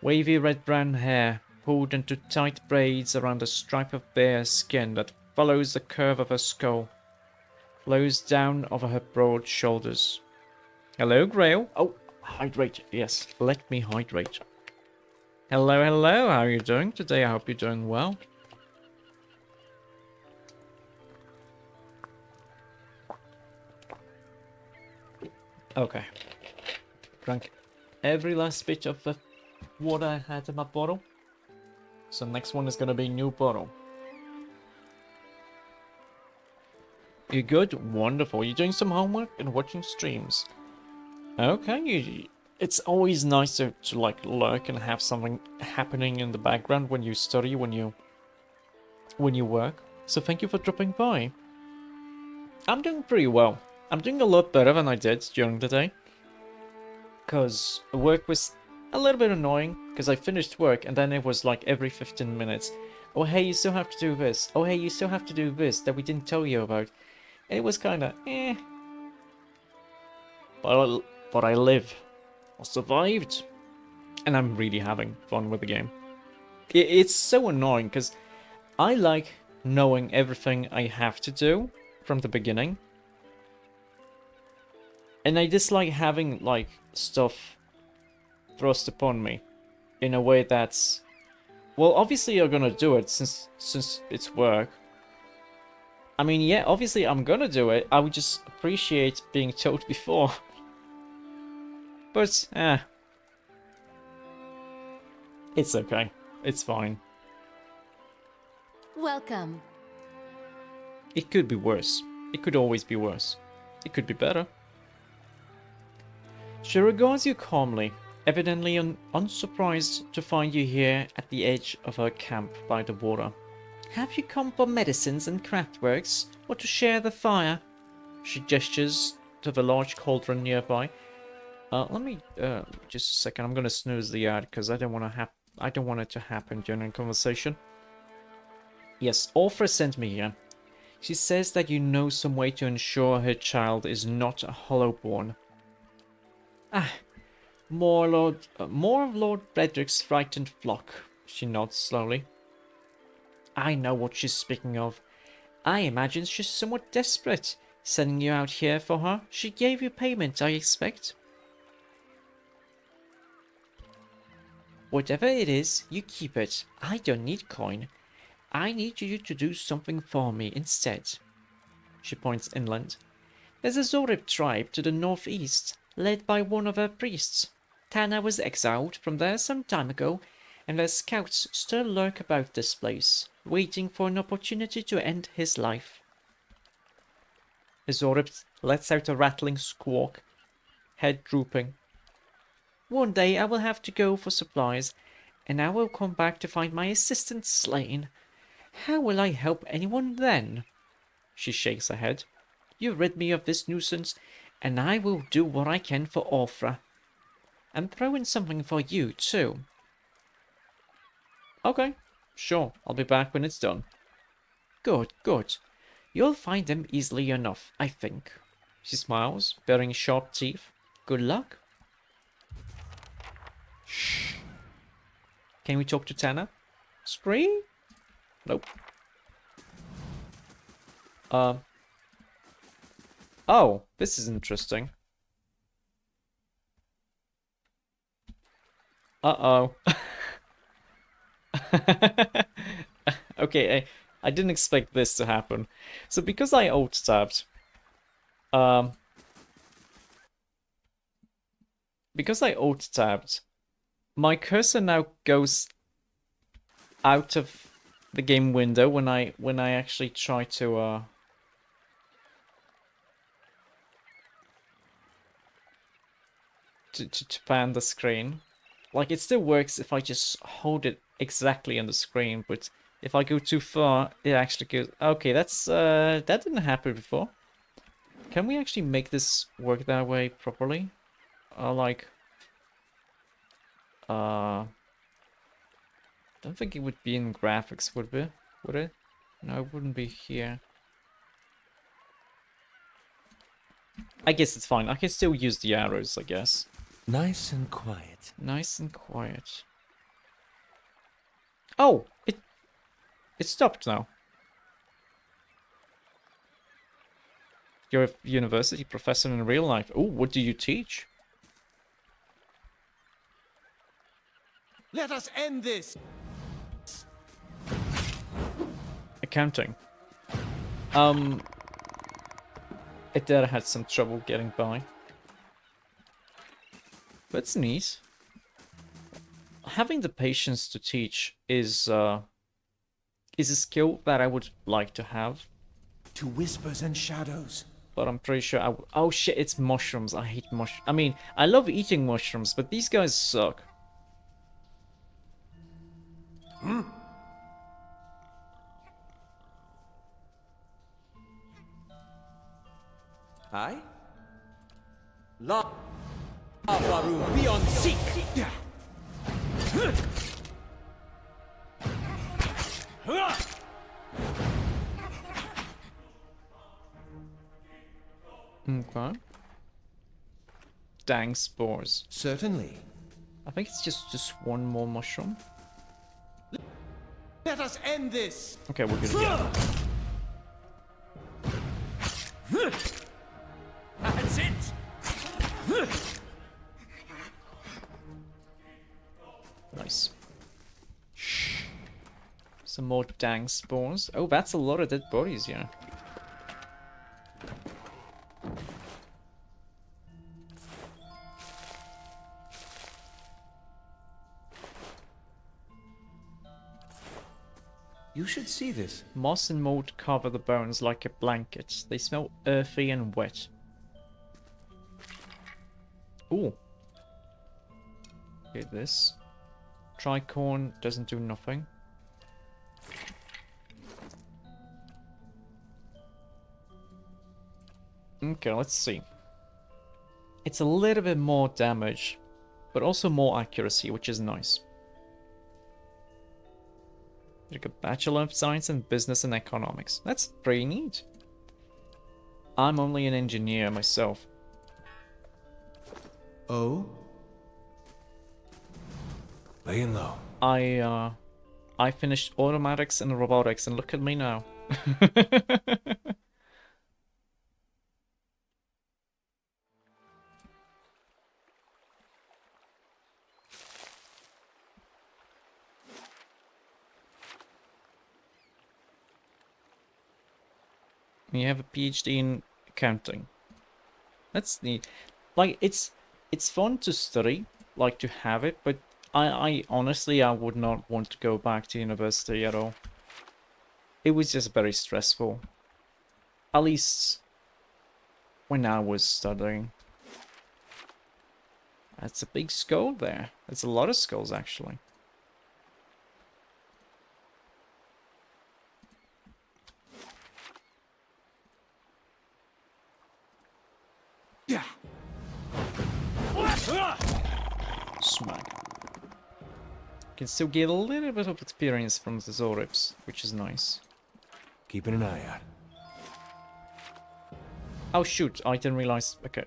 Wavy red-brown hair pulled into tight braids around a stripe of bare skin that follows the curve of her skull, flows down over her broad shoulders. Hello, Grail. Oh, hydrate. Yes, let me hydrate. Hello, hello. How are you doing today? I hope you're doing well. Okay. Drank every last bit of the water I had in my bottle. So next one is gonna be new bottle. You good? Wonderful. You doing some homework and watching streams? Okay. It's always nice to like lurk and have something happening in the background when you study, when you work. So thank you for dropping by. I'm doing pretty well. I'm doing a lot better than I did during the day. Because work was a little bit annoying, because I finished work and then it was like every 15 minutes. Oh hey, you still have to do this. Oh hey, you still have to do this that we didn't tell you about. And it was kinda, eh. But I live. I survived. And I'm really having fun with the game. It's so annoying, because I like knowing everything I have to do from the beginning. And I dislike having, like, stuff thrust upon me in a way that's... Well, obviously you're gonna do it since it's work. I mean, yeah, obviously I'm gonna do it. I would just appreciate being told before. But, it's okay. It's fine. Welcome. It could be worse. It could always be worse. It could be better. She regards you calmly, evidently unsurprised to find you here at the edge of her camp by the water. Have you come for medicines and craftworks, or to share the fire? She gestures to the large cauldron nearby. Let me, just a second, I'm gonna snooze the ad, because I don't want it to happen during a conversation. Yes, Orfra sent me here. She says that you know some way to ensure her child is not a Hollowborn. Ah, more of Lord Frederick's frightened flock. She nods slowly. I know what she's speaking of. I imagine she's somewhat desperate, sending you out here for her. She gave you payment, I expect. Whatever it is, you keep it. I don't need coin. I need you to do something for me instead. She points inland. There's a Zorib tribe to the northeast, led by one of her priests. Tana was exiled from there some time ago, and their scouts still lurk about this place, waiting for an opportunity to end his life. The Zorib lets out a rattling squawk, head drooping. One day I will have to go for supplies, and I will come back to find my assistant slain. How will I help anyone then? She shakes her head. You rid me of this nuisance, and I will do what I can for Orfra. And throw in something for you, too. Okay, sure, I'll be back when it's done. Good, good. You'll find them easily enough, I think. She smiles, baring sharp teeth. Good luck. Shh. Can we talk to Tana? Scream? Nope. Oh, this is interesting. Uh-oh. Okay, I didn't expect this to happen. So because I alt-tabbed, because I alt-tabbed, My cursor now goes out of the game window when I actually try to pan the screen. Like, it still works if I just hold it exactly on the screen, but if I go too far, it actually goes... Okay, that didn't happen before. Can we actually make this work that way properly? Like... Don't think it would be in graphics, would it? Would it? No, it wouldn't be here. I guess it's fine. I can still use the arrows, I guess. Nice and quiet. Nice and quiet. Oh! It stopped now. You're a university professor in real life. Oh, what do you teach? Let us end this! Accounting. It there had some trouble getting by. That's neat. Having the patience to teach is a skill that I would like to have. To whispers and shadows. But I'm pretty sure I oh shit, it's mushrooms. I hate mushrooms. I mean, I love eating mushrooms, but these guys suck. Aye? Lava room beyond seek! Okay. Dang spores. Certainly. I think it's just one more mushroom. Let us end this! Okay, we're good again. That's it! Nice. Some more dang spores. Oh, that's a lot of dead bodies, yeah. You should see this. Moss and mold cover the bones like a blanket. They smell earthy and wet. Ooh. Okay, this. Tricorn doesn't do nothing. Okay, let's see. It's a little bit more damage, but also more accuracy, which is nice. Like a Bachelor of Science in Business and Economics. That's pretty neat. I'm only an engineer myself. Oh? Laying low. I finished automatics and robotics, and look at me now. You have a PhD in accounting. That's neat. Like, it's fun to study, like to have it, but I honestly, I would not want to go back to university at all. It was just very stressful. At least when I was studying. That's a big skull there. That's a lot of skulls, actually. Yeah. Smack. Can still get a little bit of experience from the Zorips, which is nice. Keeping an eye out. Oh shoot, I didn't realize. Okay.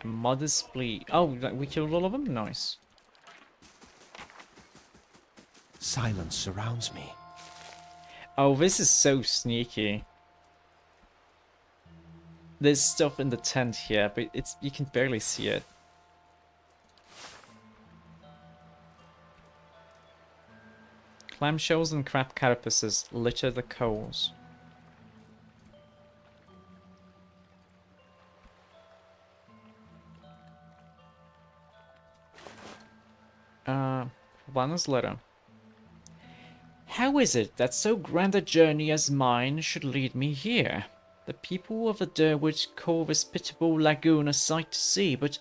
Mother's plea. Oh, we killed all of them? Nice. Silence surrounds me. Oh, this is so sneaky. There's stuff in the tent here, but you can barely see it. Clamshells and crab carapaces litter the coals. Vanna's letter. How is it that so grand a journey as mine should lead me here? The people of the Durwood call this pitiable lagoon a sight to see, but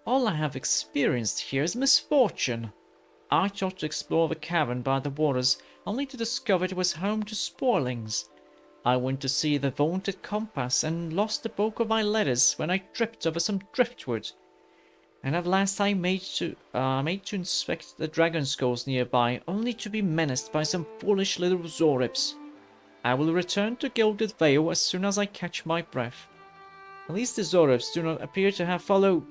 all I have experienced here is misfortune. I thought to explore the cavern by the waters, only to discover it was home to spoilings. I went to see the vaunted compass, and lost the bulk of my letters when I tripped over some driftwood. And at last I made to inspect the dragon skulls nearby, only to be menaced by some foolish little Zoribs. I will return to Gilded Vale as soon as I catch my breath. At least the Zoribs do not appear to have followed.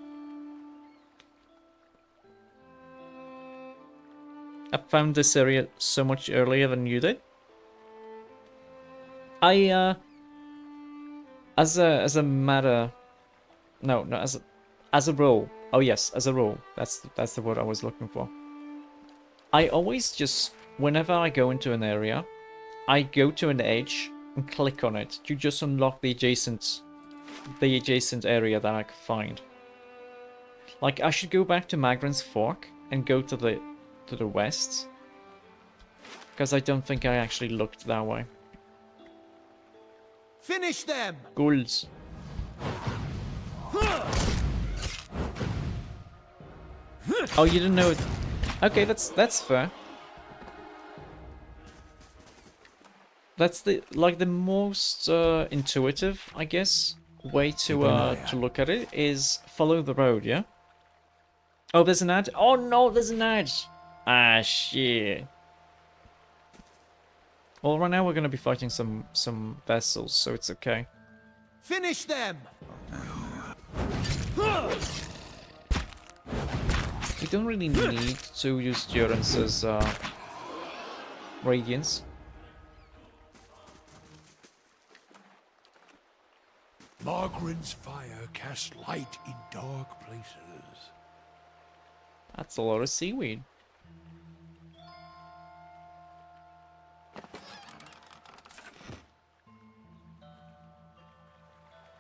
I found this area so much earlier than you did. As a matter, no, as a rule. Oh yes, as a rule. That's the word I was looking for. I always just, whenever I go into an area, I go to an edge and click on it to just unlock the adjacent area that I could find. Like, I should go back to Magran's Fork and go to the west, because I don't think I actually looked that way. Finish them! Ghouls. Oh, you didn't know it. Okay, that's fair. That's the most intuitive, I guess, way to look at it is follow the road, yeah? Oh, there's an ad. Oh no, there's an ad. Ah, shit. Well, right now we're gonna be fighting some vessels, so it's okay. Finish them! We don't really need to use Durance's Radiance. Margaret's fire casts light in dark places. That's a lot of seaweed.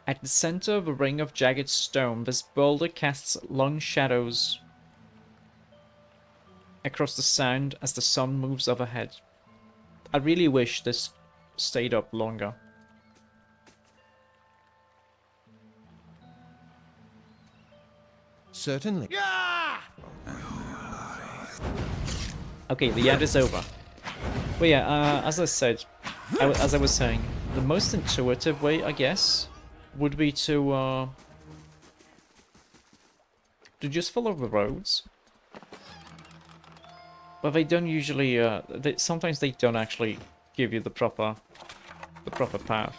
At the center of a ring of jagged stone, this boulder casts long shadows across the sand as the sun moves overhead. I really wish this stayed up longer. Certainly. Okay, the ad is over. Well, yeah, as I said, as I was saying, the most intuitive way, I guess, would be to just follow the roads. But they don't usually, sometimes they don't actually give you the proper path.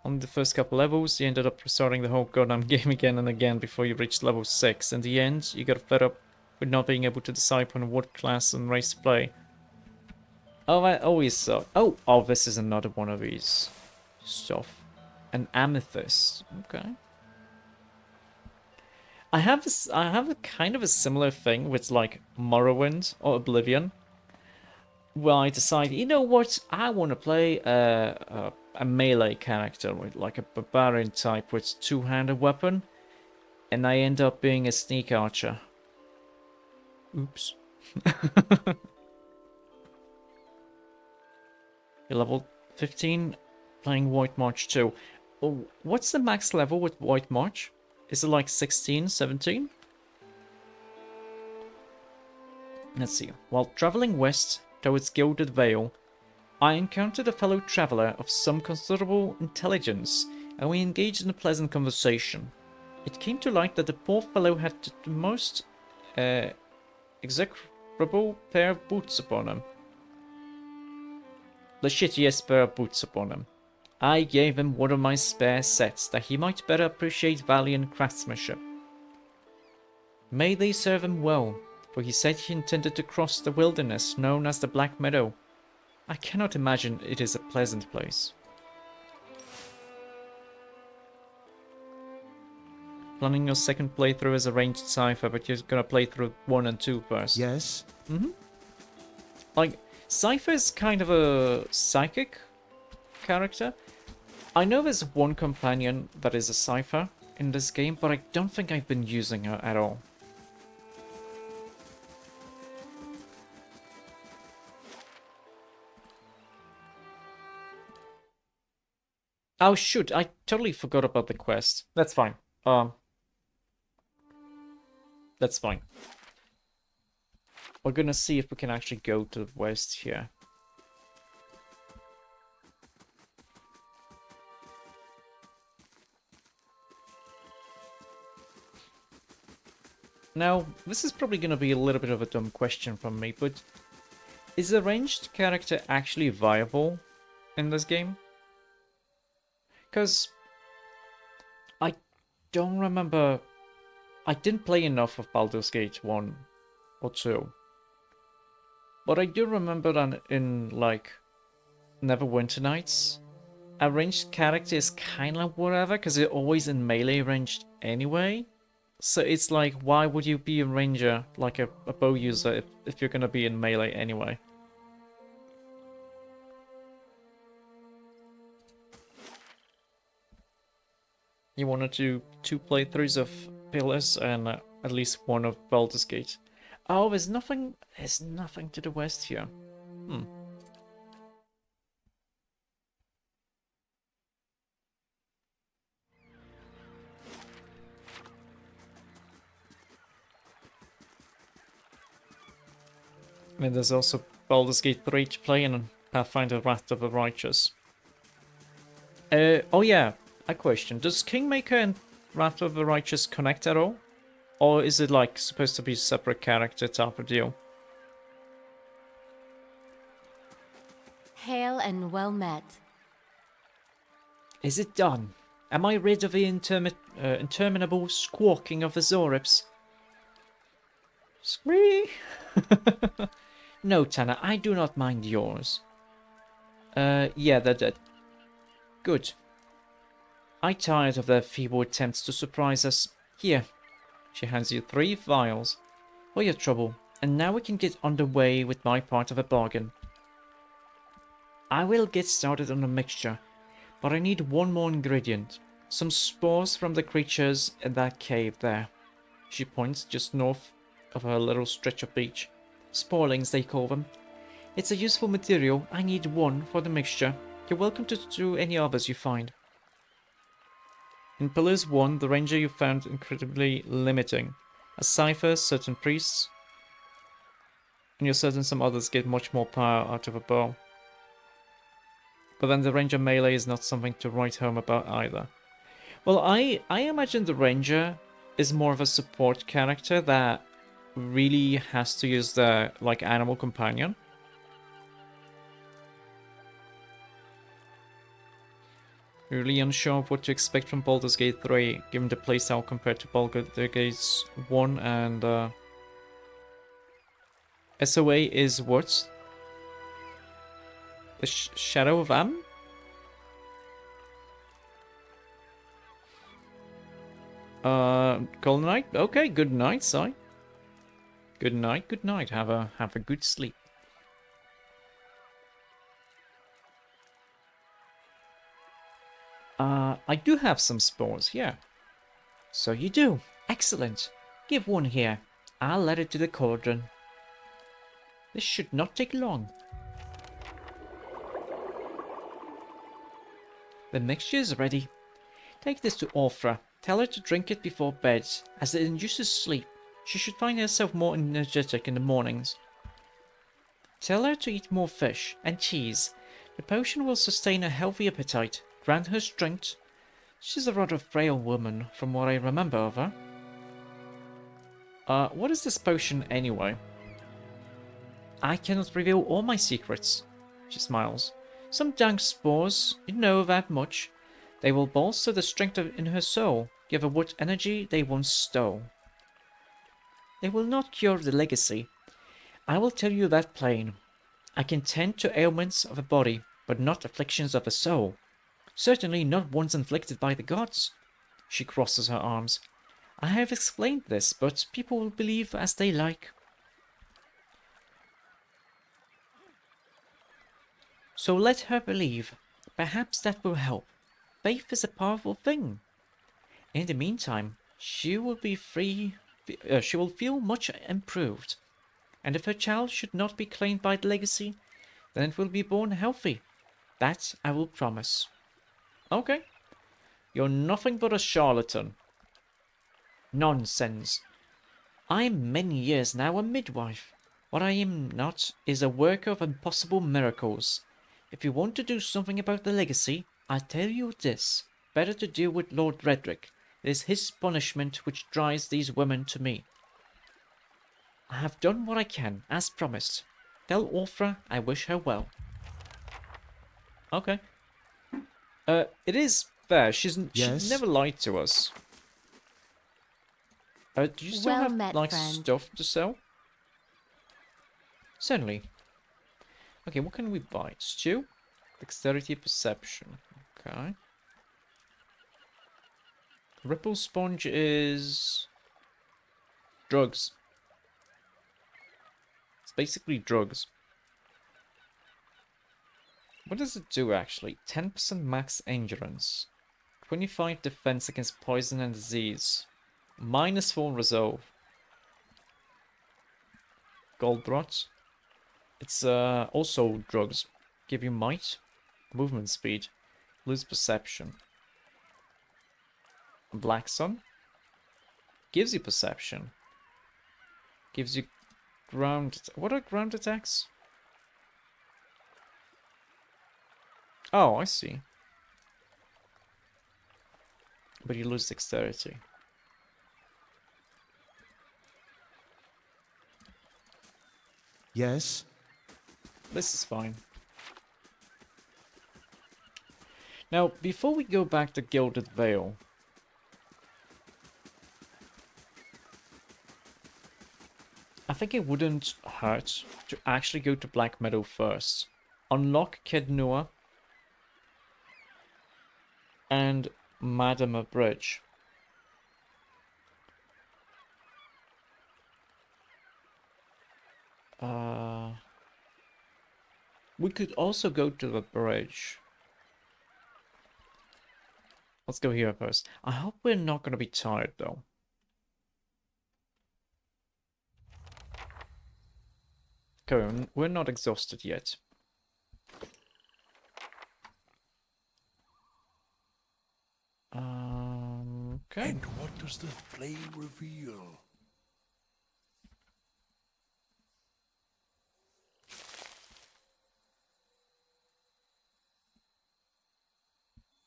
On the first couple levels, you ended up restarting the whole goddamn game again and again before you reached level 6. In the end, you got fed up with not being able to decide on what class and race to play. Oh, I always saw. Oh, this is another one of these stuff. An amethyst. Okay. I have a kind of a similar thing with like Morrowind or Oblivion, where I decide, you know what, I want to play a melee character with like a barbarian type with two-handed weapon, and I end up being a sneak archer. Oops. You're level 15, playing White March 2. Oh, what's the max level with White March? Is it like 16, 17? Let's see. While traveling west towards Gilded Vale, I encountered a fellow traveler of some considerable intelligence, and we engaged in a pleasant conversation. It came to light that the poor fellow had the most execrable pair of boots upon him. The shittiest pair of boots upon him. I gave him one of my spare sets that he might better appreciate valiant craftsmanship. May they serve him well, for he said he intended to cross the wilderness known as the Black Meadow. I cannot imagine it is a pleasant place. Planning your second playthrough as a ranged cipher, but you're gonna play through 1 and 2 first. Yes. Like, Cypher is kind of a psychic character. I know there's one companion that is a Cypher in this game, but I don't think I've been using her at all. Oh shoot, I totally forgot about the quest. That's fine. That's fine. We're gonna see if we can actually go to the west here. Now, this is probably gonna be a little bit of a dumb question from me, but is a ranged character actually viable in this game? Because I don't remember... I didn't play enough of Baldur's Gate 1 or 2. But I do remember that in, like, Neverwinter Nights, a ranged character is kind of whatever, because they're always in melee ranged anyway. So it's like, why would you be a ranger, like a bow user, if you're gonna be in melee anyway? You wanna do 2 playthroughs of Pillars and at least one of Baldur's Gate. Oh, there's nothing to the west here. Hmm. I mean, there's also Baldur's Gate 3 to play and Pathfinder Wrath of the Righteous. Oh yeah, a question. Does Kingmaker and Wrath of the Righteous connect at all? Or is it like supposed to be a separate character type of deal? Hail and well met. Is it done? Am I rid of the interminable squawking of the Zorips? Squee! No, Tanner, I do not mind yours. Yeah, they're dead. Good. I tired of their feeble attempts to surprise us. Here. She hands you 3 vials for your trouble, and now we can get underway with my part of the bargain. I will get started on a mixture, but I need one more ingredient. Some spores from the creatures in that cave there. She points just north of her little stretch of beach. Sporelings, they call them. It's a useful material. I need one for the mixture. You're welcome to do any others you find. In Pillars 1, the ranger you found incredibly limiting. A cipher, certain priests, and you're certain some others get much more power out of a bow. But then the ranger melee is not something to write home about either. Well, I imagine the ranger is more of a support character that really has to use the, like, animal companion. Really unsure of what to expect from Baldur's Gate 3, given the playstyle compared to Baldur's Gate 1 and SOA is what? The Shadow of Am? Golden Knight? Okay, good night, Si. Good night, good night. Have a good sleep. I do have some spores, yeah. So you do. Excellent. Give one here. I'll add it to the cauldron. This should not take long. The mixture is ready. Take this to Orthra. Tell her to drink it before bed, as it induces sleep. She should find herself more energetic in the mornings. Tell her to eat more fish and cheese. The potion will sustain a healthy appetite, grant her strength. She's a rather frail woman, from what I remember of her. What is this potion anyway? I cannot reveal all my secrets. She smiles. Some dank spores, you know that much. They will bolster the strength in her soul, give her what energy they once stole. They will not cure the legacy. I will tell you that plain. I can tend to ailments of the body, but not afflictions of the soul. Certainly not ones inflicted by the gods. She crosses her arms. I have explained this, but people will believe as they like. So let her believe. Perhaps that will help. Faith is a powerful thing. In the meantime, she will be free. She will feel much improved. And if her child should not be claimed by the legacy, then it will be born healthy. That I will promise. Okay. You're nothing but a charlatan. Nonsense. I am many years now a midwife. What I am not is a worker of impossible miracles. If you want to do something about the legacy, I tell you this. Better to deal with Lord Redrick. It is his punishment which drives these women to me. I have done what I can, as promised. Tell Orthra I wish her well. Okay. It is fair. She Yes? never lied to us. Do you still Well have, met, like, friend. stuff to sell? Certainly. Okay, what can we buy? Stew? Dexterity, perception. Okay. Ripple sponge is... drugs. It's basically drugs. What does it do, actually? 10% max endurance. 25 defense against poison and disease. -4 resolve. Gold rot. It's also drugs. Give you might, movement speed, lose perception. Black sun gives you perception. Gives you ground. What are ground attacks? Oh, I see. But you lose dexterity. Yes? This is fine. Now, before we go back to Gilded Vale, I think it wouldn't hurt to actually go to Black Meadow first. Unlock Kednua and Matombar Bridge. We could also go to the bridge. Let's go here first. I hope we're not going to be tired, though. Okay, we're not exhausted yet. Okay. And what does the flame reveal?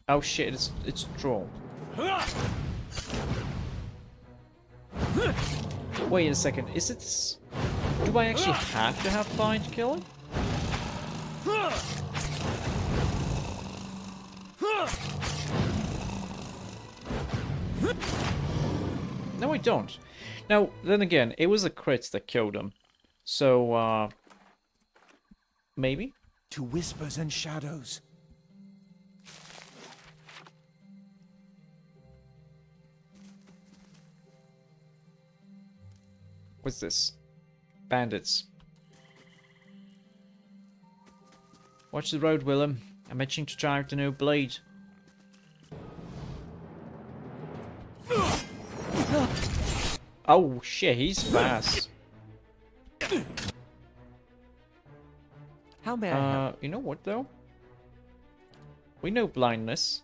Oh shit, it's drawn. Wait a second, is it... Do I actually have to have fire to kill him? No, I don't. Now, then again, it was a crit that killed him. So, maybe? To whispers and shadows. What's this? Bandits. Watch the road, Willem. I'm itching to try out the new blade. Oh shit, he's fast. How may I help? You know what though? We know blindness.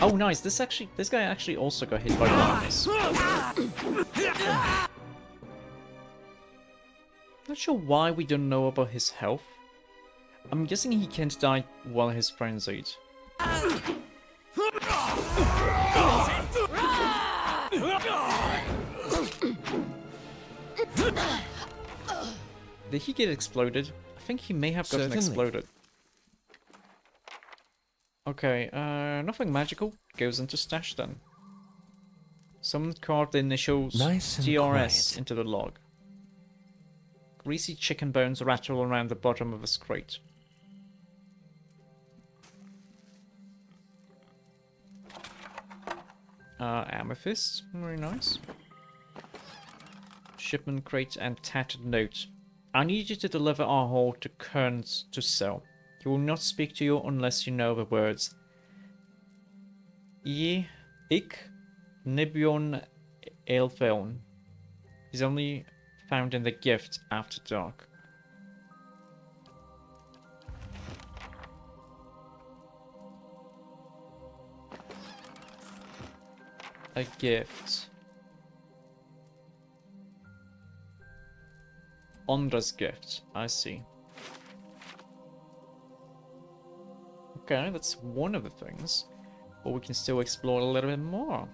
Oh nice, this guy actually also got hit by blindness. Not sure why we don't know about his health. I'm guessing he can't die while he's frenzied. Did he get exploded? I think he may have gotten Certainly. exploded. Okay, nothing magical goes into stash then. Someone carved the initials Nice and TRS quiet. into the log. Greasy chicken bones rattle around the bottom of his crate. Amethyst, very nice. Shipment crate and tattered note. I need you to deliver our haul to Kearns to sell. He will not speak to you unless you know the words. Ik, Nibion, Aelphone. He's only found in the gift after dark. A gift. Ondra's gift. I see. Okay, that's one of the things. But we can still explore a little bit more.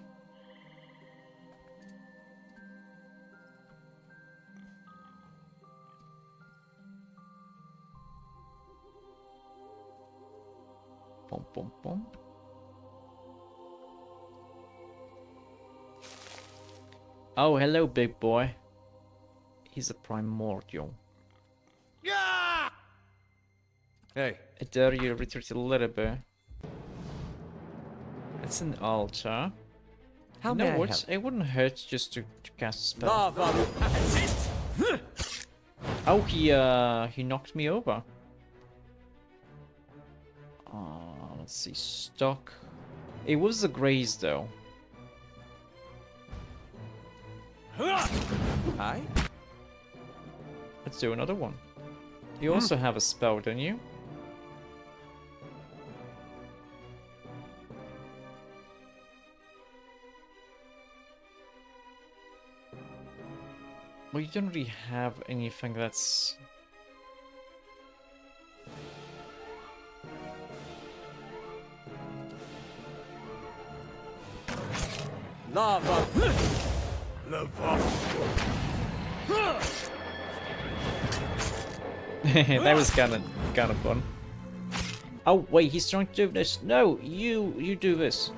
Boom, boom, boom. Oh, hello, big boy. He's a primordial. Hey, I dare you retreat a little bit. It's an altar. How No, may I what? help? It wouldn't hurt just to cast a spell. Lava. Oh, he knocked me over. Let's see, stock. It was a graze though. Hi. Let's do another one. You also have a spell, don't you? Well, you don't really have anything that's... Lava. That was kind of fun. Oh wait, he's trying to do this. No, you do this.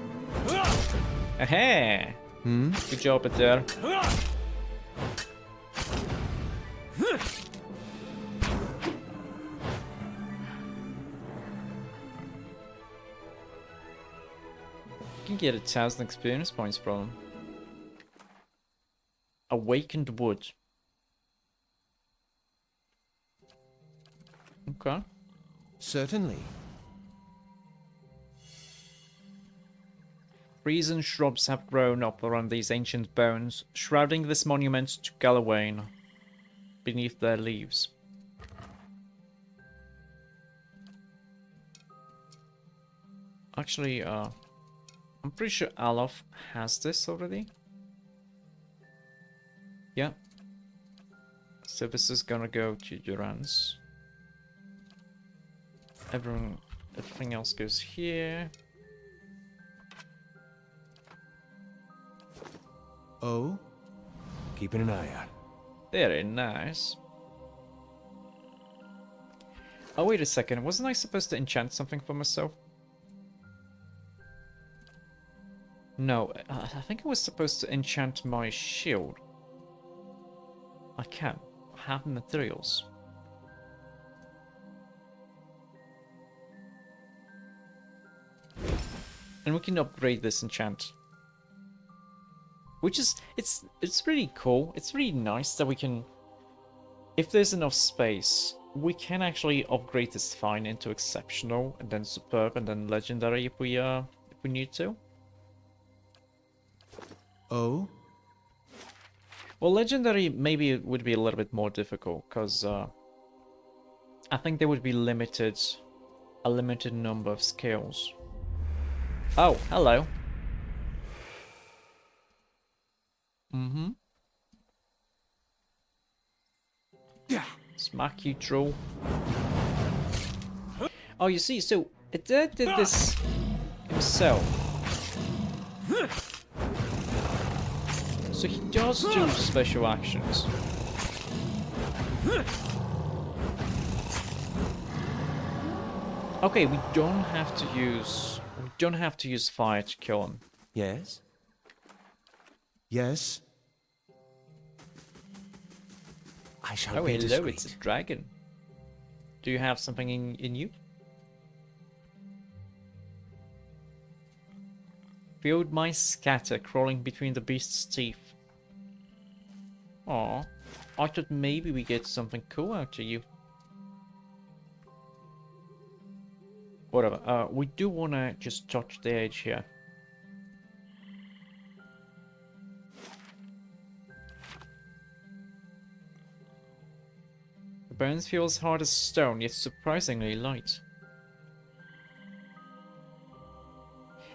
Aha! Good job, there. You can get 1,000 experience points from him. Awakened wood. Okay. Certainly. Trees and shrubs have grown up around these ancient bones, shrouding this monument to Galawain beneath their leaves. Actually, I'm pretty sure Alof has this already. Yeah. So this is gonna go to Durans. Everything else goes here. Oh? keeping an eye out. Very nice. Oh, wait a second. Wasn't I supposed to enchant something for myself? No, I think I was supposed to enchant my shield. I can't. I have materials. And we can upgrade this enchant. Which is, it's really cool. It's really nice that we can, if there's enough space, we can actually upgrade this fine into exceptional, and then superb, and then legendary if we need to. Oh? Well, legendary maybe it would be a little bit more difficult, because I think there would be a limited number of skills. Oh, hello. Mm-hmm. Smack you, troll. Oh, you see, so Adair did this himself. So he does do special actions. Okay, we don't have to use fire to kill him. Yes? Yes? I shall Oh, be hello, discreet. it's a dragon. Do you have something in you? Field mice scatter, crawling between the beast's teeth. Aw, I thought maybe we get something cool out of you. Whatever, we do wanna just touch the edge here. The bones feel as hard as stone, yet surprisingly light.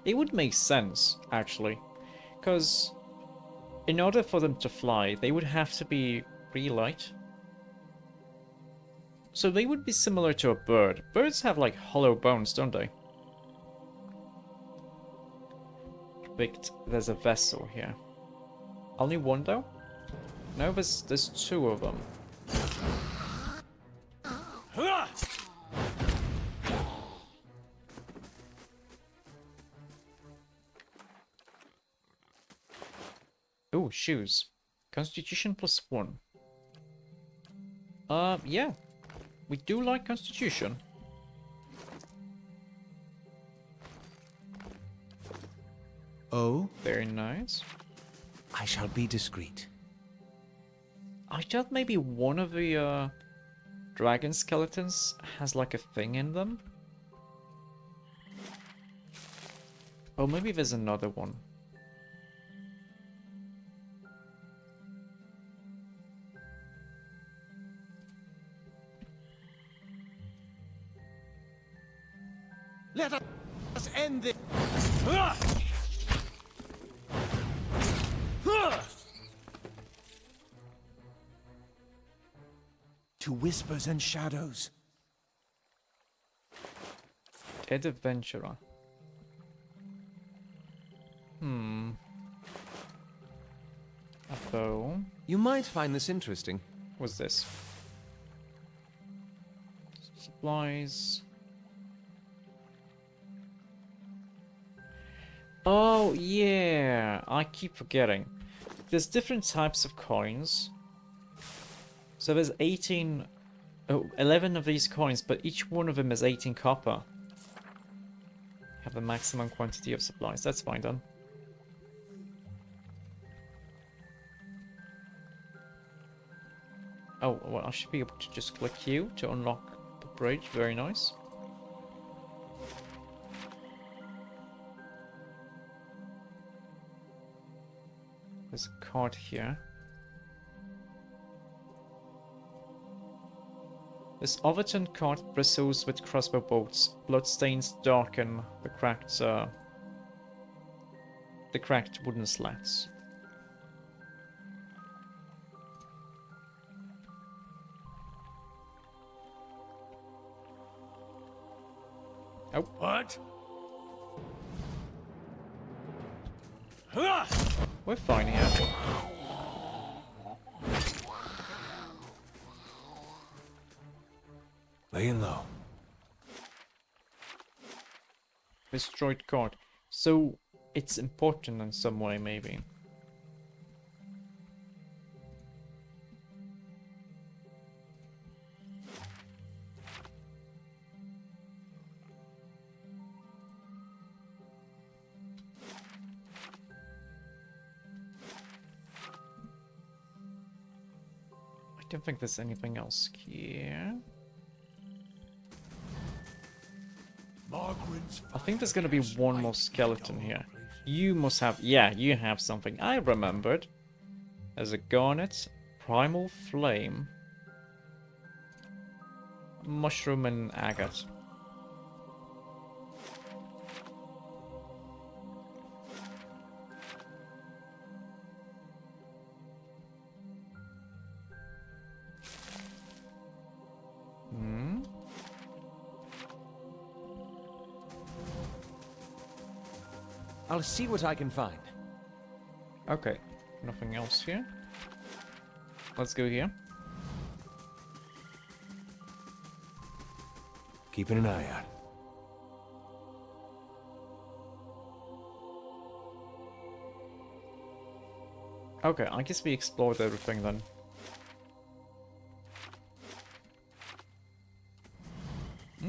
It would make sense, actually, because in order for them to fly, they would have to be pretty light. So they would be similar to a bird. Birds have like hollow bones, don't they? There's a vessel here. Only one though? No, there's two of them. Oh, shoes. Constitution +1. Yeah. We do like Constitution. Oh? Very nice. I shall be discreet. I thought maybe one of the dragon skeletons has like a thing in them. Oh, maybe there's another one. Let us end this. To whispers and shadows. Dead adventurer. A bow. You might find this interesting. What's this? Supplies. Oh, yeah. I keep forgetting. There's different types of coins. So there's 11 of these coins, but each one of them is 18 copper. Have a maximum quantity of supplies. That's fine then. Oh, well, I should be able to just click Q to unlock the bridge. Very nice. There's a card here. This Overton card bristles with crossbow bolts. Bloodstains darken the cracked wooden slats. Oh. What? We're fine here. Laying low. Destroyed card. So it's important in some way, maybe. I don't think there's anything else here. I think there's gonna be one more skeleton here. You must have... Yeah, you have something. I remembered. There's a garnet, primal flame, mushroom and agate. I'll see what I can find. Okay, nothing else here. Let's go here. Keeping an eye out. Okay, I guess we explored everything then.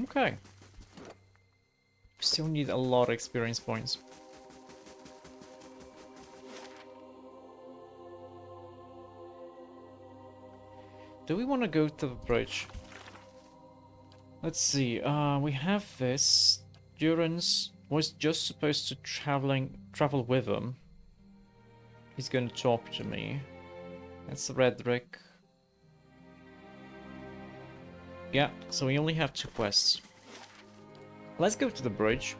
Okay. Still need a lot of experience points. Do we want to go to the bridge? Let's see. We have this. Durance was just supposed to travel with him. He's going to talk to me. That's Redrick. Yeah, so we only have 2 quests. Let's go to the bridge.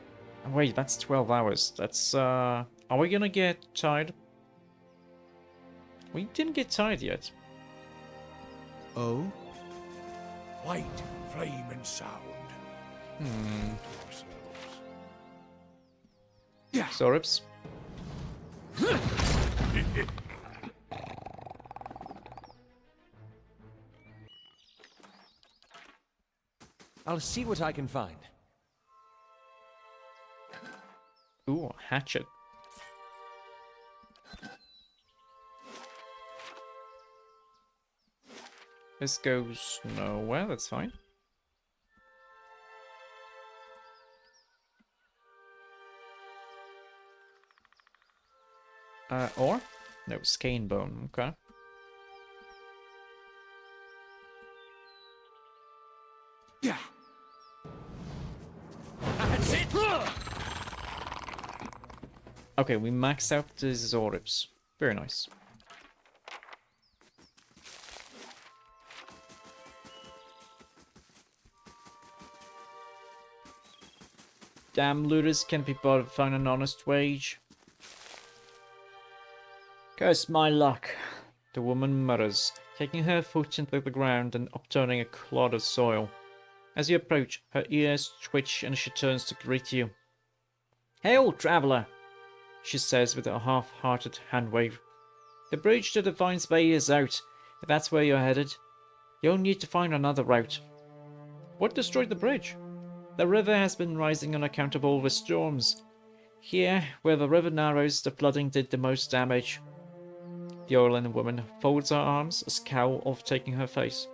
Oh, wait, that's 12 hours. That's, Are we gonna get tired? We didn't get tired yet. Oh? White flame and sound. Yeah. Sorips. I'll see what I can find. Ooh, a hatchet. This goes nowhere, that's fine. Or? No, skein bone, okay. Yeah. Okay, we maxed out the Zorips. Very nice. Damn looters can't be bothered to find an honest wage. Curse my luck, the woman mutters, taking her foot into the ground and upturning a clod of soil. As you approach, her ears twitch and she turns to greet you. Hail, traveller, she says with a half-hearted hand wave. The bridge to Defiance Bay is out, if that's where you're headed. You'll need to find another route. What destroyed the bridge? The river has been rising on account of all the storms. Here, where the river narrows, the flooding did the most damage. The Orlan woman folds her arms, a scowl overtaking her face.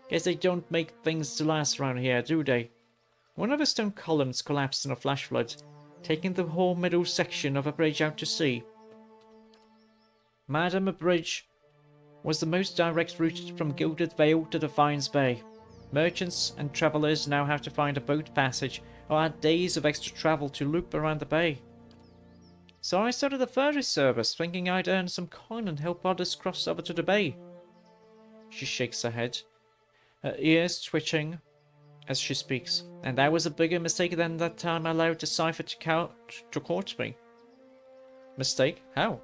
Guess they don't make things to last around here, do they? One of the stone columns collapsed in a flash flood, taking the whole middle section of a bridge out to sea. Madam, a bridge was the most direct route from Gilded Vale to Defiance Bay. Merchants and travellers now have to find a boat passage or add days of extra travel to loop around the bay. So I started a ferry service, thinking I'd earn some coin and help others cross over to the bay. She shakes her head, her ears twitching as she speaks, and that was a bigger mistake than that time I allowed the cipher to court me. Mistake? How?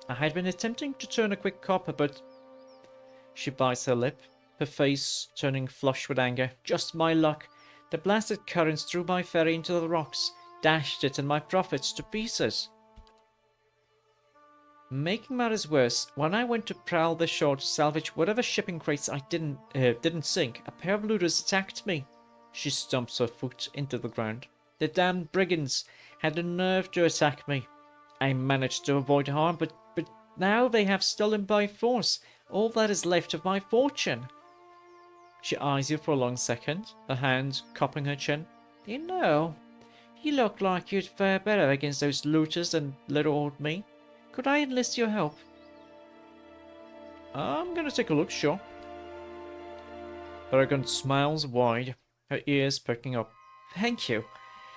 I had been attempting to turn a quick copper, but... She bites her lip, her face turning flush with anger. Just my luck. The blasted currents threw my ferry into the rocks, dashed it and my profits to pieces. Making matters worse, when I went to prowl the shore to salvage whatever shipping crates I didn't sink, a pair of looters attacked me. She stumps her foot into the ground. The damned brigands had the nerve to attack me. I managed to avoid harm, but now they have stolen by force all that is left of my fortune. She eyes you for a long second, her hand cupping her chin. You know, you look like you'd fare better against those looters than little old me. Could I enlist your help? I'm gonna take a look, sure. Paragon smiles wide, her ears perking up. Thank you.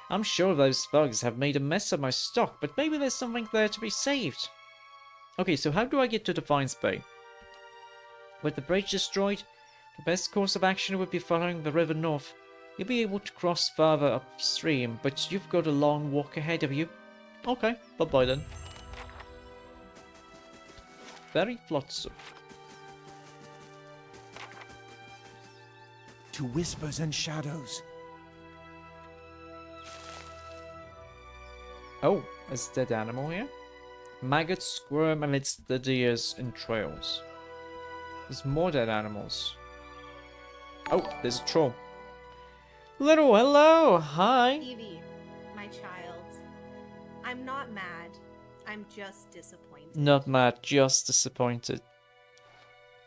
I'm sure those thugs have made a mess of my stock, but maybe there's something there to be saved. Okay, so how do I get to Defiance Bay? With the bridge destroyed, the best course of action would be following the river north. You'll be able to cross further upstream, but you've got a long walk ahead of you. Okay, bye-bye then. Very flotsam. To whispers and shadows. Oh, there's a dead animal here. Maggots squirm amidst the deer's entrails. There's more dead animals. Oh, there's a troll. Little hello, hi. Evie, my child. I'm not mad. I'm just disappointed. Not mad, just disappointed.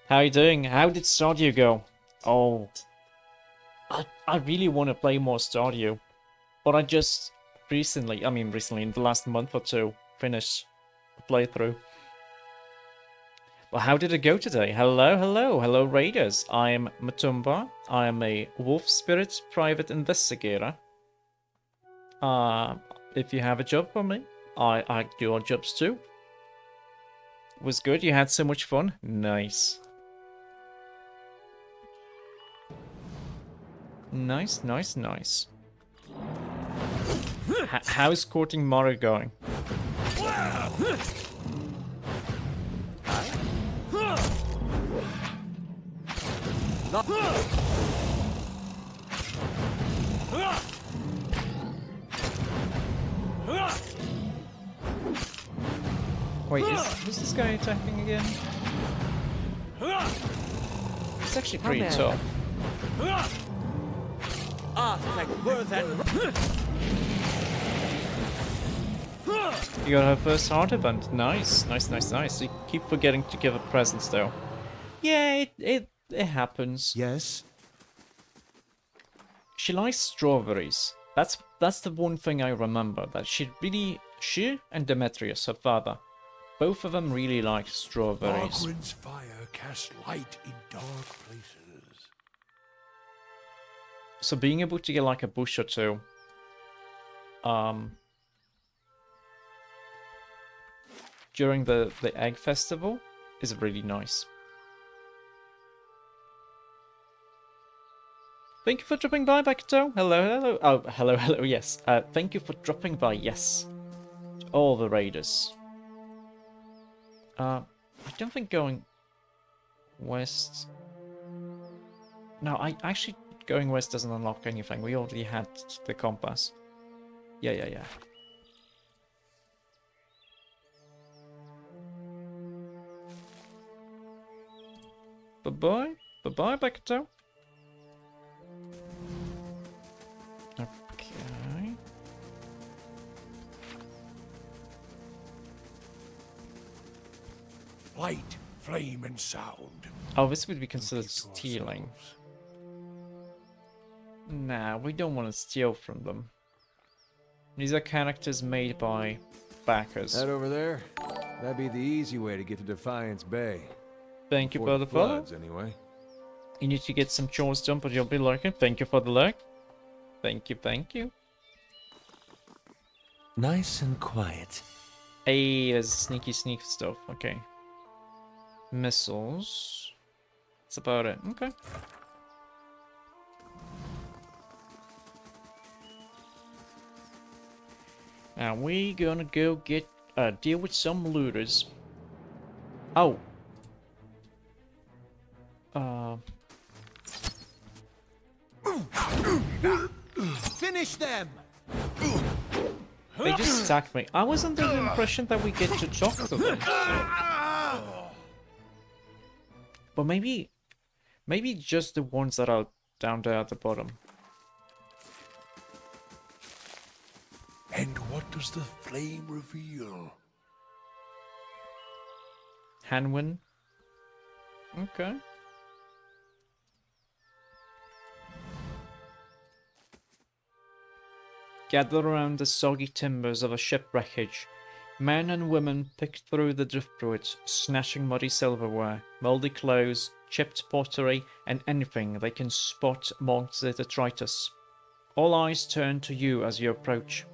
How you doing? How did Stardew go? Oh, I really want to play more Stardew, but I just recently in the last month or two, finished the playthrough. Well, how did it go today? Hello raiders. I am Matombar. I am a wolf spirit private investigator. If you have a job for me, I do odd jobs too. Was good? You had so much fun? Nice. Nice, nice, nice. How's courting Mara going? Wait, is this guy attacking again? It's actually pretty tough. You got her first heart event. Nice, nice, nice, nice. You keep forgetting to give her presents though. Yeah, it happens. Yes? She likes strawberries. That's the one thing I remember. That she and Demetrius, her father, both of them really like strawberries. Margaret's fire casts light in dark places. So being able to get like a bush or two, during the egg festival is really nice. Thank you for dropping by, Bakuto. Hello, hello. Oh, hello, hello, yes. Thank you for dropping by, yes. To all the raiders. I don't think going west... No, actually going west doesn't unlock anything. We already had the compass. Yeah. Bye-bye. Bye-bye, Bakuto. Okay. Light, flame, and sound. Oh, this would be considered stealing. Nah, we don't want to steal from them. These are characters made by backers. That over there? That'd be the easy way to get to Defiance Bay. Thank you Before for the the follow. floods, anyway. You need to get some chores done, but you'll be lurking. Thank you for the lurk. Thank you, thank you. Nice and quiet. Hey, there's sneaky sneak stuff. Okay. Missiles. That's about it. Okay. Now we gonna go get deal with some looters. Oh. Finish them! They just attacked me. I was under the impression that we get to talk to them. But maybe just the ones that are down there at the bottom. And what does the flame reveal? Hanwin. Okay. Gather around the soggy timbers of a ship wreckage. Men and women pick through the driftwood, snatching muddy silverware, moldy clothes, chipped pottery, and anything they can spot amongst the detritus. All eyes turn to you as you approach.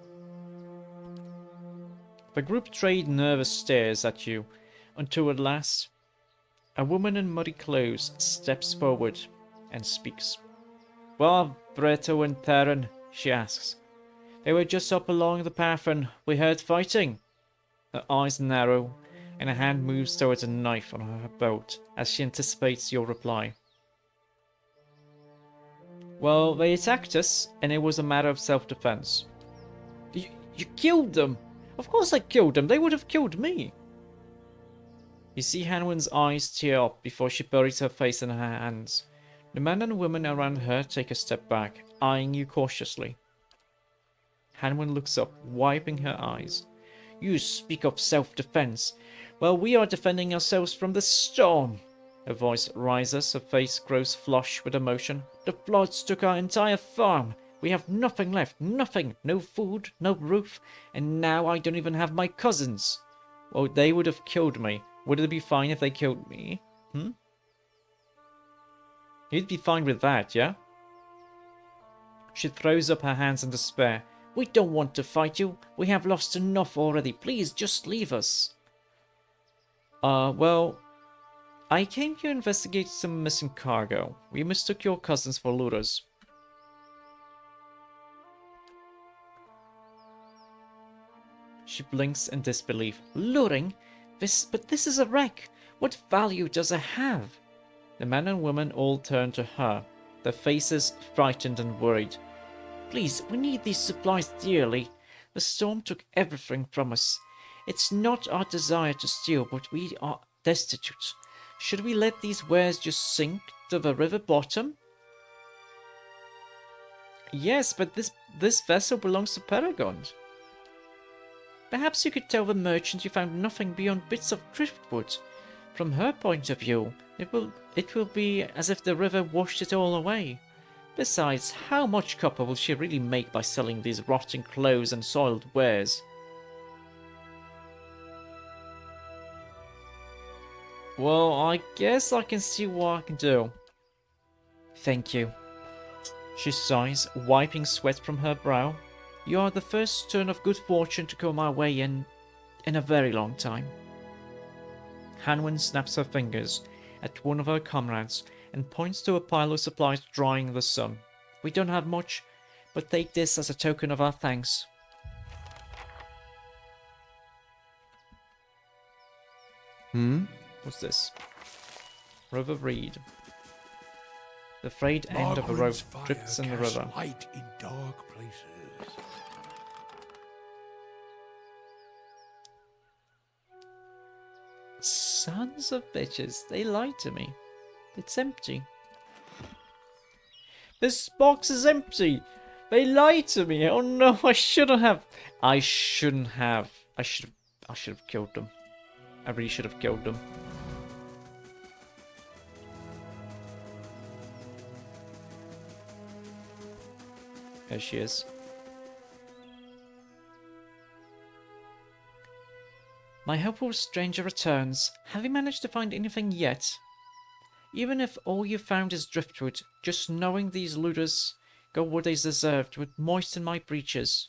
The group trade nervous stares at you, until at last, a woman in muddy clothes steps forward and speaks. "Well, Breto and Theron," she asks. "They were just up along the path and we heard fighting." Her eyes narrow, and her hand moves towards a knife on her belt as she anticipates your reply. "Well, they attacked us, and it was a matter of self-defense." You killed them? Of course I killed them. They would have killed me. You see Hanwin's eyes tear up before she buries her face in her hands. The men and women around her take a step back, eyeing you cautiously. Hanwin looks up, wiping her eyes. "You speak of self-defense. Well, we are defending ourselves from the storm." Her voice rises, her face grows flush with emotion. "The floods took our entire farm. We have nothing left, nothing. No food, no roof, and now I don't even have my cousins. Well, they would have killed me. Would it be fine if they killed me? You'd be fine with that, yeah?" She throws up her hands in despair. "We don't want to fight you. We have lost enough already. Please, just leave us." Well, I came here to investigate some missing cargo. We mistook your cousins for looters." She blinks in disbelief. Luring? But this is a wreck. What value does it have? The man and woman all turn to her, their faces frightened and worried. Please, we need these supplies dearly. The storm took everything from us. It's not our desire to steal, but we are destitute. Should we let these wares just sink to the river bottom? Yes, but this vessel belongs to Paragon. Perhaps you could tell the merchant you found nothing beyond bits of driftwood. From her point of view, it will be as if the river washed it all away. Besides, how much copper will she really make by selling these rotting clothes and soiled wares? Well, I guess I can see what I can do. Thank you. She sighs, wiping sweat from her brow. You are the first turn of good fortune to come my way in a very long time. Hanwen snaps her fingers at one of her comrades and points to a pile of supplies drying in the sun. We don't have much, but take this as a token of our thanks. What's this? River Reed. The frayed end of a rope drifts in the river. Light in dark places. Sons of bitches, they lied to me. It's empty. This box is empty. They lied to me. Oh no, I shouldn't have. I should have killed them. I really should have killed them. There she is. My helpful stranger returns. Have you managed to find anything yet? Even if all you found is driftwood, just knowing these looters got what they deserved would moisten my breeches.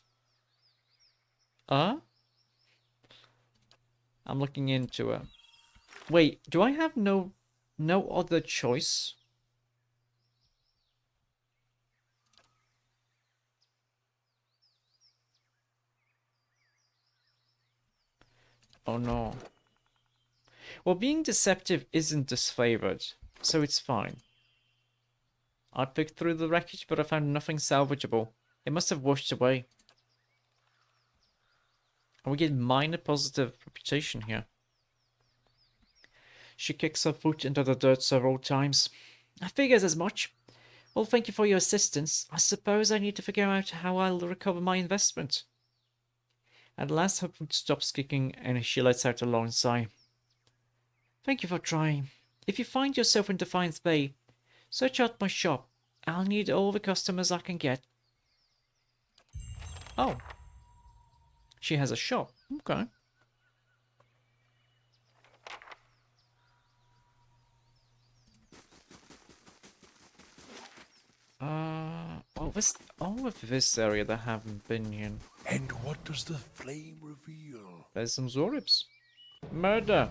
I'm looking into it. Wait, do I have no other choice? Oh no. Well, being deceptive isn't disfavored, so it's fine. I picked through the wreckage, but I found nothing salvageable. It must have washed away. And we get minor positive reputation here. She kicks her foot into the dirt several times. I figured as much. Well, thank you for your assistance. I suppose I need to figure out how I'll recover my investment. At last her foot stops kicking and she lets out a long sigh. Thank you for trying. If you find yourself in Defiance Bay, search out my shop. I'll need all the customers I can get. Oh. She has a shop. Okay. All of this area that haven't been in. And what does the flame reveal? There's some Zoribs. Murder.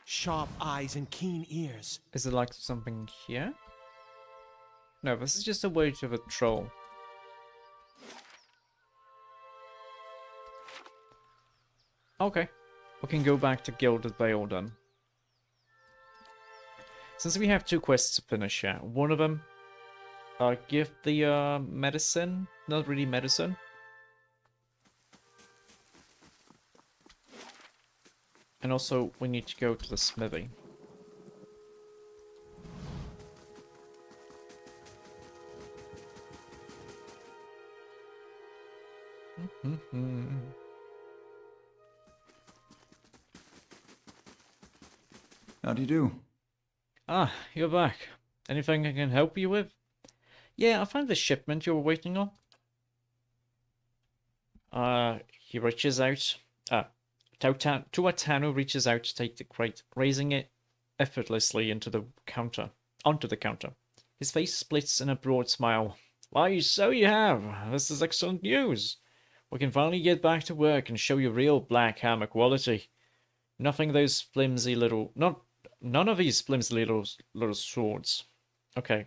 Sharp eyes and keen ears. Is it like something here? No, this is just a way to the troll. Okay. We can go back to Gilded Vale then. Since we have 2 quests to finish here, one of them, give the medicine, not really medicine. And also, we need to go to the smithy. How do you do? Ah, you're back. Anything I can help you with? Yeah, I found the shipment you were waiting on. He reaches out. Tuatano reaches out to take the crate, raising it effortlessly onto the counter. His face splits in a broad smile. Why, so you have. This is excellent news. We can finally get back to work and show you real black hammer quality. Nothing those flimsy little... none of these flimsy little swords. Okay.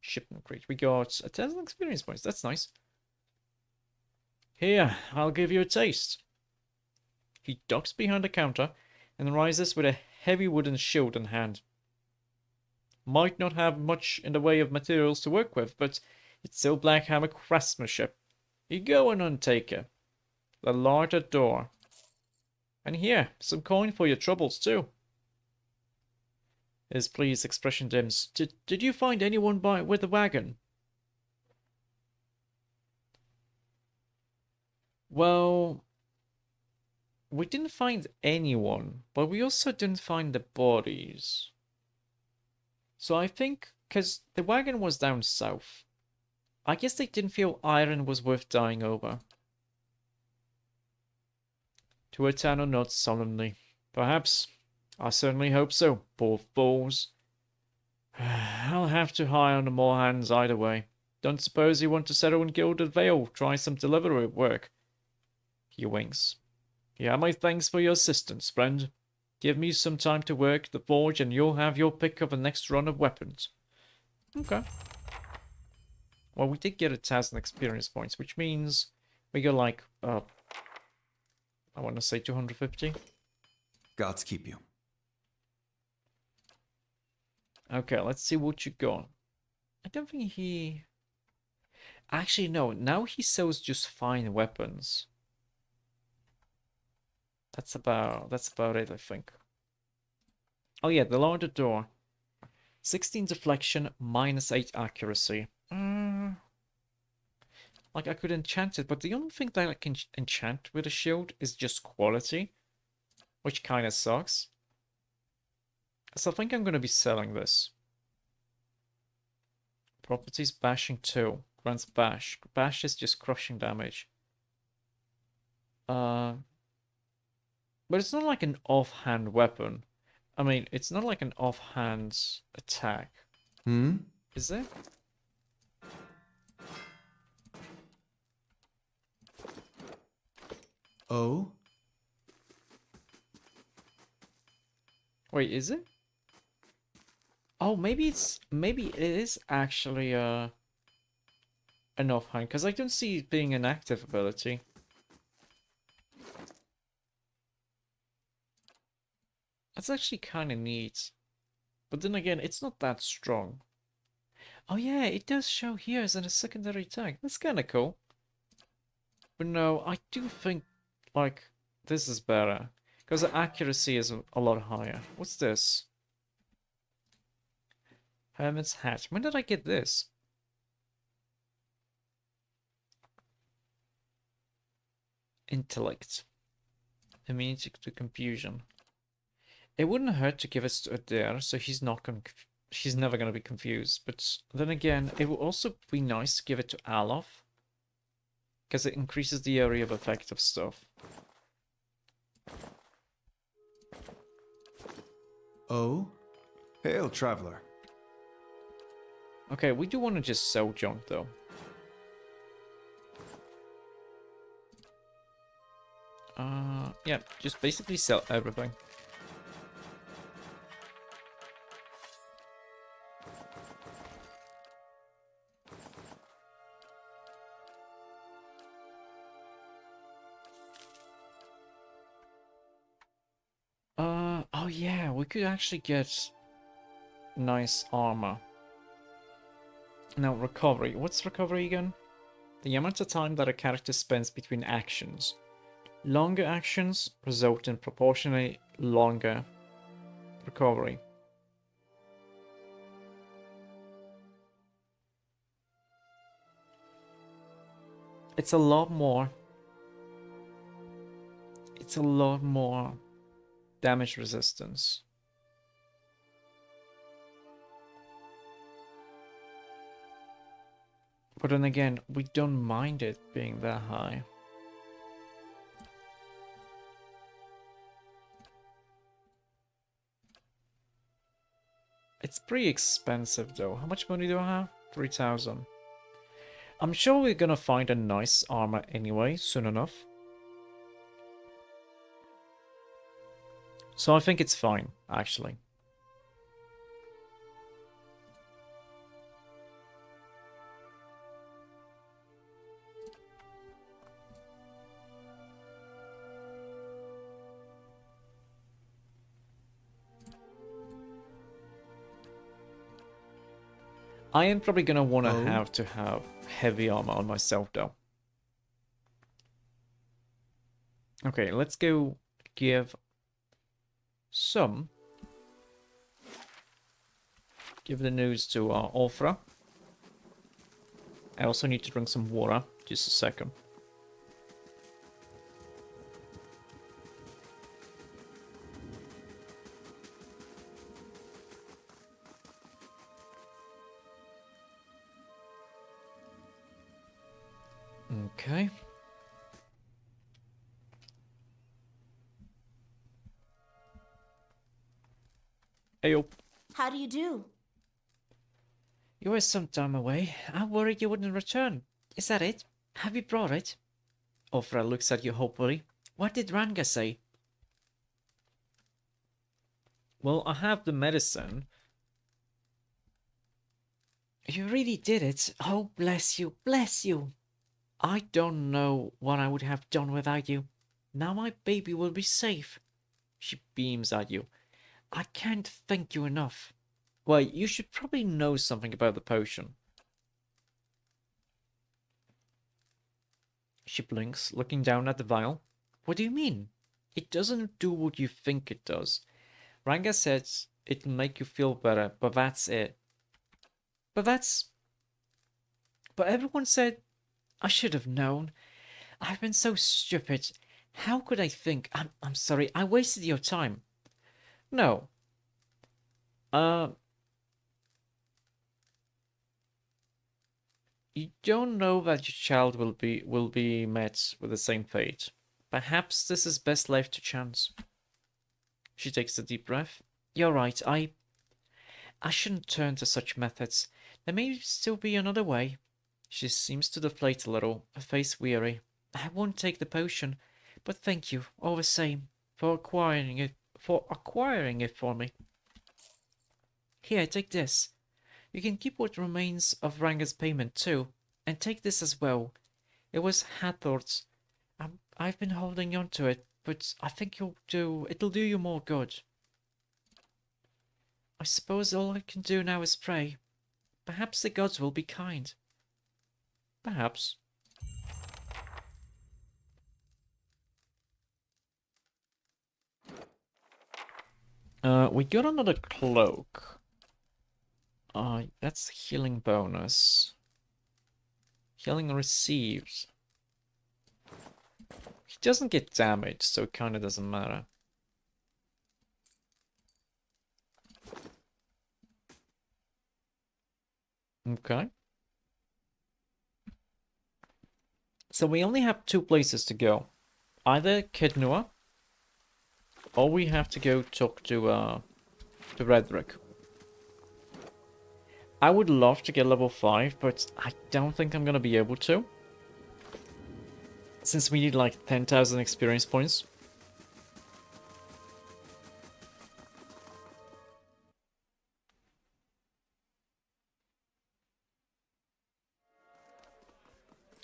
Shipment crate. We got 1,000 experience points. That's nice. Here, I'll give you a taste. He ducks behind the counter and rises with a heavy wooden shield in hand. Might not have much in the way of materials to work with, but it's still Blackhammer craftsmanship. You go and untake it. The larder door. And here, some coin for your troubles too. His pleased expression dims. Did you find anyone with the wagon? Well, we didn't find anyone, but we also didn't find the bodies. So I think, because the wagon was down south, I guess they didn't feel iron was worth dying over. Tuatano nods solemnly. Perhaps. I certainly hope so, poor fools. I'll have to hire on more hands either way. Don't suppose you want to settle in Gilded Vale, try some delivery work. He winks. Yeah, my thanks for your assistance, friend. Give me some time to work the forge and you'll have your pick of the next run of weapons. Okay. Well, we did get 1,000 experience points, which means we got like, I want to say 250. Gods keep you. Okay, let's see what you got. I don't think he... Actually, no. Now he sells just fine weapons. That's about it, I think. Oh yeah, the larder door. 16 deflection, -8 accuracy. Like, I could enchant it, but the only thing that I can enchant with a shield is just quality. Which kind of sucks. So I think I'm going to be selling this. Properties bashing 2. Grants bash. Bash is just crushing damage. But it's not like an offhand weapon. I mean, it's not like an offhand attack. Is it? Oh? Wait, is it? Oh, maybe it is actually an offhand, because I don't see it being an active ability. That's actually kind of neat. But then again, it's not that strong. Oh yeah, it does show here as a secondary attack. That's kind of cool. But no, I do think, like, this is better. Because the accuracy is a lot higher. What's this? Hermit's Hat. When did I get this? Intellect. Immunity to confusion. It wouldn't hurt to give it to Adair, so he's never going to be confused. But then again, it would also be nice to give it to Alof. Because it increases the area of effect of stuff. Oh? Hail, traveler. Okay, we do want to just sell junk, though. Yeah, just basically sell everything. Oh yeah, we could actually get nice armor. Now, recovery. What's recovery again? The amount of time that a character spends between actions. Longer actions result in proportionally longer recovery. It's a lot more. It's a lot more damage resistance. But then again, we don't mind it being that high. It's pretty expensive though. How much money do I have? 3,000. I'm sure we're gonna find a nice armor anyway, soon enough. So I think it's fine, actually. I am probably gonna want to have heavy armor on myself, though. Okay, let's go give some. Give the news to Ulfra. I also need to drink some water. Just a second. Okay. Ayo. How do you do? You were some time away. I worried you wouldn't return. Is that it? Have you brought it? Ulfra looks at you hopefully. What did Ranga say? Well, I have the medicine. You really did it. Oh, bless you, bless you. I don't know what I would have done without you. Now my baby will be safe. She beams at you. I can't thank you enough. Well, you should probably know something about the potion. She blinks, looking down at the vial. What do you mean? It doesn't do what you think it does. Ranga says it'll make you feel better, but that's it. But everyone said I should have known. I've been so stupid. How could I think? I'm sorry, I wasted your time. No. You don't know that your child will be met with the same fate. Perhaps this is best left to chance. She takes a deep breath. You're right, I shouldn't turn to such methods. There may still be another way. She seems to deflate a little, her face weary. I won't take the potion, but thank you, all the same, for acquiring it for me. Here, take this. You can keep what remains of Ranga's payment too, and take this as well. It was Hathor's. I've been holding on to it, but I think it'll do you more good. I suppose all I can do now is pray. Perhaps the gods will be kind. Perhaps. We got another cloak. That's healing bonus. Healing received. He doesn't get damaged, so it kinda doesn't matter. Okay. So we only have two places to go. Either Kednua, or we have to go talk to Redrick. I would love to get level 5, but I don't think I'm gonna be able to. Since we need like 10,000 experience points.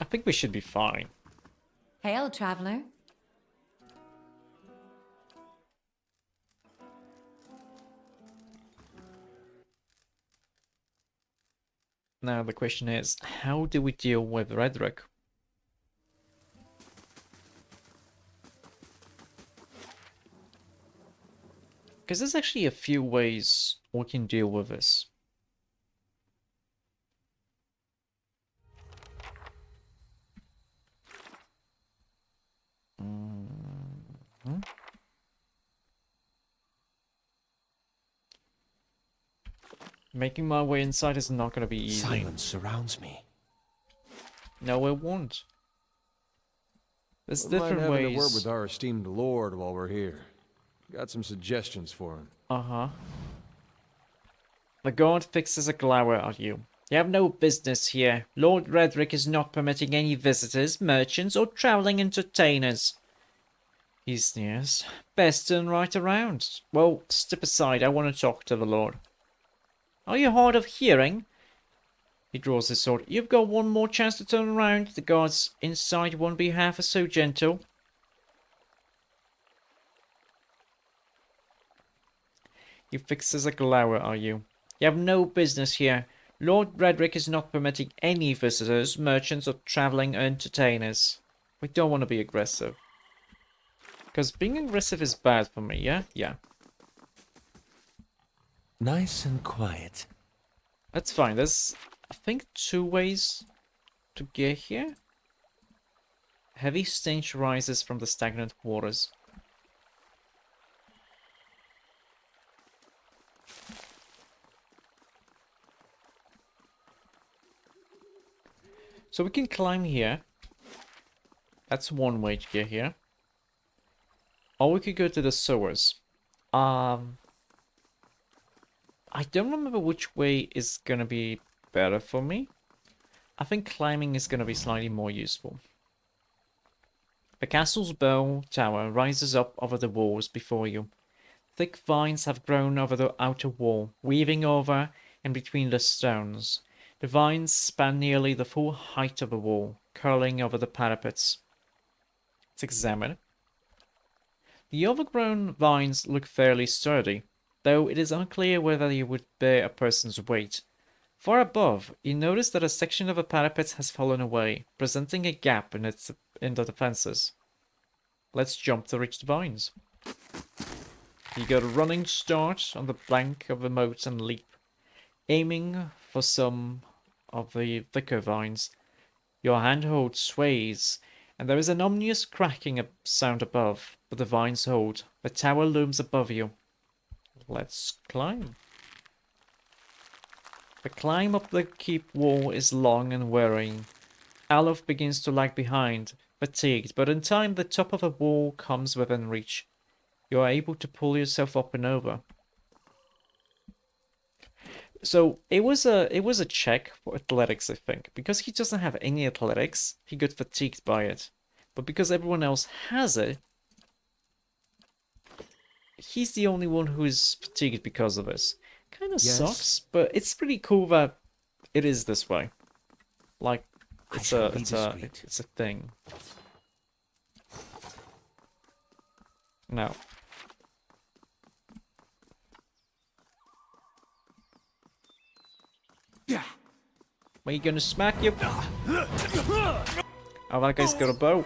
I think we should be fine. Hail, traveler. Now the question is, how do we deal with Redrick? Because there's actually a few ways we can deal with this. Making my way inside is not going to be easy. Silence surrounds me. No, it won't. There's Wouldn't mind different having ways. a word with our esteemed lord while we're here. Got some suggestions for him. Uh-huh. The guard fixes a glower at you. You have no business here. Lord Redrick is not permitting any visitors, merchants, or traveling entertainers. He sneers. Best turn right around. Well, step aside, I want to talk to the Lord. Are you hard of hearing? He draws his sword. You've got one more chance to turn around. The guards inside won't be half so gentle. You fixers a glower, are you? You have no business here. Lord Redrick is not permitting any visitors, merchants, or traveling entertainers. We don't want to be aggressive. Because being aggressive is bad for me, yeah? Yeah. Nice and quiet. That's fine. There's, I think, 2 ways to get here. Heavy stench rises from the stagnant waters. So we can climb here. That's one way to get here. Or we could go to the sewers. I don't remember which way is gonna be better for me. I think climbing is gonna be slightly more useful. The castle's bell tower rises up over the walls before you. Thick vines have grown over the outer wall, weaving over and between the stones. The vines span nearly the full height of the wall, curling over the parapets. Let's examine. The overgrown vines look fairly sturdy, though it is unclear whether they would bear a person's weight. Far above, you notice that a section of the parapet has fallen away, presenting a gap in the defenses. Let's jump to reach the vines. You get a running start on the flank of the moat and leap, aiming for some of the thicker vines. Your handhold sways, and there is an ominous cracking sound above, but the vines hold. The tower looms above you. Let's climb. The climb up the keep wall is long and wearying. Alof begins to lag behind, fatigued, but in time the top of the wall comes within reach. You are able to pull yourself up and over. So it was a check for athletics, I think. Because he doesn't have any athletics, he got fatigued by it. But because everyone else has it, he's the only one who is fatigued because of this. Kind of sucks, but it's pretty cool that it is this way. Like, it's a thing. Now. Are you gonna smack you? Oh, that guy's got a bow.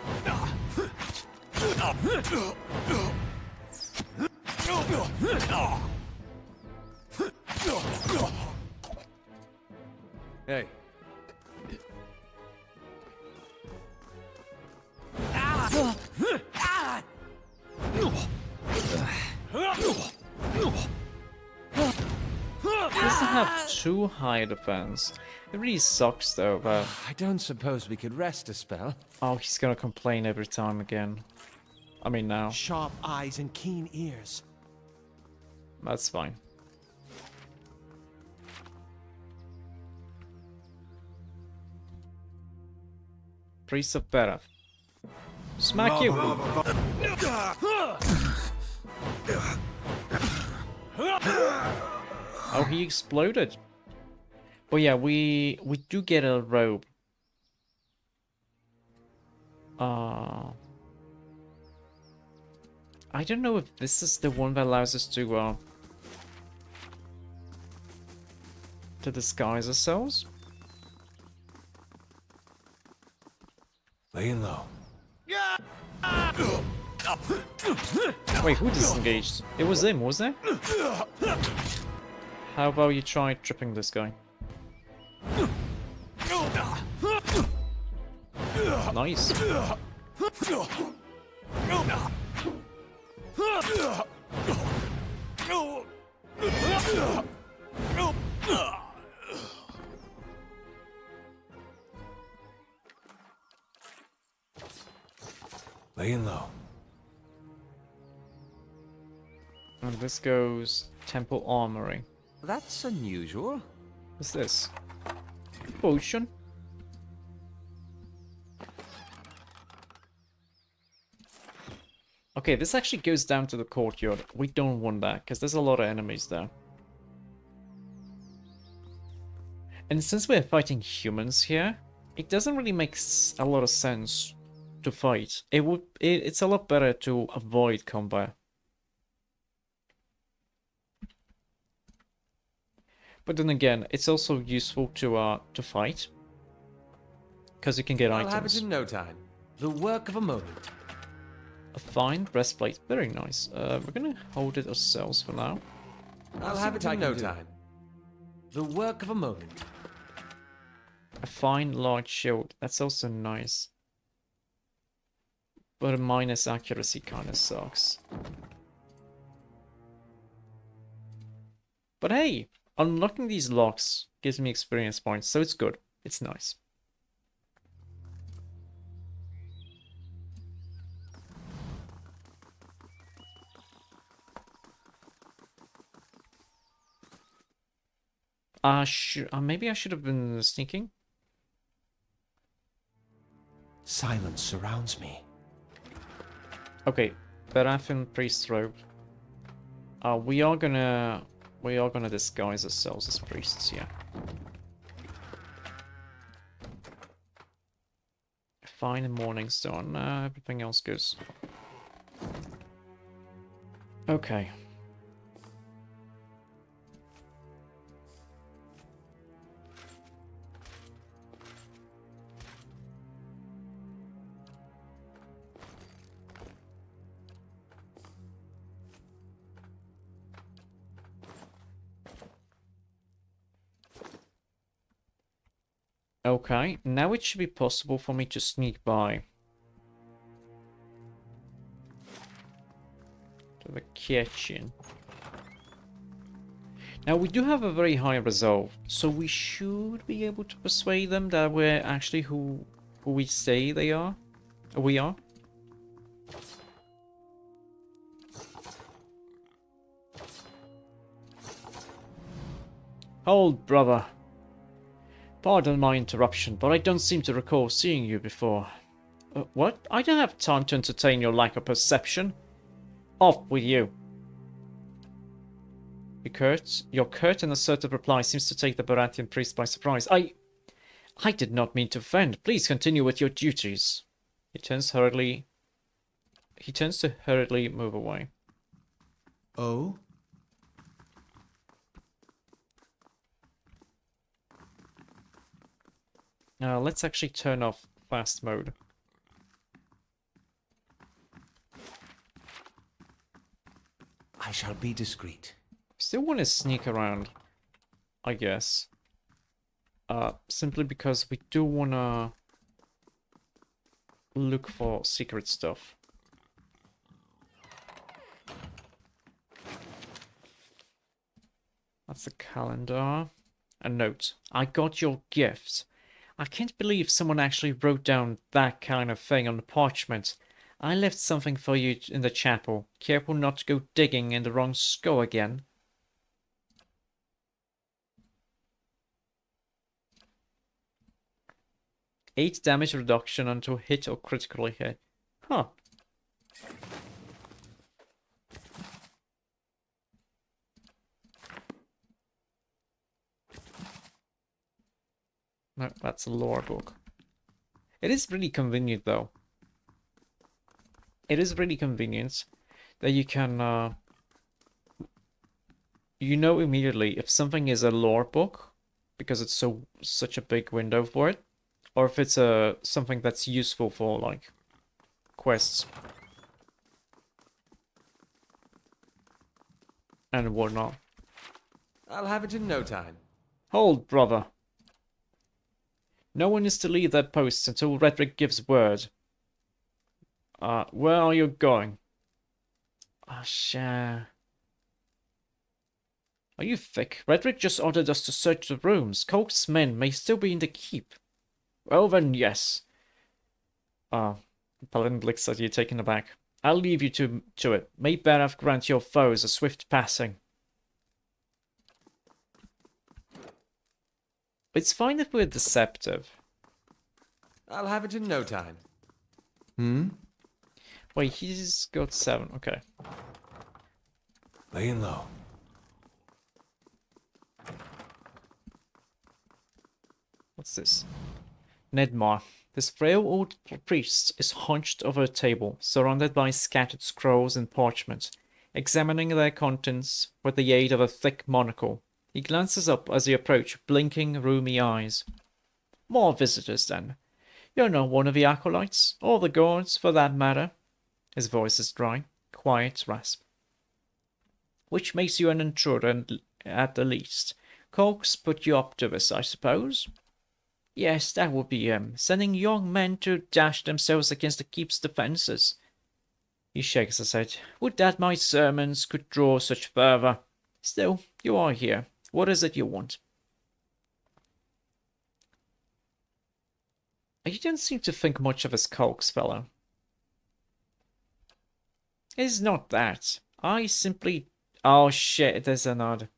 Hey. Doesn't have too high defense. It really sucks though, but... I don't suppose we could rest a spell. Oh, he's gonna complain every time again. I mean now. Sharp eyes and keen ears. That's fine. Priest of Berath. Smack you! Oh, he exploded. Oh yeah, we do get a robe. I don't know if this is the one that allows us to disguise ourselves. Laying low. Wait, who disengaged? It was him, wasn't it? How about you try tripping this guy? Nice. Laying low. And this goes Temple Armory. That's unusual. What's this? Potion? Okay, this actually goes down to the courtyard. We don't want that, because there's a lot of enemies there. And since we're fighting humans here, it doesn't really make a lot of sense to fight. It's a lot better to avoid combat. But then again, it's also useful to fight, because you can get I'll have it items. in no time. The work of a moment. A fine breastplate, very nice. We're gonna hold it ourselves for now. I'll have it in no time. The work of a moment. A fine large shield, that's also nice. But a minus accuracy kind of sucks. But hey, unlocking these locks gives me experience points, so it's good. It's nice. Maybe I should have been sneaking. Silence surrounds me. Okay, Baratheon priest robe. We are gonna disguise ourselves as priests, yeah. Fine morning stone. Everything else goes. Okay. Okay, now it should be possible for me to sneak by. To the kitchen. Now we do have a very high resolve, so we should be able to persuade them that we're actually who we say they are. We are. Hold, brother. Pardon my interruption, but I don't seem to recall seeing you before. What? I don't have time to entertain your lack of perception. Off with you. Your curt and assertive reply seems to take the Baratheon priest by surprise. I did not mean to offend. Please continue with your duties. He turns to hurriedly move away. Oh? Let's actually turn off fast mode. I shall be discreet. Still want to sneak around, I guess. Simply because we do want to look for secret stuff. That's the calendar. A note. I got your gift. I can't believe someone actually wrote down that kind of thing on the parchment. I left something for you in the chapel. Careful not to go digging in the wrong skull again. Eight damage reduction until hit or critically hit. Huh. No, that's a lore book. It is really convenient, though. It is really convenient that you can, you know immediately if something is a lore book, because it's such a big window for it, or if it's something that's useful for, like, quests. And whatnot. I'll have it in no time. Hold, brother. No one is to leave their posts until Redrick gives word. Where are you going? Share. Are you thick? Redrick just ordered us to search the rooms. Colt's men may still be in the keep. Well then, yes. Paladin blinks at you, taken aback. I'll leave you to it. May Barath grant your foes a swift passing. It's fine if we're deceptive. I'll have it in no time. Hmm? Wait, he's got 7. Okay. Laying low. What's this? Nedmar. This frail old priest is hunched over a table, surrounded by scattered scrolls and parchment, examining their contents with the aid of a thick monocle. He glances up as he approaches, blinking rheumy eyes. More visitors, then. You're not one of the acolytes, or the guards, for that matter. His voice is dry, quiet rasp. Which makes you an intruder at the least. Cogs put you up to this, I suppose? Yes, that would be sending young men to dash themselves against the keep's defences. He shakes his head. Would that my sermons could draw such fervour. Still, you are here. What is it you want? You don't seem to think much of his cogs, fellow. It's not that. I simply... Oh shit, there's another...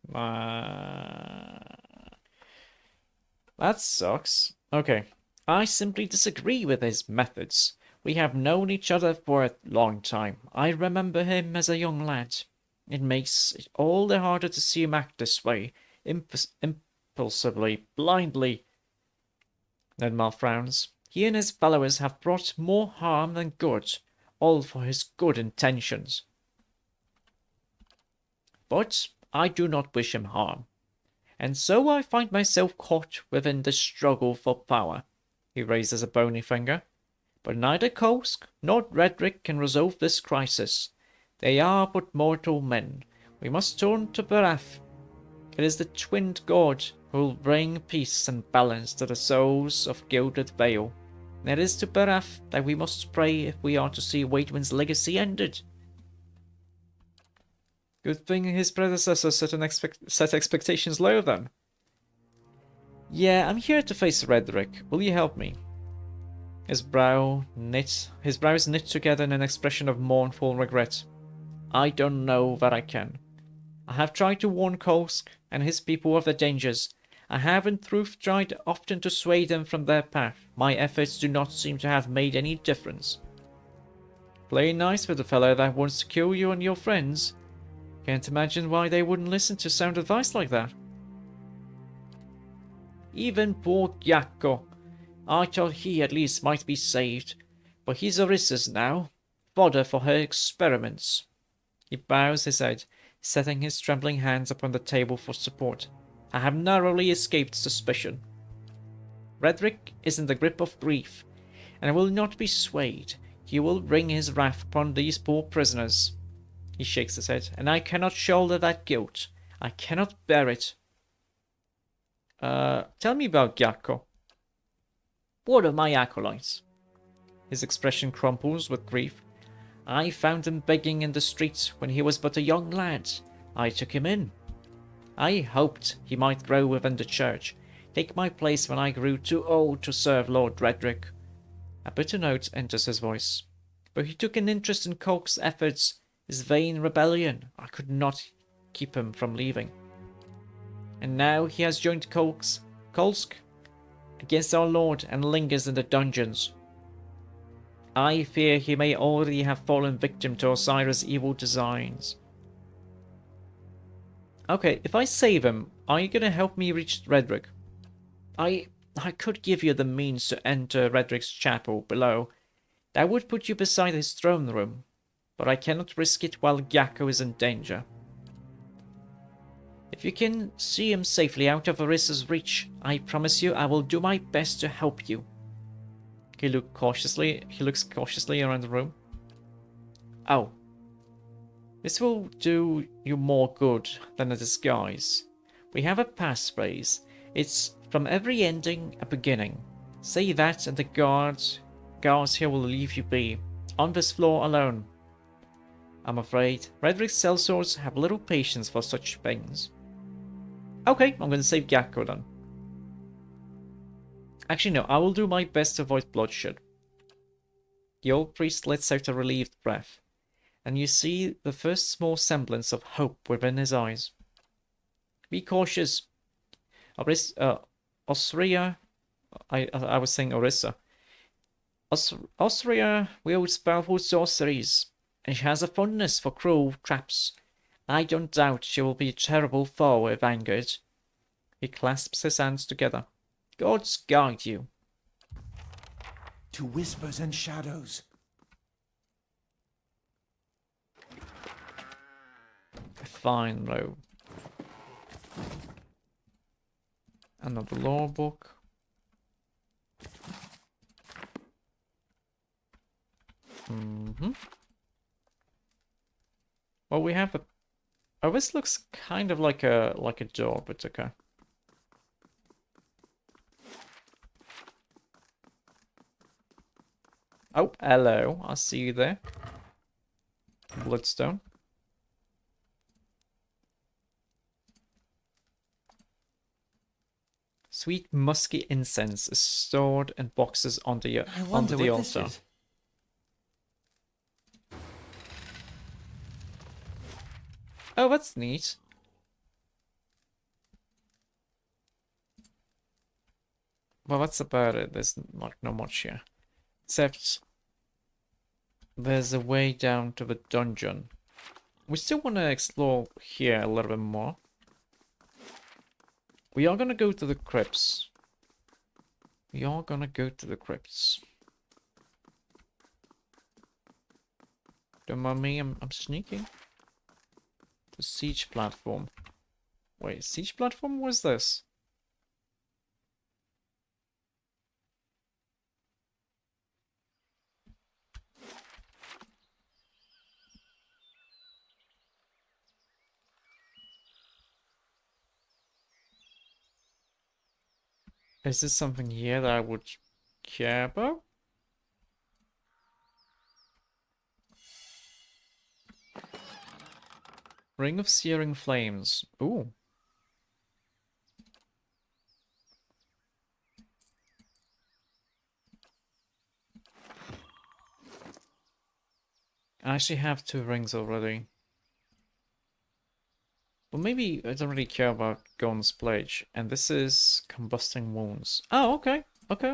That sucks. Okay. I simply disagree with his methods. We have known each other for a long time. I remember him as a young lad. It makes it all the harder to see him act this way. Impulsively, blindly. Nedmal frowns. He and his followers have brought more harm than good, all for his good intentions. But I do not wish him harm, and so I find myself caught within the struggle for power. He raises a bony finger. But neither Kosk nor Redrick can resolve this crisis. They are but mortal men. We must turn to Baraf. It is the twinned god who will bring peace and balance to the souls of Gilded Vale. And it is to Baraf that we must pray if we are to see Waidwin's legacy ended. Good thing his predecessor set expectations low then. Yeah, I'm here to face Redrick. Will you help me? His brow is knit together in an expression of mournful regret. I don't know that I can. I have tried to warn Kolsk and his people of the dangers. I have in truth tried often to sway them from their path. My efforts do not seem to have made any difference. Play nice with the fellow that wants to kill you and your friends. Can't imagine why they wouldn't listen to sound advice like that. Even poor Gyakko. I thought he at least might be saved, but he's Orissa's now, fodder for her experiments. He bows his head, setting his trembling hands upon the table for support. I have narrowly escaped suspicion. Redrick is in the grip of grief, and will not be swayed. He will bring his wrath upon these poor prisoners. He shakes his head, and I cannot shoulder that guilt. I cannot bear it. Tell me about Gyakko. What of my acolytes? His expression crumples with grief. I found him begging in the streets when he was but a young lad. I took him in. I hoped he might grow within the church, take my place when I grew too old to serve Lord Redrick. A bitter note enters his voice. But he took an interest in Kolk's efforts, his vain rebellion. I could not keep him from leaving. And now he has joined Kolsk against our lord and lingers in the dungeons. I fear he may already have fallen victim to Osiris' evil designs. Okay, if I save him, are you gonna help me reach Redrick? I could give you the means to enter Redrick's chapel below. That would put you beside his throne room, but I cannot risk it while Gyakko is in danger. If you can see him safely out of Orissa's reach, I promise you I will do my best to help you. He looks cautiously around the room. Oh. This will do you more good than a disguise. We have a passphrase. It's from every ending a beginning. Say that and the guards here will leave you be. On this floor alone. I'm afraid Redrick's sellswords have little patience for such things. Okay, I'm going to save Gyakko then. Actually, no, I will do my best to avoid bloodshed. The old priest lets out a relieved breath, and you see the first small semblance of hope within his eyes. Be cautious. Osria, I was saying Orissa. Austria wields powerful sorceries, and she has a fondness for cruel traps. I don't doubt she will be a terrible foe if angered. He clasps his hands together. Gods guide you. To whispers and shadows. Fine, though. Another law book. Well, we have a... Oh, this looks kind of like a door, but okay. Oh, hello. I see you there. Bloodstone. Sweet musky incense is stored in boxes under the altar. Oh, that's neat. Well, that's about it. There's like not much here. Except there's a way down to the dungeon. We still want to explore here a little bit more. We are gonna go to the crypts. Don't mind me, I'm sneaking. The siege platform. Wait, siege platform? What is this? Is this something here that I would care about? Ring of Searing Flames. Ooh. I actually have 2 rings already. Well, maybe I don't really care about Gon's Pledge. And this is Combusting Wounds. Oh, okay. Okay.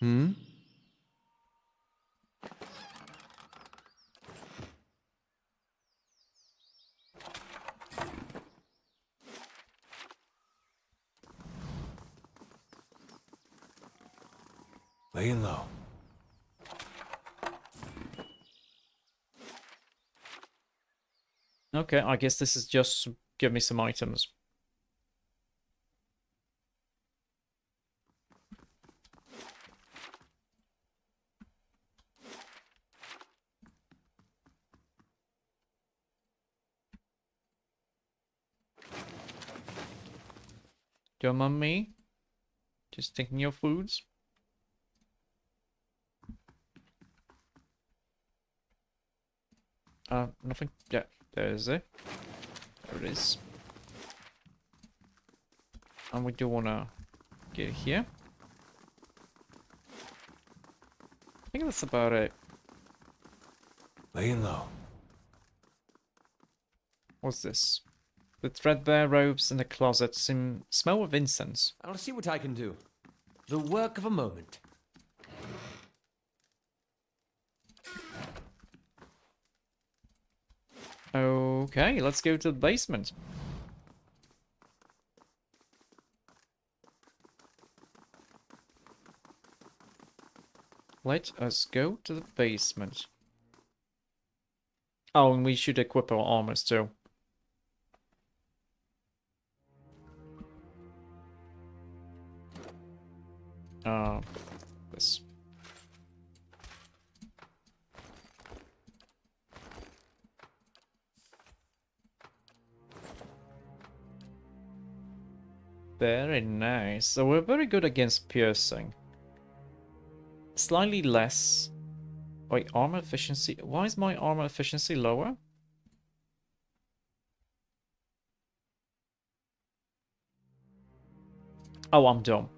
Hmm? Laying low. Okay, I guess this is just to give me some items. Don't mind me. Just taking your foods. Nothing. Yeah, there's it. There it is. And we do wanna get here. I think that's about it. Laying low. What's this? The threadbare robes in the closet smell of incense. I'll see what I can do. The work of a moment. Okay, let's go to the basement. Let us go to the basement. Oh, and we should equip our armors too. This. Very nice. So we're very good against piercing. Slightly less. Wait, armor efficiency. Why is my armor efficiency lower? Oh, I'm dumb.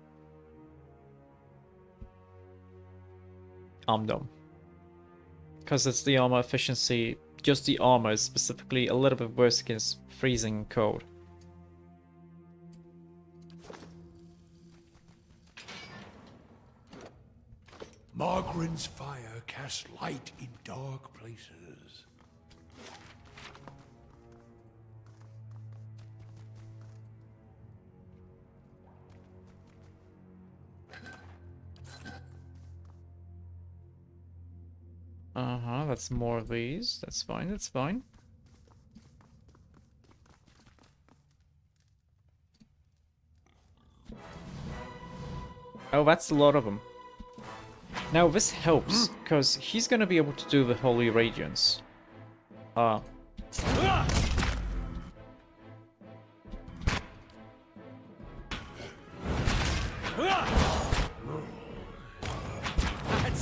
Because it's the armor efficiency. Just the armor is specifically a little bit worse against freezing and cold. Margaren's fire casts light in dark places. Uh-huh, that's more of these. That's fine, that's fine. Oh, that's a lot of them. Now, this helps, because he's gonna be able to do the Holy Radiance. That's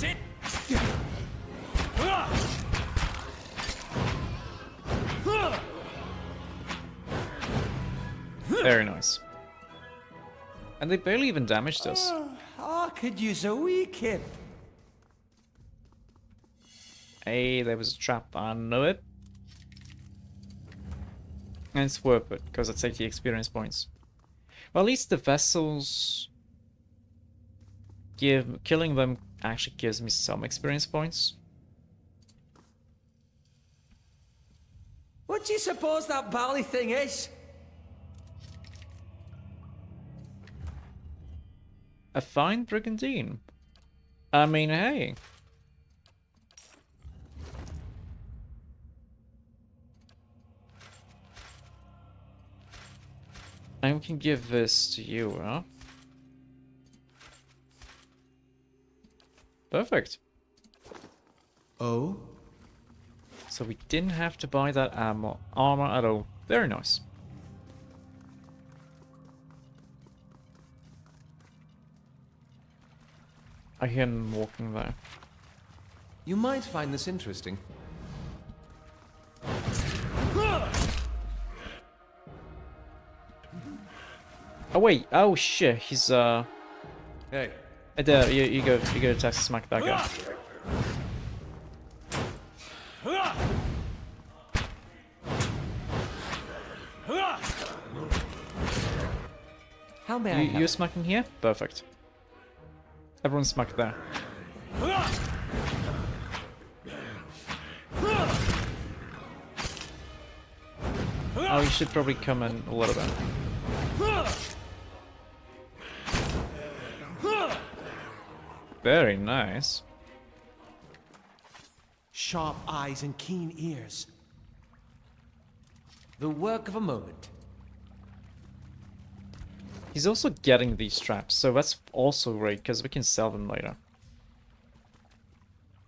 it. Very nice. And they barely even damaged us. I could use a wee kip. Hey, there was a trap. I know it. And it's worth it, because it's 80 experience points. Well, at least the vessels... Killing them actually gives me some experience points. What do you suppose that bally thing is? A fine brigandine. I mean, hey. I can give this to you, huh? Perfect. Oh? So we didn't have to buy that armor at all. Very nice. I hear him walking there. You might find this interesting. Oh wait, oh shit, he's Hey, there, you go attack smack that guy. How may I help? You're smacking here? Perfect. Everyone's smacked there. Oh, you should probably come in a little bit. Very nice. Sharp eyes and keen ears. The work of a moment. He's also getting these traps, so that's also great, because we can sell them later.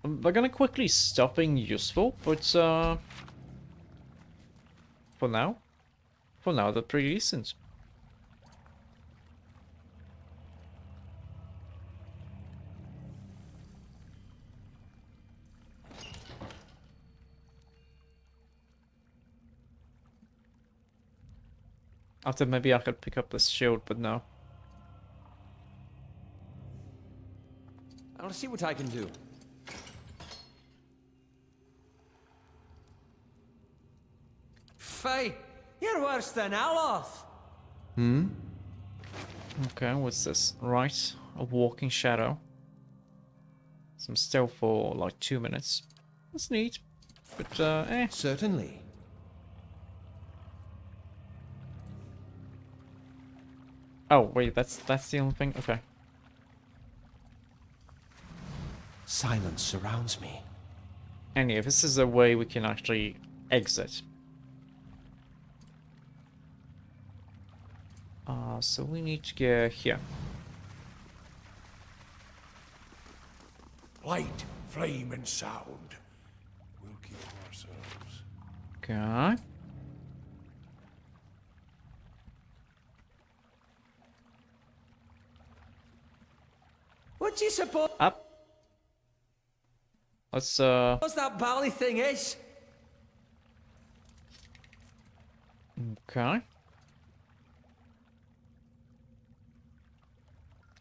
We're gonna quickly stop being useful, but for now they're pretty decent. I thought maybe I could pick up this shield, but no. I'll see what I can do. Faye, you're worse than Aloth. Okay, what's this? Right, a walking shadow. Some stealth for like 2 minutes. That's neat, but eh. Certainly. Oh wait, that's the only thing. Okay. Silence surrounds me. Anyway, this is a way we can actually exit. So we need to get here. Light, flame, and sound. We'll keep to ourselves. Okay. What do you suppose Up. Let's that bally thing is? Okay.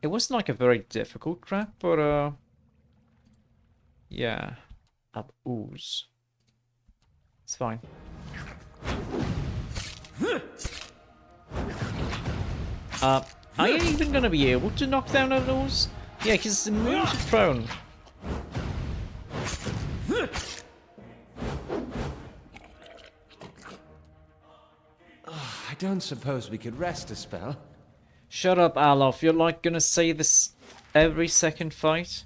It wasn't like a very difficult trap, but yeah. Up ooze. It's fine. Are you even gonna be able to knock down an ooze? Yeah, he's immune to prone. don't suppose we could rest a spell. Shut up, Alof. You're like gonna say this every second fight?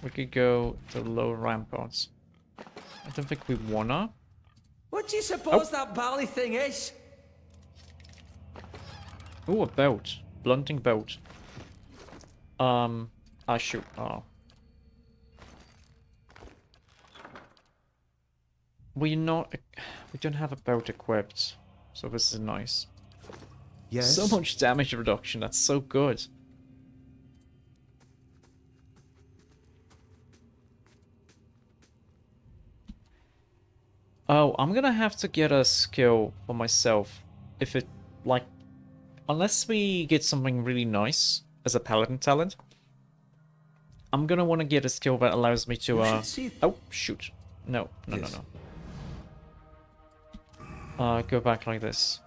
We could go to the lower ramparts. I don't think we wanna. What do you suppose that bally thing is? Ooh, a belt. Blunting belt. Ah, shoot. Oh. We don't have a belt equipped, so this is nice. Yes. So much damage reduction, that's so good. Oh, I'm gonna have to get a skill for myself. If it, like, unless we get something really nice as a paladin talent, I'm gonna want to get a skill that allows me to, oh, shoot. No. Go back like this.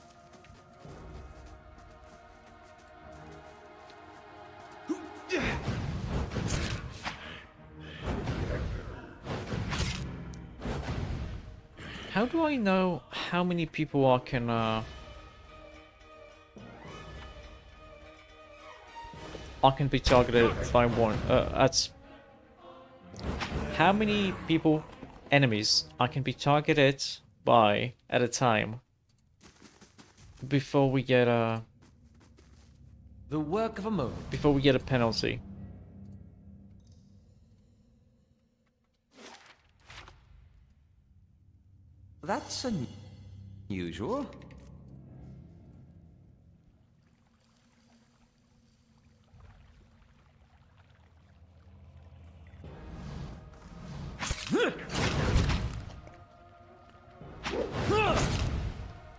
How do I know how many people I can be targeted by one? That's how many people, enemies, I can be targeted by at a time before we get The work of a moment. before we get a penalty. That's unusual.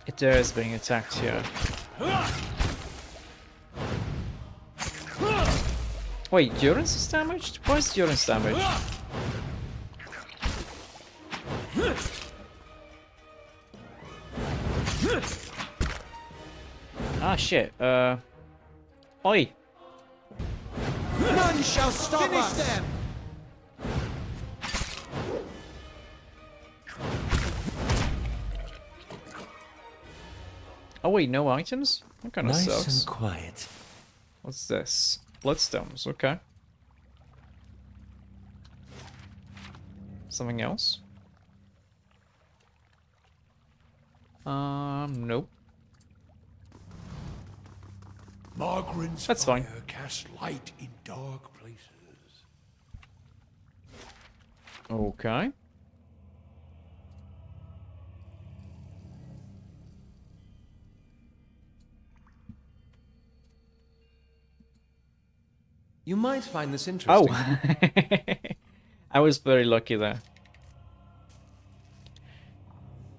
Adair is being attacked here. Wait, Durance is damaged? Why is Durance damaged? Ah, shit. Oi! None shall stop us. Them. Oh wait, no items? That kind of Nice sucks. and quiet. What's this? Bloodstones, okay. Something else? Nope. Margaret's That's fire fine. casts light in dark places. Okay. You might find this interesting. Oh! I was very lucky there.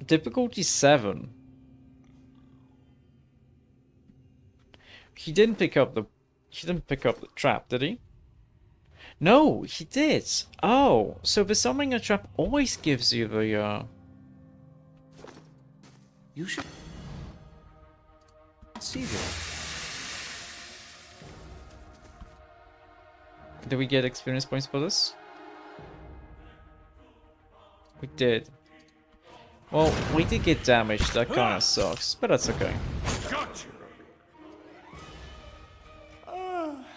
Difficulty 7. He didn't pick up the trap, did he? No, he did. Oh, so the summoning a trap always gives you the You should see this. Did we get experience points for this? We did. Well, we did get damaged, that kind of sucks, but that's okay. Gotcha!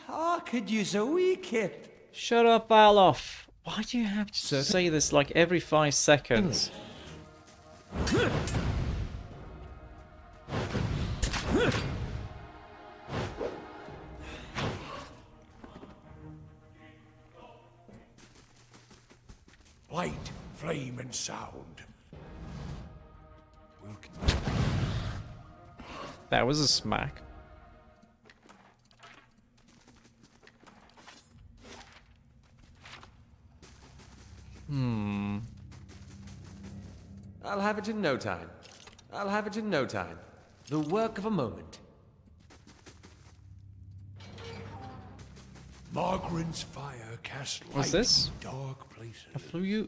I could use a wee kip. Shut up, Alof! Why do you have to say this like every 5 seconds? Light, flame, and sound. That was a smack. I'll have it in no time. I'll have it in no time. The work of a moment. Margaret's fire casts light What's this? in dark places.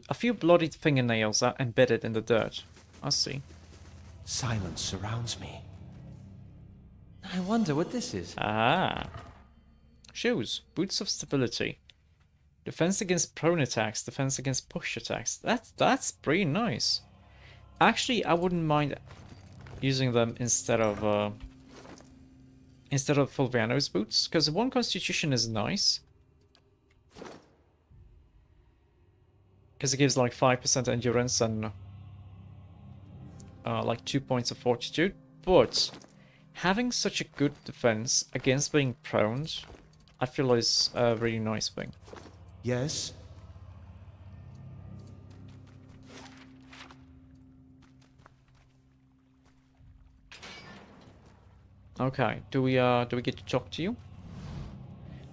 A few bloodied fingernails are embedded in the dirt. I see. Silence surrounds me. I wonder what this is. Ah. Shoes. Boots of stability. Defense against prone attacks. Defense against push attacks. That's pretty nice. Actually, I wouldn't mind using them instead of Fulviano's boots, because 1 constitution is nice. Because it gives like 5% endurance and like 2 points of fortitude. But having such a good defense against being prone, I feel is a really nice thing. Yes? Okay, do we get to talk to you?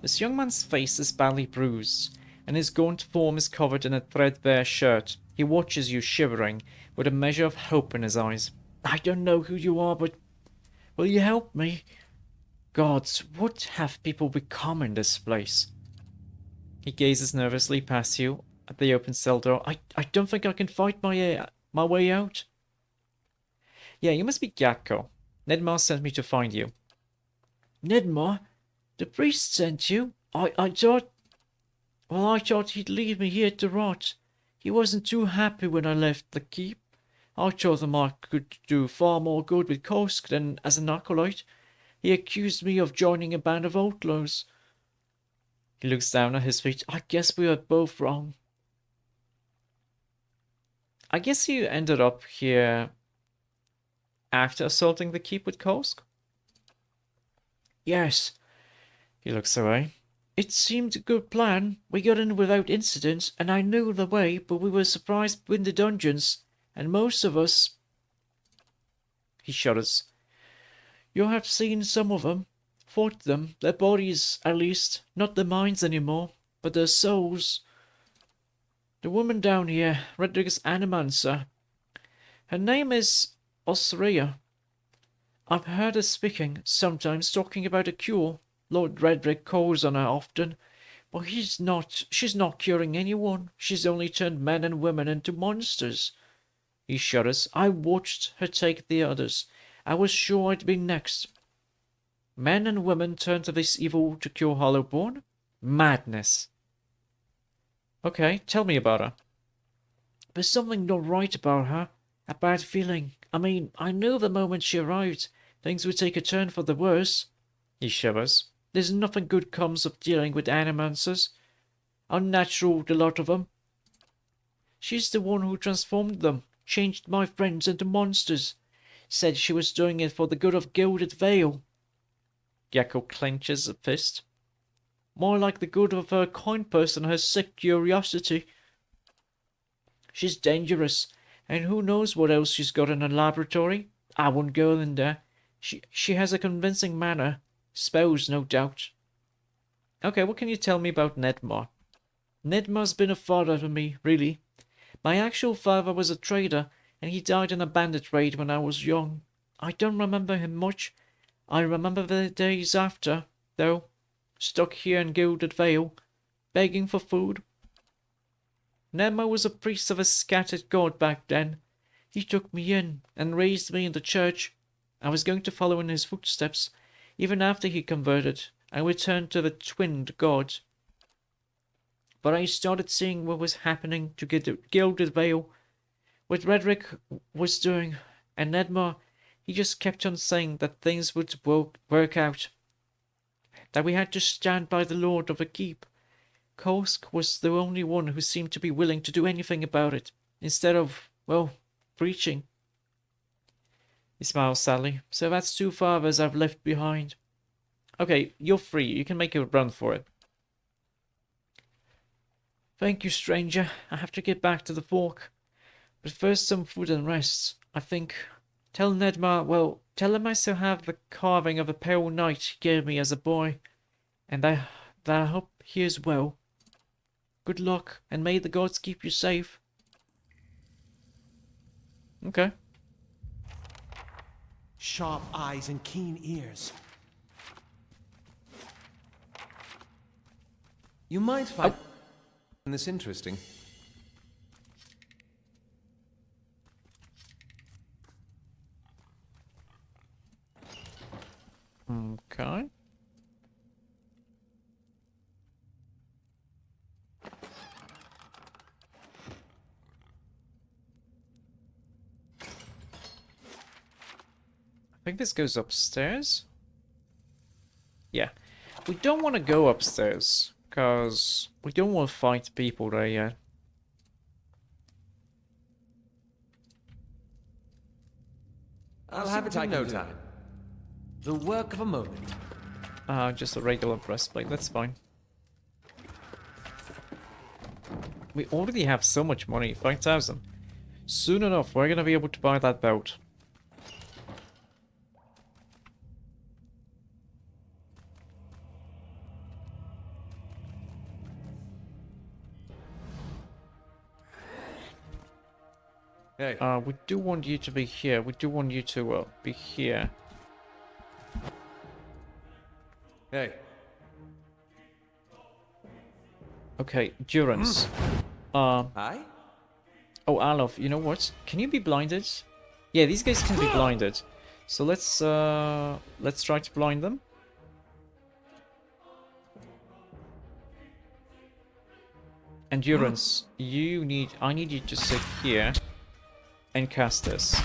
This young man's face is badly bruised, and his gaunt form is covered in a threadbare shirt. He watches you shivering, with a measure of hope in his eyes. I don't know who you are, but will you help me? Gods, what have people become in this place? He gazes nervously past you at the open cell door. I don't think I can fight my way out. Yeah, you must be Yakko. Nedmar sent me to find you. Nedmar? The priest sent you? I thought... Well, I thought he'd leave me here to rot. He wasn't too happy when I left the keep. I told him I could do far more good with Kosk than as an acolyte. He accused me of joining a band of outlaws. He looks down at his feet. I guess we were both wrong. I guess you ended up here after assaulting the keep with Kosk? Yes. He looks away. It seemed a good plan. We got in without incident, and I knew the way, but we were surprised in the dungeons, and most of us... He shudders. You have seen some of them, fought them, their bodies, at least, not their minds anymore, but their souls. The woman down here, Redrig's animancer. Her name is Osria. I've heard her speaking, sometimes talking about a cure. Lord Redrick calls on her often, but she's not curing anyone. She's only turned men and women into monsters. He shudders. I watched her take the others. I was sure I'd be next. Men and women turn to this evil to cure Hollowborn? Madness. Okay, tell me about her. There's something not right about her. A bad feeling. I mean, I knew the moment she arrived, things would take a turn for the worse. He shivers. There's nothing good comes of dealing with animancers. Unnatural, the lot of them. She's the one who transformed them, changed my friends into monsters. Said she was doing it for the good of Gilded Vale. Yakko clenches a fist. More like the good of her kind person, her sick curiosity. She's dangerous, and who knows what else she's got in her laboratory. I won't go in there. She has a convincing manner. Spells, no doubt. Okay, what can you tell me about Nedmar? Nedmar's been a father to me, really. My actual father was a trader, and he died in a bandit raid when I was young. I don't remember him much. I remember the days after, though, stuck here in Gilded Vale, begging for food. Nedmar was a priest of a scattered god back then. He took me in and raised me in the church. I was going to follow in his footsteps, even after he converted and returned to the twinned god. But I started seeing what was happening to Gilded Vale, what Redrick was doing, and Nedmar, he just kept on saying that things would work out, that we had to stand by the lord of the keep. Kosk was the only one who seemed to be willing to do anything about it, instead of, well, preaching. He smiles sadly. So that's 2 fathers I've left behind. Okay, you're free. You can make a run for it. Thank you, stranger. I have to get back to the fork. But first some food and rest, I think. Tell Nedmar, well, tell him I still have the carving of a pale knight he gave me as a boy. And that I hope he is well. Good luck, and may the gods keep you safe. Okay. Sharp eyes and keen ears. You might find this interesting. Okay. think this goes upstairs. Yeah. We don't want to go upstairs, because we don't want to fight people there yet. I'll have it in no time. The work of a moment. Just a regular breastplate, that's fine. We already have so much money, 5,000. Soon enough, we're gonna be able to buy that belt. Hey, We do want you to be here. We do want you to be here. hey. Okay, Durance. Aye? Oh, Alov, you know what? Can you be blinded? Yeah, these guys can be blinded. So let's try to blind them. Endurance, I need you to sit here and cast this.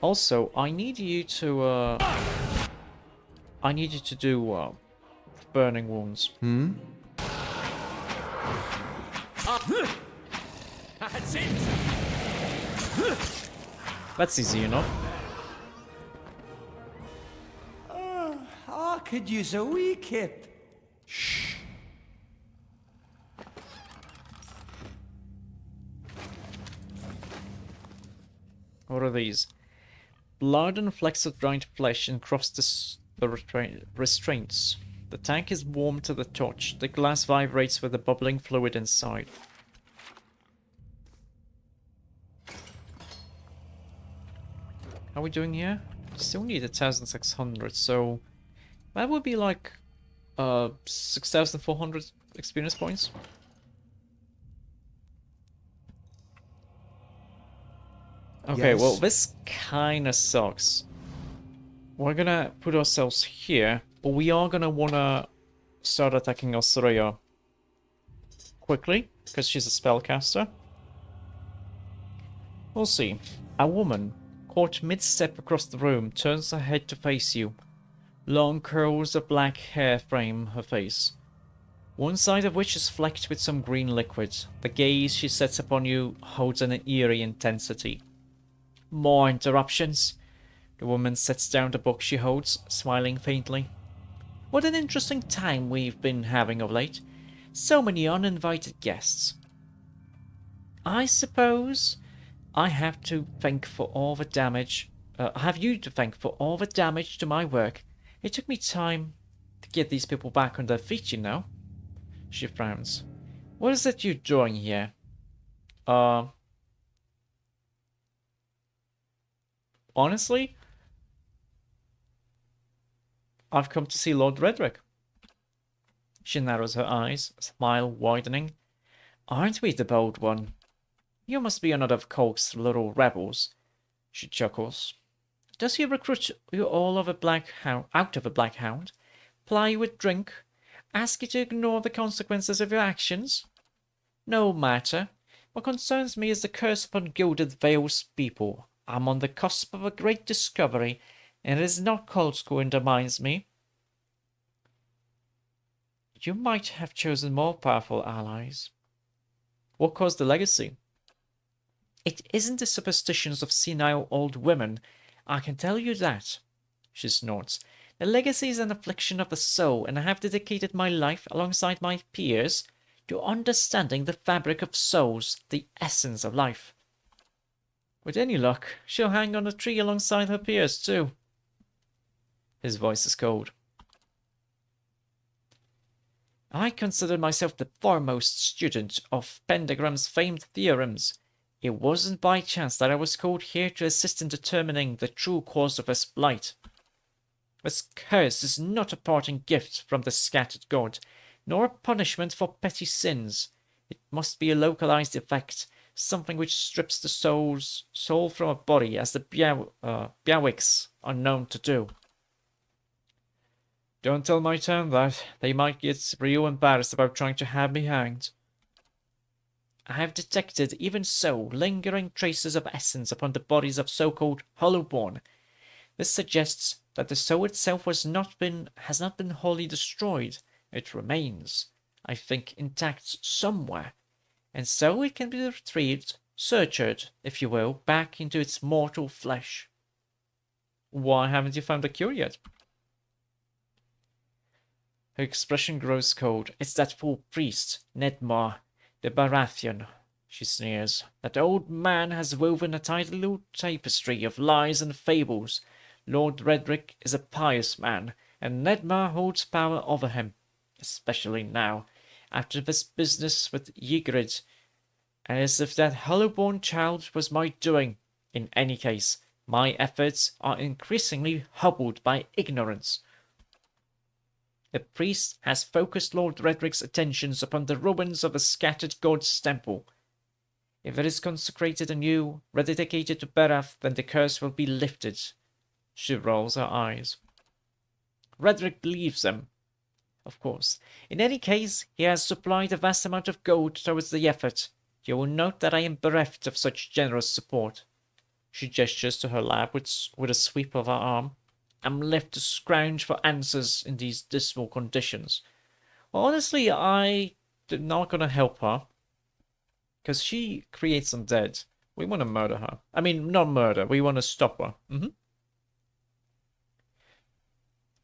Also, I need you to do burning wounds. That's it! That's easy enough. I could use a wee kip. What are these? Blood and flecks of dried flesh encross the restraints. The tank is warm to the touch. The glass vibrates with the bubbling fluid inside. How are we doing here? Still need 1,600, so that would be like 6,400 experience points. Okay, Yes. well, this kinda sucks. We're gonna put ourselves here, but we are gonna wanna start attacking Osraya quickly, because she's a spellcaster. We'll see. A woman, caught mid-step across the room, turns her head to face you. Long curls of black hair frame her face, one side of which is flecked with some green liquid. The gaze she sets upon you holds an eerie intensity. More interruptions. The woman sets down the book she holds, smiling faintly. What an interesting time we've been having of late. So many uninvited guests. I suppose I have to thank for all the damage. I have you to thank for all the damage to my work. It took me time to get these people back on their feet, you know. She frowns. What is it you're doing here? Honestly, I've come to see Lord Redrick. She narrows her eyes, smile widening. Aren't we the bold one? You must be another of Colk's little rebels. She chuckles. Does he recruit you all of a black hound, out of a black hound? Ply you with drink? Ask you to ignore the consequences of your actions? No matter. What concerns me is the curse upon Gilded Vale's people. I'm on the cusp of a great discovery, and it is not Kolsk who undermines me. You might have chosen more powerful allies. What caused the legacy? It isn't the superstitions of senile old women, I can tell you that. She snorts. The legacy is an affliction of the soul, and I have dedicated my life, alongside my peers, to understanding the fabric of souls, the essence of life. With any luck, she'll hang on a tree alongside her peers, too. His voice is cold. I consider myself the foremost student of Pentagram's famed theorems. It wasn't by chance that I was called here to assist in determining the true cause of this blight. This curse is not a parting gift from the scattered god, nor a punishment for petty sins. It must be a localized effect, something which strips the soul from a body, as the Biawiks are known to do. Don't tell my town that. They might get real embarrassed about trying to have me hanged. I have detected, even so, lingering traces of essence upon the bodies of so-called Hollowborn. This suggests that the soul itself has not been wholly destroyed. It remains, I think, intact somewhere, and so it can be retrieved, sutured, if you will, back into its mortal flesh. Why haven't you found the cure yet? Her expression grows cold. It's that fool priest, Nedmar, the Baratheon, she sneers. That old man has woven a tidy little tapestry of lies and fables. Lord Redrick is a pious man, and Nedmar holds power over him, especially now, after this business with Ygritte, and as if that Hollowborn child was my doing. In any case, my efforts are increasingly hobbled by ignorance. The priest has focused Lord Redrick's attentions upon the ruins of a scattered god's temple. If it is consecrated anew, rededicated to Berath, then the curse will be lifted. She rolls her eyes. Redrick believes them, of course. In any case, he has supplied a vast amount of gold towards the effort. You will note that I am bereft of such generous support. She gestures to her lab with a sweep of her arm. I'm left to scrounge for answers in these dismal conditions. Well, honestly, I'm not gonna help her, because she creates undead. We want to murder her. I mean, not murder. We want to stop her.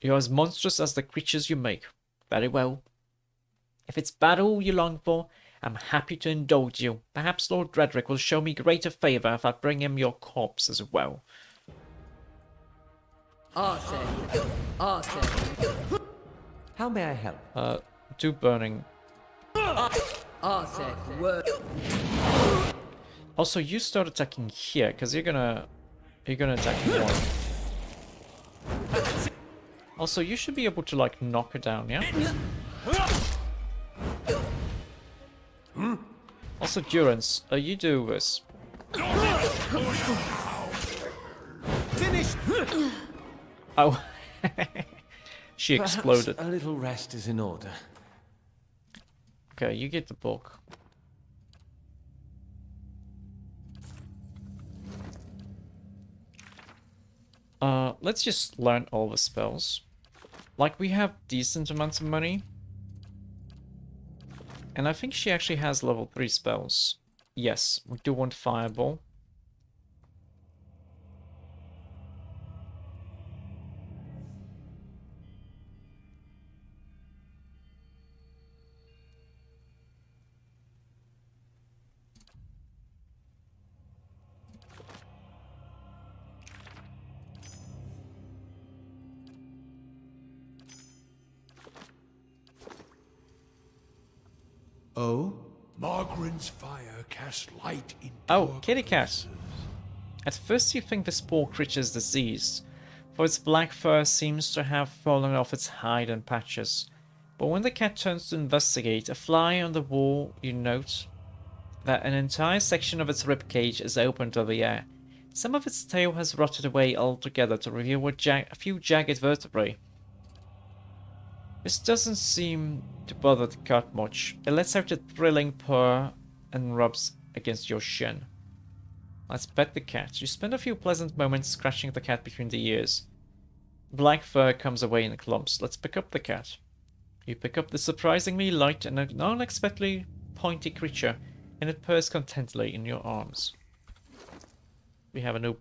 You're as monstrous as the creatures you make. Very well. If it's battle you long for, I'm happy to indulge you. Perhaps Lord Redrick will show me greater favor if I bring him your corpse as well. Arthur. How may I help? Do burning. Arthur, word. Also, you start attacking here, because you're gonna attack more. Also, you should be able to, like, knock her down, yeah? Also, Durance, you do this. Finished! Oh. She exploded. Perhaps a little rest is in order. Okay, you get the book. Let's just learn all the spells. Like, we have decent amounts of money. And I think she actually has level 3 spells. Yes, we do want Fireball. Oh? Margaren's fire casts light in Oh, dark kitty cat. places. At first you think this poor creature's diseased, for its black fur seems to have fallen off its hide in patches. But when the cat turns to investigate, a fly on the wall, you note that an entire section of its ribcage is open to the air. Some of its tail has rotted away altogether to reveal a few jagged vertebrae. This doesn't seem to bother the cat much. It lets out a thrilling purr and rubs against your shin. Let's pet the cat. You spend a few pleasant moments scratching the cat between the ears. Black fur comes away in clumps. Let's pick up the cat. You pick up the surprisingly light and unexpectedly pointy creature, and it purrs contentedly in your arms. We have an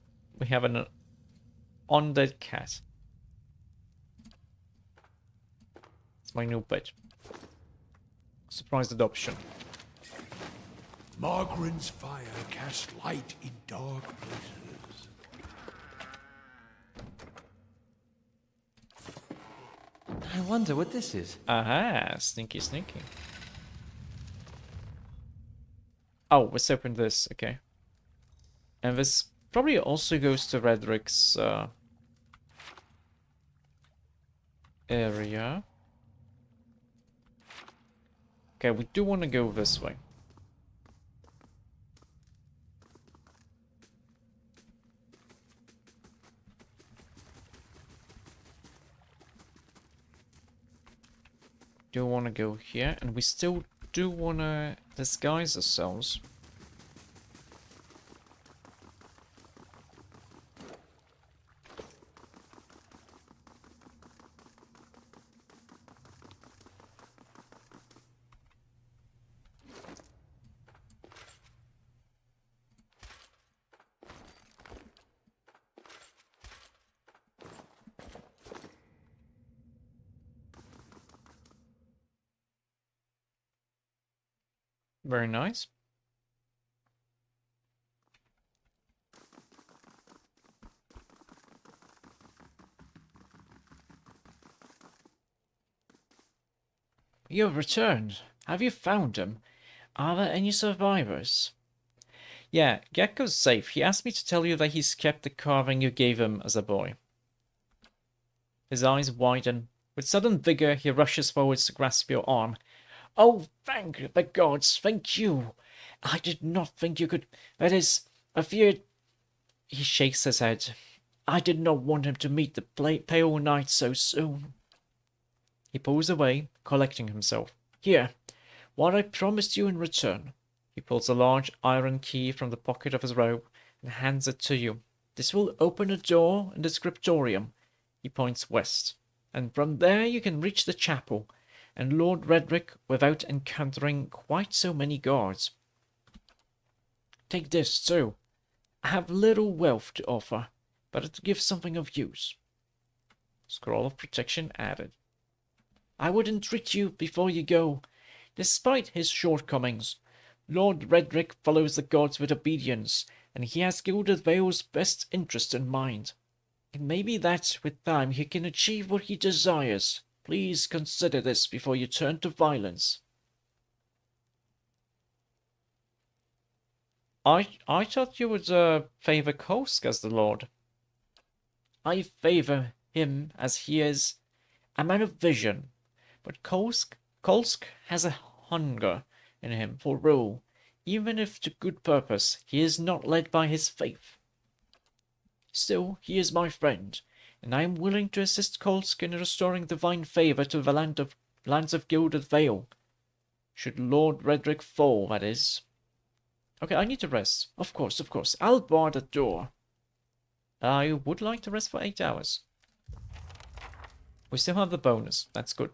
undead cat. It's my new pet. Surprise adoption. Margaren's fire casts light in dark places. I wonder what this is. Aha, sneaky, sneaky. Oh, let's open this, okay. And this probably also goes to Redrick's area. Okay, we do want to go this way. Do want to go here, and we still do wanna disguise ourselves. Very nice. You have returned. Have you found him? Are there any survivors? Yeah, Gecko's safe. He asked me to tell you that he's kept the carving you gave him as a boy. His eyes widen. With sudden vigor, he rushes forwards to grasp your arm. Oh, thank the gods, thank you. I did not think you could... That is, I feared... He shakes his head. I did not want him to meet the pale knight so soon. He pulls away, collecting himself. Here, what I promised you in return. He pulls a large iron key from the pocket of his robe and hands it to you. This will open a door in the scriptorium. He points west. And from there you can reach the chapel and Lord Redrick without encountering quite so many guards. Take this too. I have little wealth to offer, but it gives something of use. Scroll of protection added. I would entreat you before you go. Despite his shortcomings, Lord Redrick follows the gods with obedience, and he has Gilded Vale's best interest in mind. It may be that, with time, he can achieve what he desires. Please consider this before you turn to violence. I thought you would favor Kolsk as the Lord. I favor him as he is a man of vision, but Kolsk has a hunger in him for rule, even if to good purpose. He is not led by his faith. Still, he is my friend, and I am willing to assist Kolsk in restoring divine favor to the lands of Gilded Vale. Should Lord Redrick fall, that is. Okay, I need to rest. Of course. I'll bar the door. I would like to rest for 8 hours. We still have the bonus. That's good.